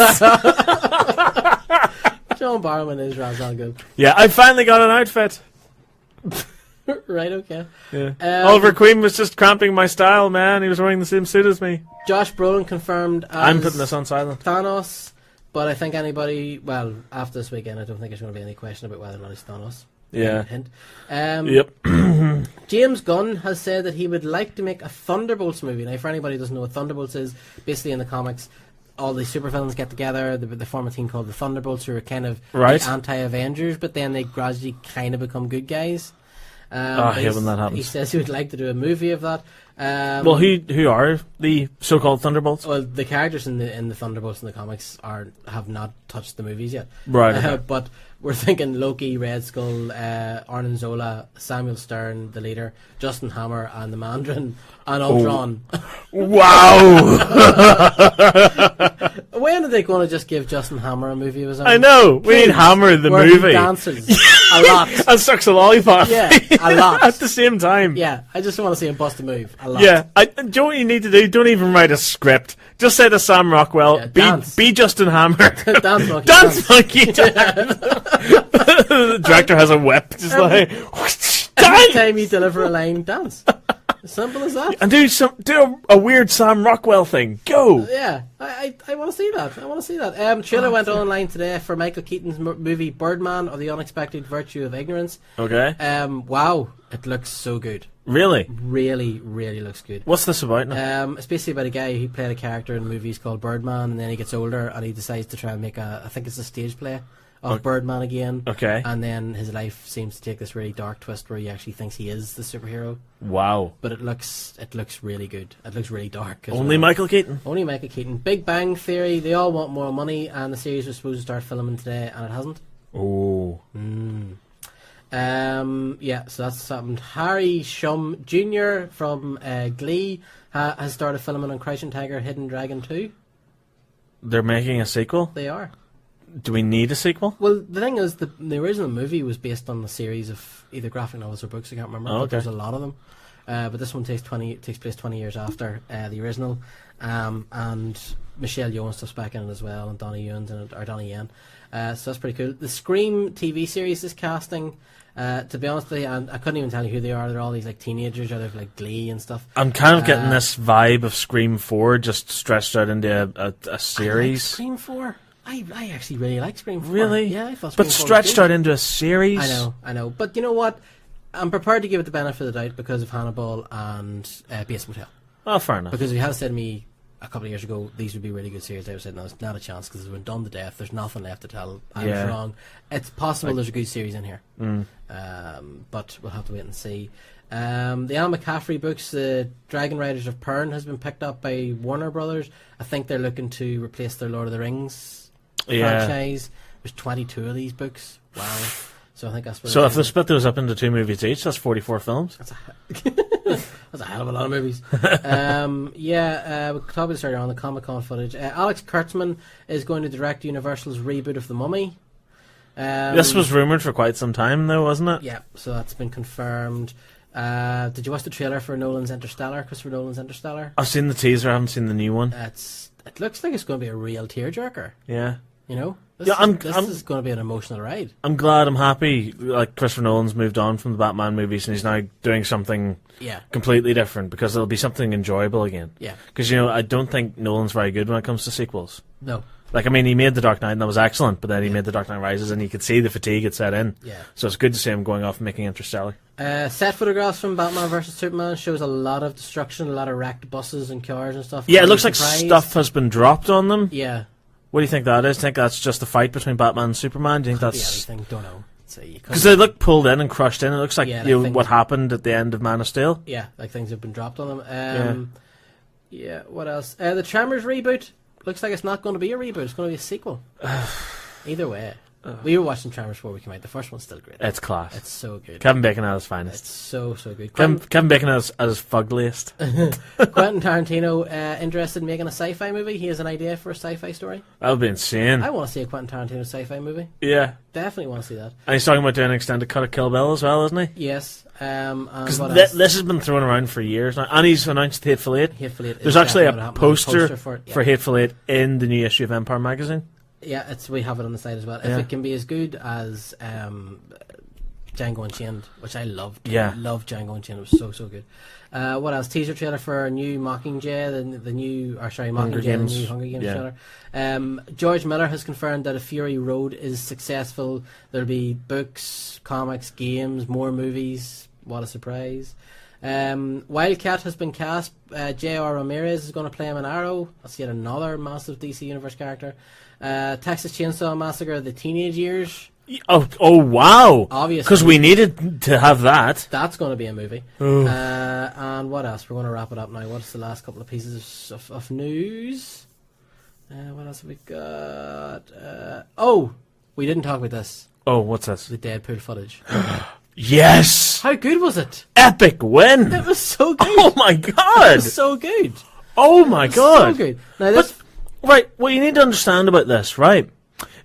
John Barrowman is Ra's al Ghul. Yeah, I finally got an outfit. Right, okay. Yeah. Oliver Queen was just cramping my style, man. He was wearing the same suit as me. Josh Brolin confirmed as I'm putting this on silent. Thanos, but I think after this weekend, I don't think there's going to be any question about whether or not he's Thanos. Yeah. Hint. Yep. James Gunn has said that he would like to make a Thunderbolts movie. Now, for anybody who doesn't know what Thunderbolts is, basically in the comics, all the supervillains get together. They form a team called the Thunderbolts, who are kind of like anti-Avengers, but then they gradually kind of become good guys. I hate when that happens. He says he would like to do a movie of that. Well, who are the so-called Thunderbolts? Well, the characters in the Thunderbolts in the comics have not touched the movies yet. Right. Okay. But we're thinking Loki, Red Skull, Arnim Zola, Samuel Stern, the leader, Justin Hammer, and the Mandarin, and Ultron. Wow! When are they going to just give Justin Hammer a movie of his own? I know. We need Hammer the where movie. He dances a lot. And sucks a lollipop. Yeah, a lot. At the same time. Yeah, I just want to see him bust a move. A lot. Yeah. Do you know what you need to do? Don't even write a script. Just say to Sam Rockwell, be Justin Hammer. Dance monkey. Dance monkey. The director has a whip. Just like... Every time you deliver a line, dance. As simple as that. And do a weird Sam Rockwell thing. Go. Yeah, I want to see that. I want to see that. Trailer went online today for Michael Keaton's movie Birdman, or the Unexpected Virtue of Ignorance. Okay. Wow, it looks so good. Really? Really, really looks good. What's this about now? It's basically about a guy who played a character in movies called Birdman, and then he gets older and he decides to try and make I think it's a stage play of Birdman again. Okay. And then his life seems to take this really dark twist where he actually thinks he is the superhero. Wow. But it looks really good. It looks really dark. Only Michael Keaton? Only Michael Keaton. Big Bang Theory, they all want more money, and the series was supposed to start filming today, and it hasn't. Oh. So that's something. Harry Shum Jr. from Glee has started filming on Crouching Tiger, Hidden Dragon 2. They're making a sequel? They are. Do we need a sequel? Well, the thing is, the original movie was based on a series of either graphic novels or books, I can't remember, but there's a lot of them. But this one takes place 20 years after the original, and Michelle Yeoh and stuff's back in it as well, and Donnie Yen in it, or Donnie Yen. So that's pretty cool. The Scream TV series is casting. To be honest with you, I couldn't even tell you who they are. They're all these like teenagers out of like Glee and stuff. I'm kind of getting this vibe of Scream 4 just stretched out into a series. I like Scream 4. I actually really like Scream 4. Really? Yeah, I thought Scream 4 but stretched out into a series? I know. But you know what? I'm prepared to give it the benefit of the doubt because of Hannibal and Bates Motel. Oh, fair enough. Because if you had said to me a couple of years ago, these would be really good series, I would have said, no, it's not a chance because it's been done to death. There's nothing left to tell. I was wrong. It's possible there's a good series in here. But we'll have to wait and see. The Anne McCaffrey books, The Dragon Riders of Pern, has been picked up by Warner Brothers. I think they're looking to replace their Lord of the Rings franchise. There's 22 of these books. Wow. So I think that's what. So if they split those up into 2 movies each, that's 44 films. That's a hell of a lot of movies. We talked about this earlier on the Comic-Con footage. Alex Kurtzman is going to direct Universal's reboot of The Mummy. This was rumoured for quite some time, though, wasn't it? Yeah, so that's been confirmed. Did you watch the trailer for Christopher Nolan's Interstellar? I've seen the teaser, I haven't seen the new one. It looks like it's going to be a real tearjerker. Yeah. You know? This is going to be an emotional ride. I'm glad, I'm happy. Like, Christopher Nolan's moved on from the Batman movies and he's now doing something completely different because it'll be something enjoyable again. Yeah. Because, I don't think Nolan's very good when it comes to sequels. No. Like, I mean, he made The Dark Knight and that was excellent, but then he made The Dark Knight Rises and you could see the fatigue had set in. Yeah. So it's good to see him going off and making Interstellar. Set photographs from Batman vs Superman shows a lot of destruction, a lot of wrecked buses and cars and stuff. Yeah, it looks like stuff has been dropped on them. Yeah. What do you think that is? Think that's just a fight between Batman and Superman? Do you think that's anything? Don't know. Because they look pulled in and crushed in. It looks like what happened at the end of Man of Steel. Yeah, like things have been dropped on them. What else? The Tremors reboot looks like it's not going to be a reboot. It's going to be a sequel. Either way. We were watching Tremors before we came out. The first one's still great. It's class. It's so good. Kevin Bacon at his finest. It's so good. Kevin Bacon at his fugliest. Quentin Tarantino interested in making a sci-fi movie. He has an idea for a sci-fi story. That would be insane. I want to see a Quentin Tarantino sci-fi movie. Yeah. Definitely want to see that. And he's talking about doing an extended cut of Kill Bill as well, isn't he? Yes. Because this has been thrown around for years now. And he's announced Hateful Eight. There's actually a poster for Hateful Eight in the new issue of Empire magazine. Yeah, we have it on the site as well. If it can be as good as Django Unchained, which I loved. Yeah. I loved Django Unchained. It was so good. What else? Teaser trailer for a new Mockingjay, the new Hunger Games trailer. George Miller has confirmed that A Fury Road is successful. There'll be books, comics, games, more movies. What a surprise. Wildcat has been cast. J.R. Ramirez is going to play him in Arrow. That's yet another massive DC Universe character. Texas Chainsaw Massacre, The Teenage Years. Oh wow! Obviously, because we needed to have that. That's going to be a movie. And what else? We're going to wrap it up now. What's the last couple of pieces of news? What else have we got? We didn't talk about this. Oh, what's this? The Deadpool footage. Yes! How good was it? Epic win! It was so good. Oh my god! It was so good. Oh my god! So good. Now this... Right, what you need to understand about this, right,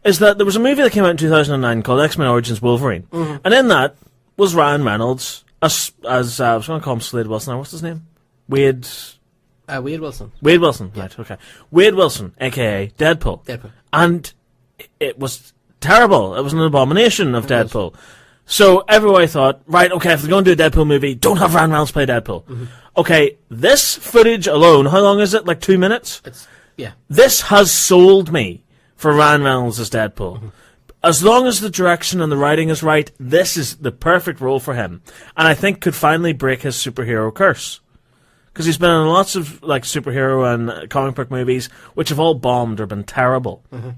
is that there was a movie that came out in 2009 called X-Men Origins Wolverine. Mm-hmm. And in that was Ryan Reynolds as I was going to call him Slade Wilson. What's his name? Wade Wilson. Wade Wilson, yeah. Right, okay. Wade Wilson, a.k.a. Deadpool. And it was terrible. It was an abomination of Deadpool. So everybody thought, right, okay, if they're going to do a Deadpool movie, don't have Ryan Reynolds play Deadpool. Mm-hmm. Okay, this footage alone, how long is it? Like 2 minutes? Yeah. This has sold me for Ryan Reynolds as Deadpool. Mm-hmm. As long as the direction and the writing is right, this is the perfect role for him. And I think could finally break his superhero curse. Because he's been in lots of like superhero and comic book movies, which have all bombed or been terrible. Mm-hmm.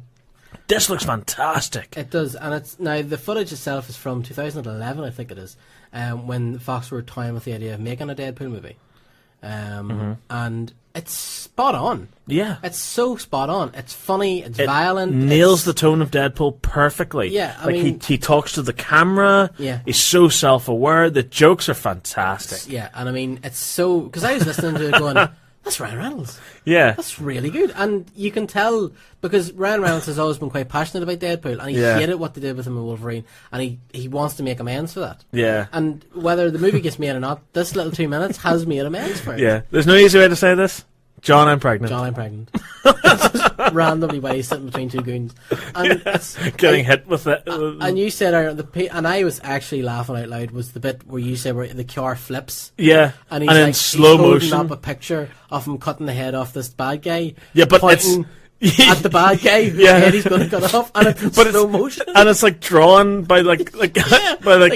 This looks fantastic. It does, and it's now the footage itself is from 2011, I think it is, when Fox were toying with the idea of making a Deadpool movie, and it's spot on. Yeah. It's so spot on. It's funny, it's violent. Nails the tone of Deadpool perfectly. Yeah, I like mean, he talks to the camera. Yeah. He's so self-aware. The jokes are fantastic. Yeah, and I mean, it's so... Because I was listening to it going, that's Ryan Reynolds. Yeah. That's really good. And you can tell, because Ryan Reynolds has always been quite passionate about Deadpool, and he hated what they did with him in Wolverine, and he wants to make amends for that. Yeah. And whether the movie gets made or not, this little 2 minutes has made amends for it. Yeah. There's no easy way to say this. John, I'm pregnant. John, I'm pregnant. It's just randomly while he's sitting between two goons. And it's, Getting hit with it. And you said, and I was actually laughing out loud, was the bit where you said where the car flips. Yeah. And he's in slow holding motion. up a picture of him cutting the head off this bad guy. Yeah, but pointing at the bad guy whose head he's going to cut off, and it's in slow motion. And it's like drawn by by like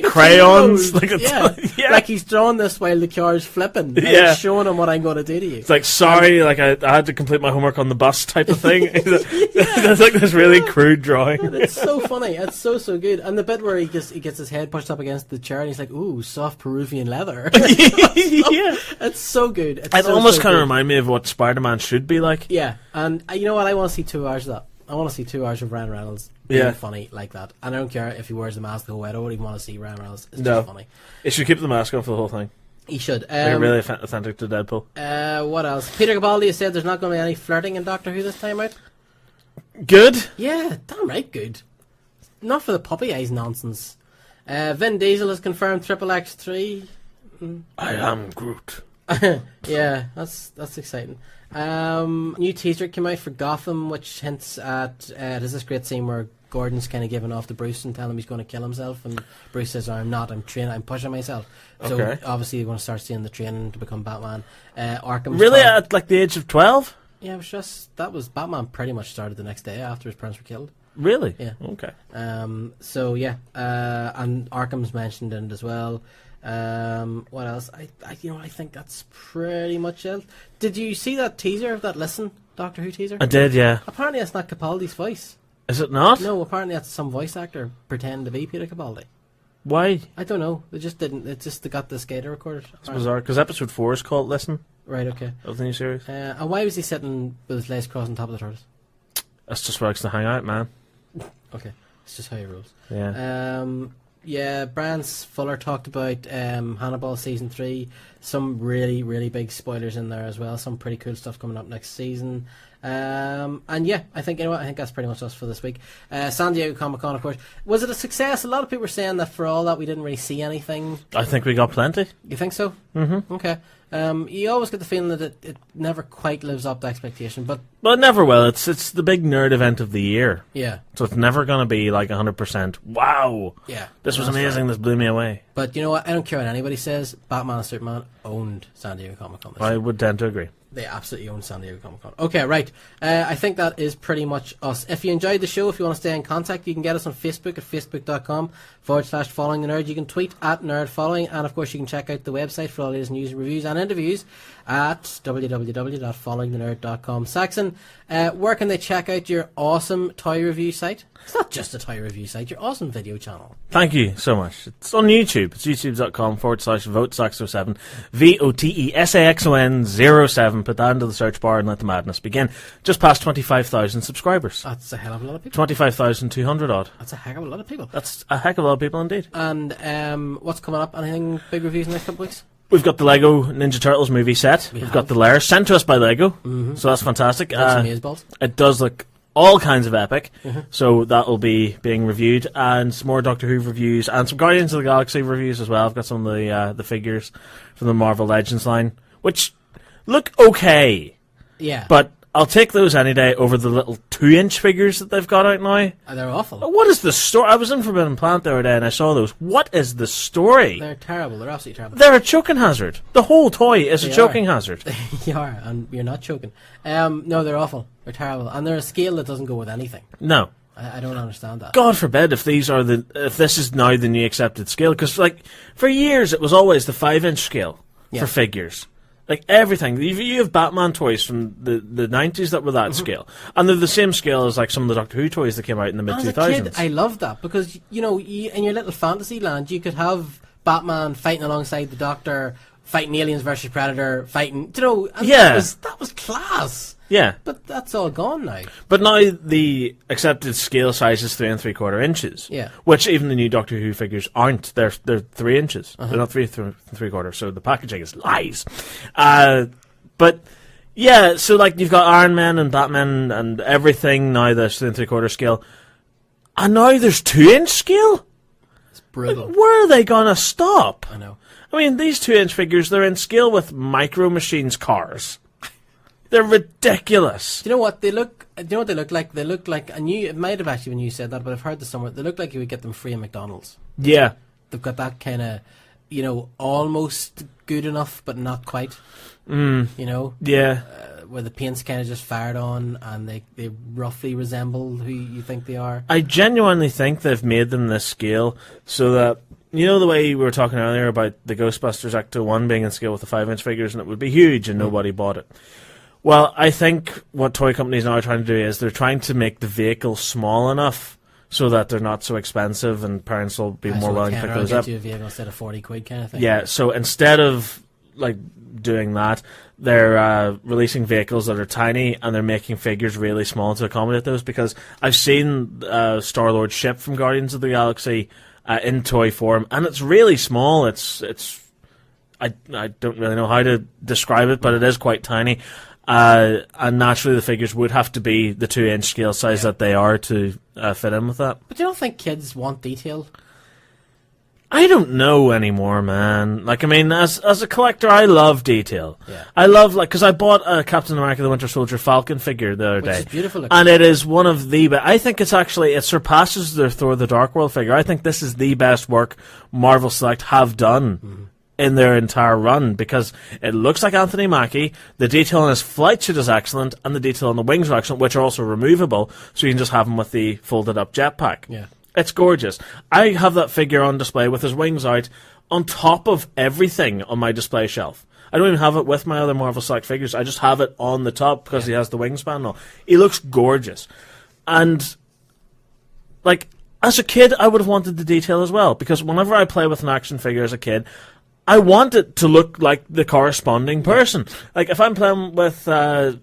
crayons. Like he's drawing this while the car's flipping. And he's showing him what I'm going to do to you. It's like, sorry, like I had to complete my homework on the bus type of thing. That's like this really crude drawing. And it's so funny. It's so good. And the bit where he gets his head pushed up against the chair and he's like, ooh, soft Peruvian leather. It's so good. It almost kind of reminds me of what Spider-Man should be like. Yeah. And you know what? I want to see 2 hours of that. I want to see 2 hours of Ryan Reynolds being funny like that. And I don't care if he wears the mask the whole way. I don't even want to see Ryan Reynolds. It's just funny. He should keep the mask on for the whole thing. He should. Really authentic to Deadpool. What else? Peter Capaldi has said there's not going to be any flirting in Doctor Who this time out. Good? Yeah, damn right good. Not for the puppy eyes nonsense. Vin Diesel has confirmed Triple X3. I am Groot. Yeah, that's exciting. New teaser came out for Gotham, which hints at there's this great scene where Gordon's kind of giving off to Bruce and telling him he's going to kill himself, and Bruce says, "I'm not. I'm training. I'm pushing myself." So obviously you're going to start seeing the training to become Batman. Arkham. Really, at like the age of 12? Yeah, it was just Batman pretty much started the next day after his parents were killed. Really? Yeah. Okay. So yeah, and Arkham's mentioned in it as well. What else? I think that's pretty much it. Did you see that teaser of that Doctor Who teaser? I did, yeah. Apparently that's not Capaldi's voice. Is it not? No, apparently that's some voice actor pretending to be Peter Capaldi. Why? I don't know. They just didn't. They got the skater recorded. It's bizarre, because episode 4 is called Listen. Right, okay. Of the new series. And why was he sitting with his legs crossed on top of the TARDIS? That's just where I likes to hang out, man. Okay. It's just how he rolls. Yeah. Yeah, Brian Fuller talked about Hannibal Season 3. Some really, really big spoilers in there as well. Some pretty cool stuff coming up next season. And yeah, I think that's pretty much us for this week. San Diego Comic-Con, of course. Was it a success? A lot of people were saying that for all that we didn't really see anything. I think we got plenty. You think so? Mm-hmm. Okay. You always get the feeling that it never quite lives up to expectation, but... Well, it never will. It's the big nerd event of the year. Yeah. So it's never going to be like 100%. Wow. Yeah. This was amazing. Right. This blew me away. But you know what? I don't care what anybody says. Batman and Superman owned San Diego Comic-Con. I would tend to agree. They absolutely own San Diego Comic-Con. Okay, right. I think that is pretty much us. If you enjoyed the show, if you want to stay in contact, you can get us on Facebook at facebook.com/following the nerd. You can tweet at nerdfollowing, and of course you can check out the website for all these news, reviews and interviews at www.followingthenerd.com. Saxon, where can they check out your awesome toy review site? It's not just a toy review site, your awesome video channel. Thank you so much. It's on YouTube. It's youtube.com/votesaxon07. VOTESAXON07. Put that into the search bar and let the madness begin. Just past 25,000 subscribers. That's a hell of a lot of people. 25,200 odd. That's a heck of a lot of people. That's a heck of a lot of people indeed. And what's coming up? Anything big reviews in the next couple of weeks? We've got the Lego Ninja Turtles movie set. We've got the Lair sent to us by Lego. Mm-hmm. So that's fantastic. It does look all kinds of epic. Mm-hmm. So that will be being reviewed, and some more Doctor Who reviews and some Guardians of the Galaxy reviews as well. I've got some of the figures from the Marvel Legends line, which look okay. Yeah. But I'll take those any day over the little 2-inch figures that they've got out now. They're awful. What is the story? I was in Forbidden Planet the other day and I saw those. What is the story? They're terrible. They're absolutely terrible. They're a choking hazard. The whole toy is a choking hazard. They are, and you're not choking. No, they're awful. They're terrible. And they're a scale that doesn't go with anything. No. I don't understand that. God forbid if this is now the new accepted scale, because like for years it was always the 5-inch scale for figures. Like everything. You have Batman toys from the 90s that were that scale. And they're the same scale as like some of the Doctor Who toys that came out in the mid-2000s. As a kid, I loved that because, in your little fantasy land, you could have Batman fighting alongside the Doctor fighting aliens versus Predator, fighting, you know, and Yeah. that was class. Yeah. But that's all gone now. But now the accepted scale size is 3 3/4 inches. Yeah. Which even the new Doctor Who figures aren't. They're 3 inches. They're not 3 3/4. So the packaging is lies. But yeah, so like you've got Iron Man and Batman and everything now that's 3 3/4 scale. And now there's 2-inch scale? It's brutal. Where are they gonna stop? I know. I mean, these 2-inch figures, they're in scale with Micro Machines cars. They're ridiculous. Do you know what they look? Do you know what they look like? They look like, and it might have actually when you said that, but I've heard this somewhere. They look like you would get them free in McDonald's. Yeah. They've got that kind of, you know, almost good enough, but not quite. Mm. You know? Yeah. Where the paint's kind of just fired on, and they roughly resemble who you think they are. I genuinely think they've made them this scale so that, you know, the way we were talking earlier about the Ghostbusters Ecto 1 being in scale with the 5-inch figures and it would be huge and nobody bought it. Well, I think what toy companies now are trying to do is they're trying to make the vehicle small enough so that they're not so expensive and parents will be more willing to pick those up. You a vehicle instead of 40 quid kind of thing. Yeah, so instead of like doing that, they're releasing vehicles that are tiny and they're making figures really small to accommodate those, because I've seen Star-Lord's ship from Guardians of the Galaxy in toy form, and it's really small. I don't really know how to describe it, but it is quite tiny. And naturally the figures would have to be the 2-inch scale size that they are to fit in with that. But you don't think kids want detail? I don't know anymore, man. Like, I mean, as a collector, I love detail. Yeah. I love, like, because I bought a Captain America the Winter Soldier Falcon figure the other day. Which is beautiful looking. And it is one of the best. I think it surpasses their Thor the Dark World figure. I think this is the best work Marvel Select have done in their entire run, because it looks like Anthony Mackie, the detail on his flight suit is excellent, and the detail on the wings are excellent, which are also removable, so you can just have him with the folded up jetpack. Yeah. It's gorgeous. I have that figure on display with his wings out on top of everything on my display shelf. I don't even have it with my other Marvel Select figures. I just have it on the top because he has the wingspan and all. He looks gorgeous. And, like, as a kid, I would have wanted the detail as well, because whenever I play with an action figure as a kid, I want it to look like the corresponding person. Like, if I'm playing with a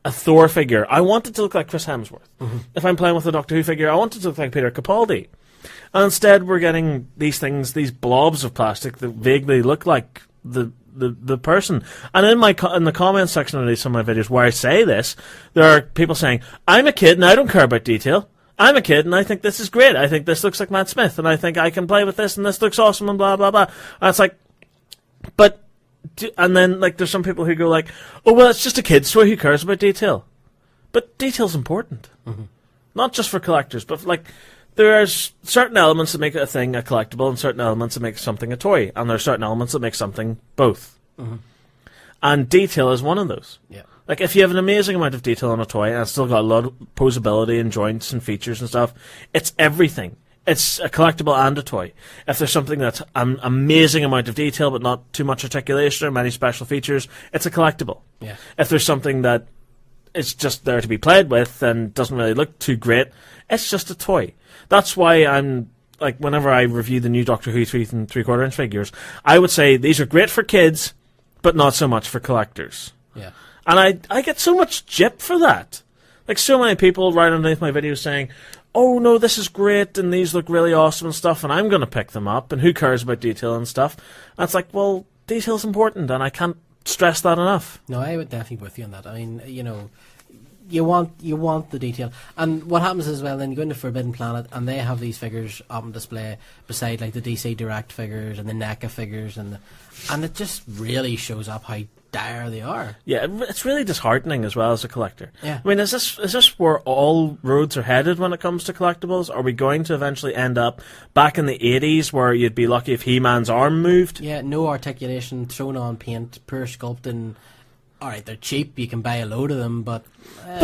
Thor figure, I want it to look like Chris Hemsworth. If I'm playing with a Doctor Who figure, I want it to look like Peter Capaldi. And instead, we're getting these things, these blobs of plastic that vaguely look like the person. And in the comments section of some of my videos where I say this, there are people saying, I'm a kid and I don't care about detail. I'm a kid and I think this is great. I think this looks like Matt Smith and I think I can play with this and this looks awesome and blah, blah, blah. And it's like, but... And then, like, there's some people who go like, oh, well, it's just a kid's toy, who cares about detail? But detail's important. Not just for collectors, but, like, there are certain elements that make a thing a collectible and certain elements that make something a toy. And there are certain elements that make something both. And detail is one of those. Yeah. Like, if you have an amazing amount of detail on a toy and it's still got a lot of posability and joints and features and stuff, it's everything. It's a collectible and a toy. If there's something that's an amazing amount of detail but not too much articulation or many special features, it's a collectible. Yeah. If there's something that is just there to be played with and doesn't really look too great, it's just a toy. That's why I'm, like, whenever I review the new Doctor Who 3 3/4 inch figures, I would say these are great for kids, but not so much for collectors. Yeah. And I get so much jip for that. Like, so many people right underneath my videos saying, oh no, this is great and these look really awesome and stuff and I'm going to pick them up and who cares about detail and stuff. And it's like, well, detail's important and I can't stress that enough. No, I would definitely be with you on that. I mean, you know, you want the detail. And what happens is, well, then you go into Forbidden Planet and they have these figures up on display beside, like, the DC Direct figures and the NECA figures and it just really shows up how dire they are. Yeah, it's really disheartening as well as a collector. Yeah. I mean, is this where all roads are headed when it comes to collectibles? Are we going to eventually end up back in the 80s where you'd be lucky if He-Man's arm moved? Yeah, no articulation, thrown on paint, poor sculpting. Alright, they're cheap, you can buy a load of them, but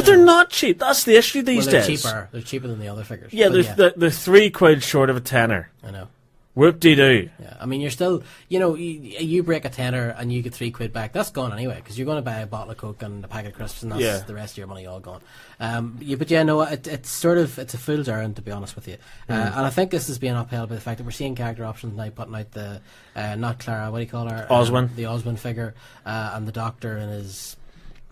they're not cheap. That's the issue these they're days. Cheaper. They're cheaper than the other figures. Yeah, they're £3 short of a tenner. I know. Whoop-de-doo. Yeah, I mean, you're still, you break a tenner and you get £3 back. That's gone anyway, because you're going to buy a bottle of Coke and a packet of crisps, and that's the rest of your money all gone. It's a fool's errand, to be honest with you. And I think this is being upheld by the fact that we're seeing character options now putting out the, not Clara, what do you call her? Oswin. The Oswin figure, and the Doctor in his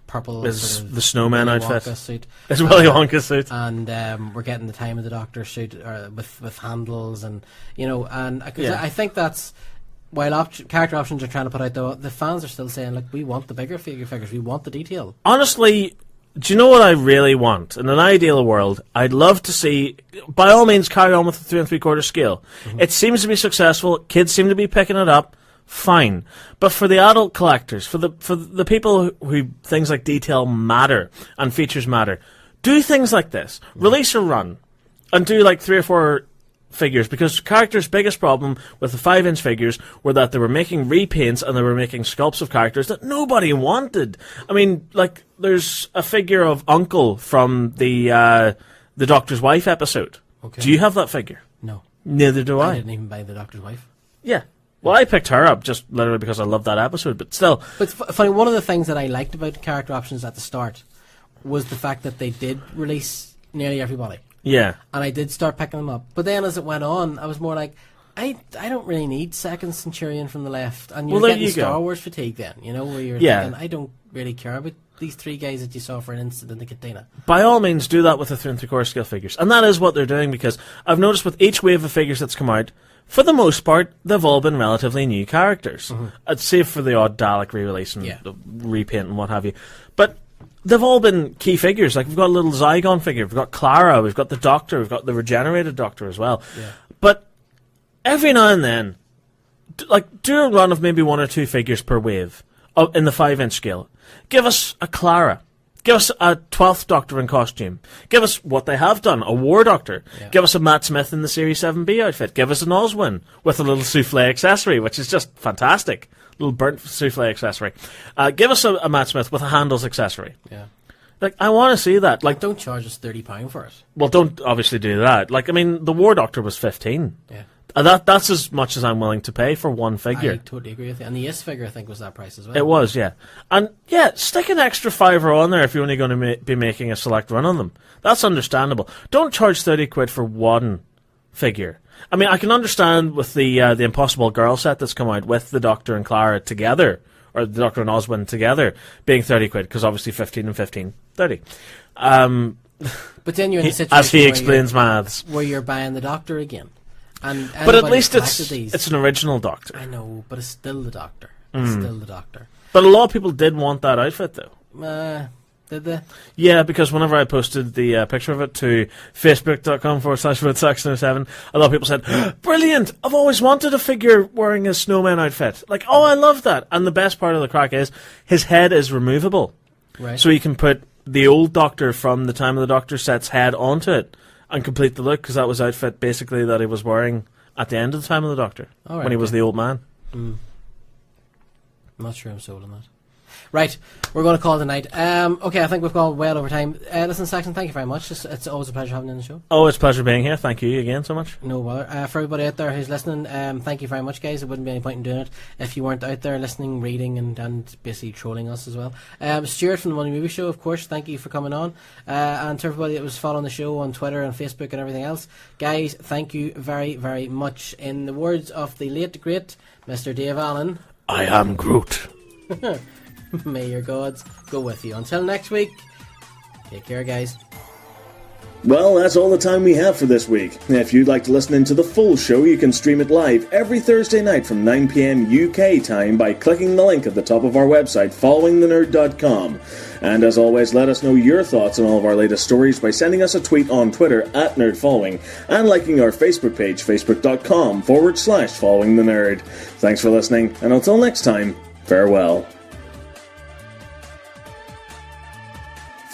purple Is sort of the snowman Willy outfit. Wonka suit. It's Willy Wonka suit. And we're getting the Time of the Doctor suit with handles, and I think that's while character options are trying to put out the fans are still saying, look, we want the bigger figures, we want the detail. Honestly, do you know what I really want? In an ideal world, I'd love to see, by all means, carry on with the 3 3/4 scale. Mm-hmm. It seems to be successful. Kids seem to be picking it up. Fine, but for the adult collectors, for the people who things like detail matter and features matter, do things like this. Release a run and do like 3 or 4 figures, because characters' biggest problem with the 5-inch figures were that they were making repaints and they were making sculpts of characters that nobody wanted. I mean, like, there's a figure of Uncle from the Doctor's Wife episode. Okay. Do you have that figure? No. Neither do I. I didn't even buy the Doctor's Wife. Yeah. Well, I picked her up just literally because I love that episode, but still. But funny, one of the things that I liked about character options at the start was the fact that they did release nearly everybody. Yeah. And I did start picking them up. But then as it went on, I was more like, I don't really need Second Centurion from the left. And you're getting Star Wars fatigue then, where you're thinking, I don't really care about these 3 guys that you saw for an instant in the cantina. By all means, do that with the 3 3/4 scale figures. And that is what they're doing, because I've noticed with each wave of figures that's come out, for the most part, they've all been relatively new characters. Mm-hmm. I'd say for the odd Dalek re-release and the repaint and what have you. But they've all been key figures. Like, we've got a little Zygon figure, we've got Clara, we've got the Doctor, we've got the regenerated Doctor as well. Yeah. But every now and then, do a run of maybe 1 or 2 figures per wave in the 5-inch scale. Give us a Clara. Give us a 12th Doctor in costume. Give us what they have done, a War Doctor. Yeah. Give us a Matt Smith in the Series 7B outfit. Give us an Oswin with a little souffle accessory, which is just fantastic. Little burnt souffle accessory. Give us a Matt Smith with a handles accessory. Yeah. Like, I want to see that. Like, don't charge us £30 for it. Well, don't obviously do that. Like, I mean, the War Doctor was 15. Yeah. That's as much as I'm willing to pay for one figure. I totally agree with you. And the Yes figure, I think, was that price as well. It was, yeah. And, yeah, stick an extra £5 on there if you're only going to be making a select run on them. That's understandable. Don't charge £30 for one figure. I mean, I can understand with the Impossible Girl set that's come out with the Doctor and Clara together, or the Doctor and Oswin together, being £30, because obviously 15 and 15, 30. But then you're in a situation as he explains maths, where you're buying the Doctor again. But at least it's an original Doctor. I know, but it's still the Doctor. It's still the Doctor. But a lot of people did want that outfit, though. Did they? Yeah, because whenever I posted the picture of it to facebook.com/Saxon07, a lot of people said, brilliant! I've always wanted a figure wearing a snowman outfit. Like, oh, I love that. And the best part of the crack is, his head is removable. Right. So you can put the old Doctor from the Time of the Doctor set's head onto it and complete the look, because that was outfit basically that he was wearing at the end of the Time of the Doctor, when he was the old man. I'm not sure I'm sold on that. Right, we're going to call it a night. Okay, I think we've gone well over time. Listen, Saxon, thank you very much. It's always a pleasure having you on the show. Oh, it's a pleasure being here. Thank you again so much. No bother. For everybody out there who's listening, thank you very much, guys. There wouldn't be any point in doing it if you weren't out there listening, reading, and basically trolling us as well. Stuart from the Money Movie Show, of course, thank you for coming on. And to everybody that was following the show on Twitter and Facebook and everything else, guys, thank you very, very much. In the words of the late, great Mr. Dave Allen, I am Groot. May your gods go with you. Until next week, take care, guys. Well, that's all the time we have for this week. If you'd like to listen into the full show, you can stream it live every Thursday night from 9 PM UK time by clicking the link at the top of our website, followingthenerd.com. And as always, let us know your thoughts on all of our latest stories by sending us a tweet on Twitter @NerdFollowing and liking our Facebook page, facebook.com/followingthenerd. Thanks for listening, and until next time, farewell.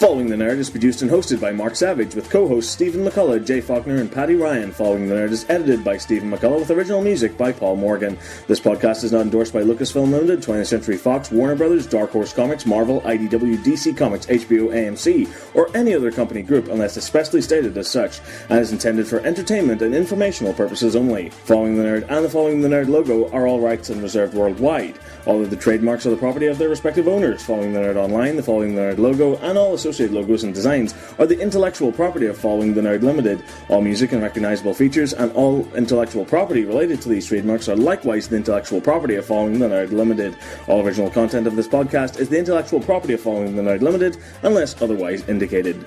Following the Nerd is produced and hosted by Mark Savage, with co-hosts Stephen McCullough, Jay Faulkner, and Paddy Ryan. Following the Nerd is edited by Stephen McCullough, with original music by Paul Morgan. This podcast is not endorsed by Lucasfilm Limited, 20th Century Fox, Warner Brothers, Dark Horse Comics, Marvel, IDW, DC Comics, HBO, AMC, or any other company group unless expressly stated as such, and is intended for entertainment and informational purposes only. Following the Nerd and the Following the Nerd logo are all rights and reserved worldwide. All of the trademarks are the property of their respective owners. Following the Nerd Online, the Following the Nerd logo, and all associated logos and designs are the intellectual property of Following the Nerd Limited. All music and recognizable features and all intellectual property related to these trademarks are likewise the intellectual property of Following the Nerd Limited. All original content of this podcast is the intellectual property of Following the Nerd Limited, unless otherwise indicated.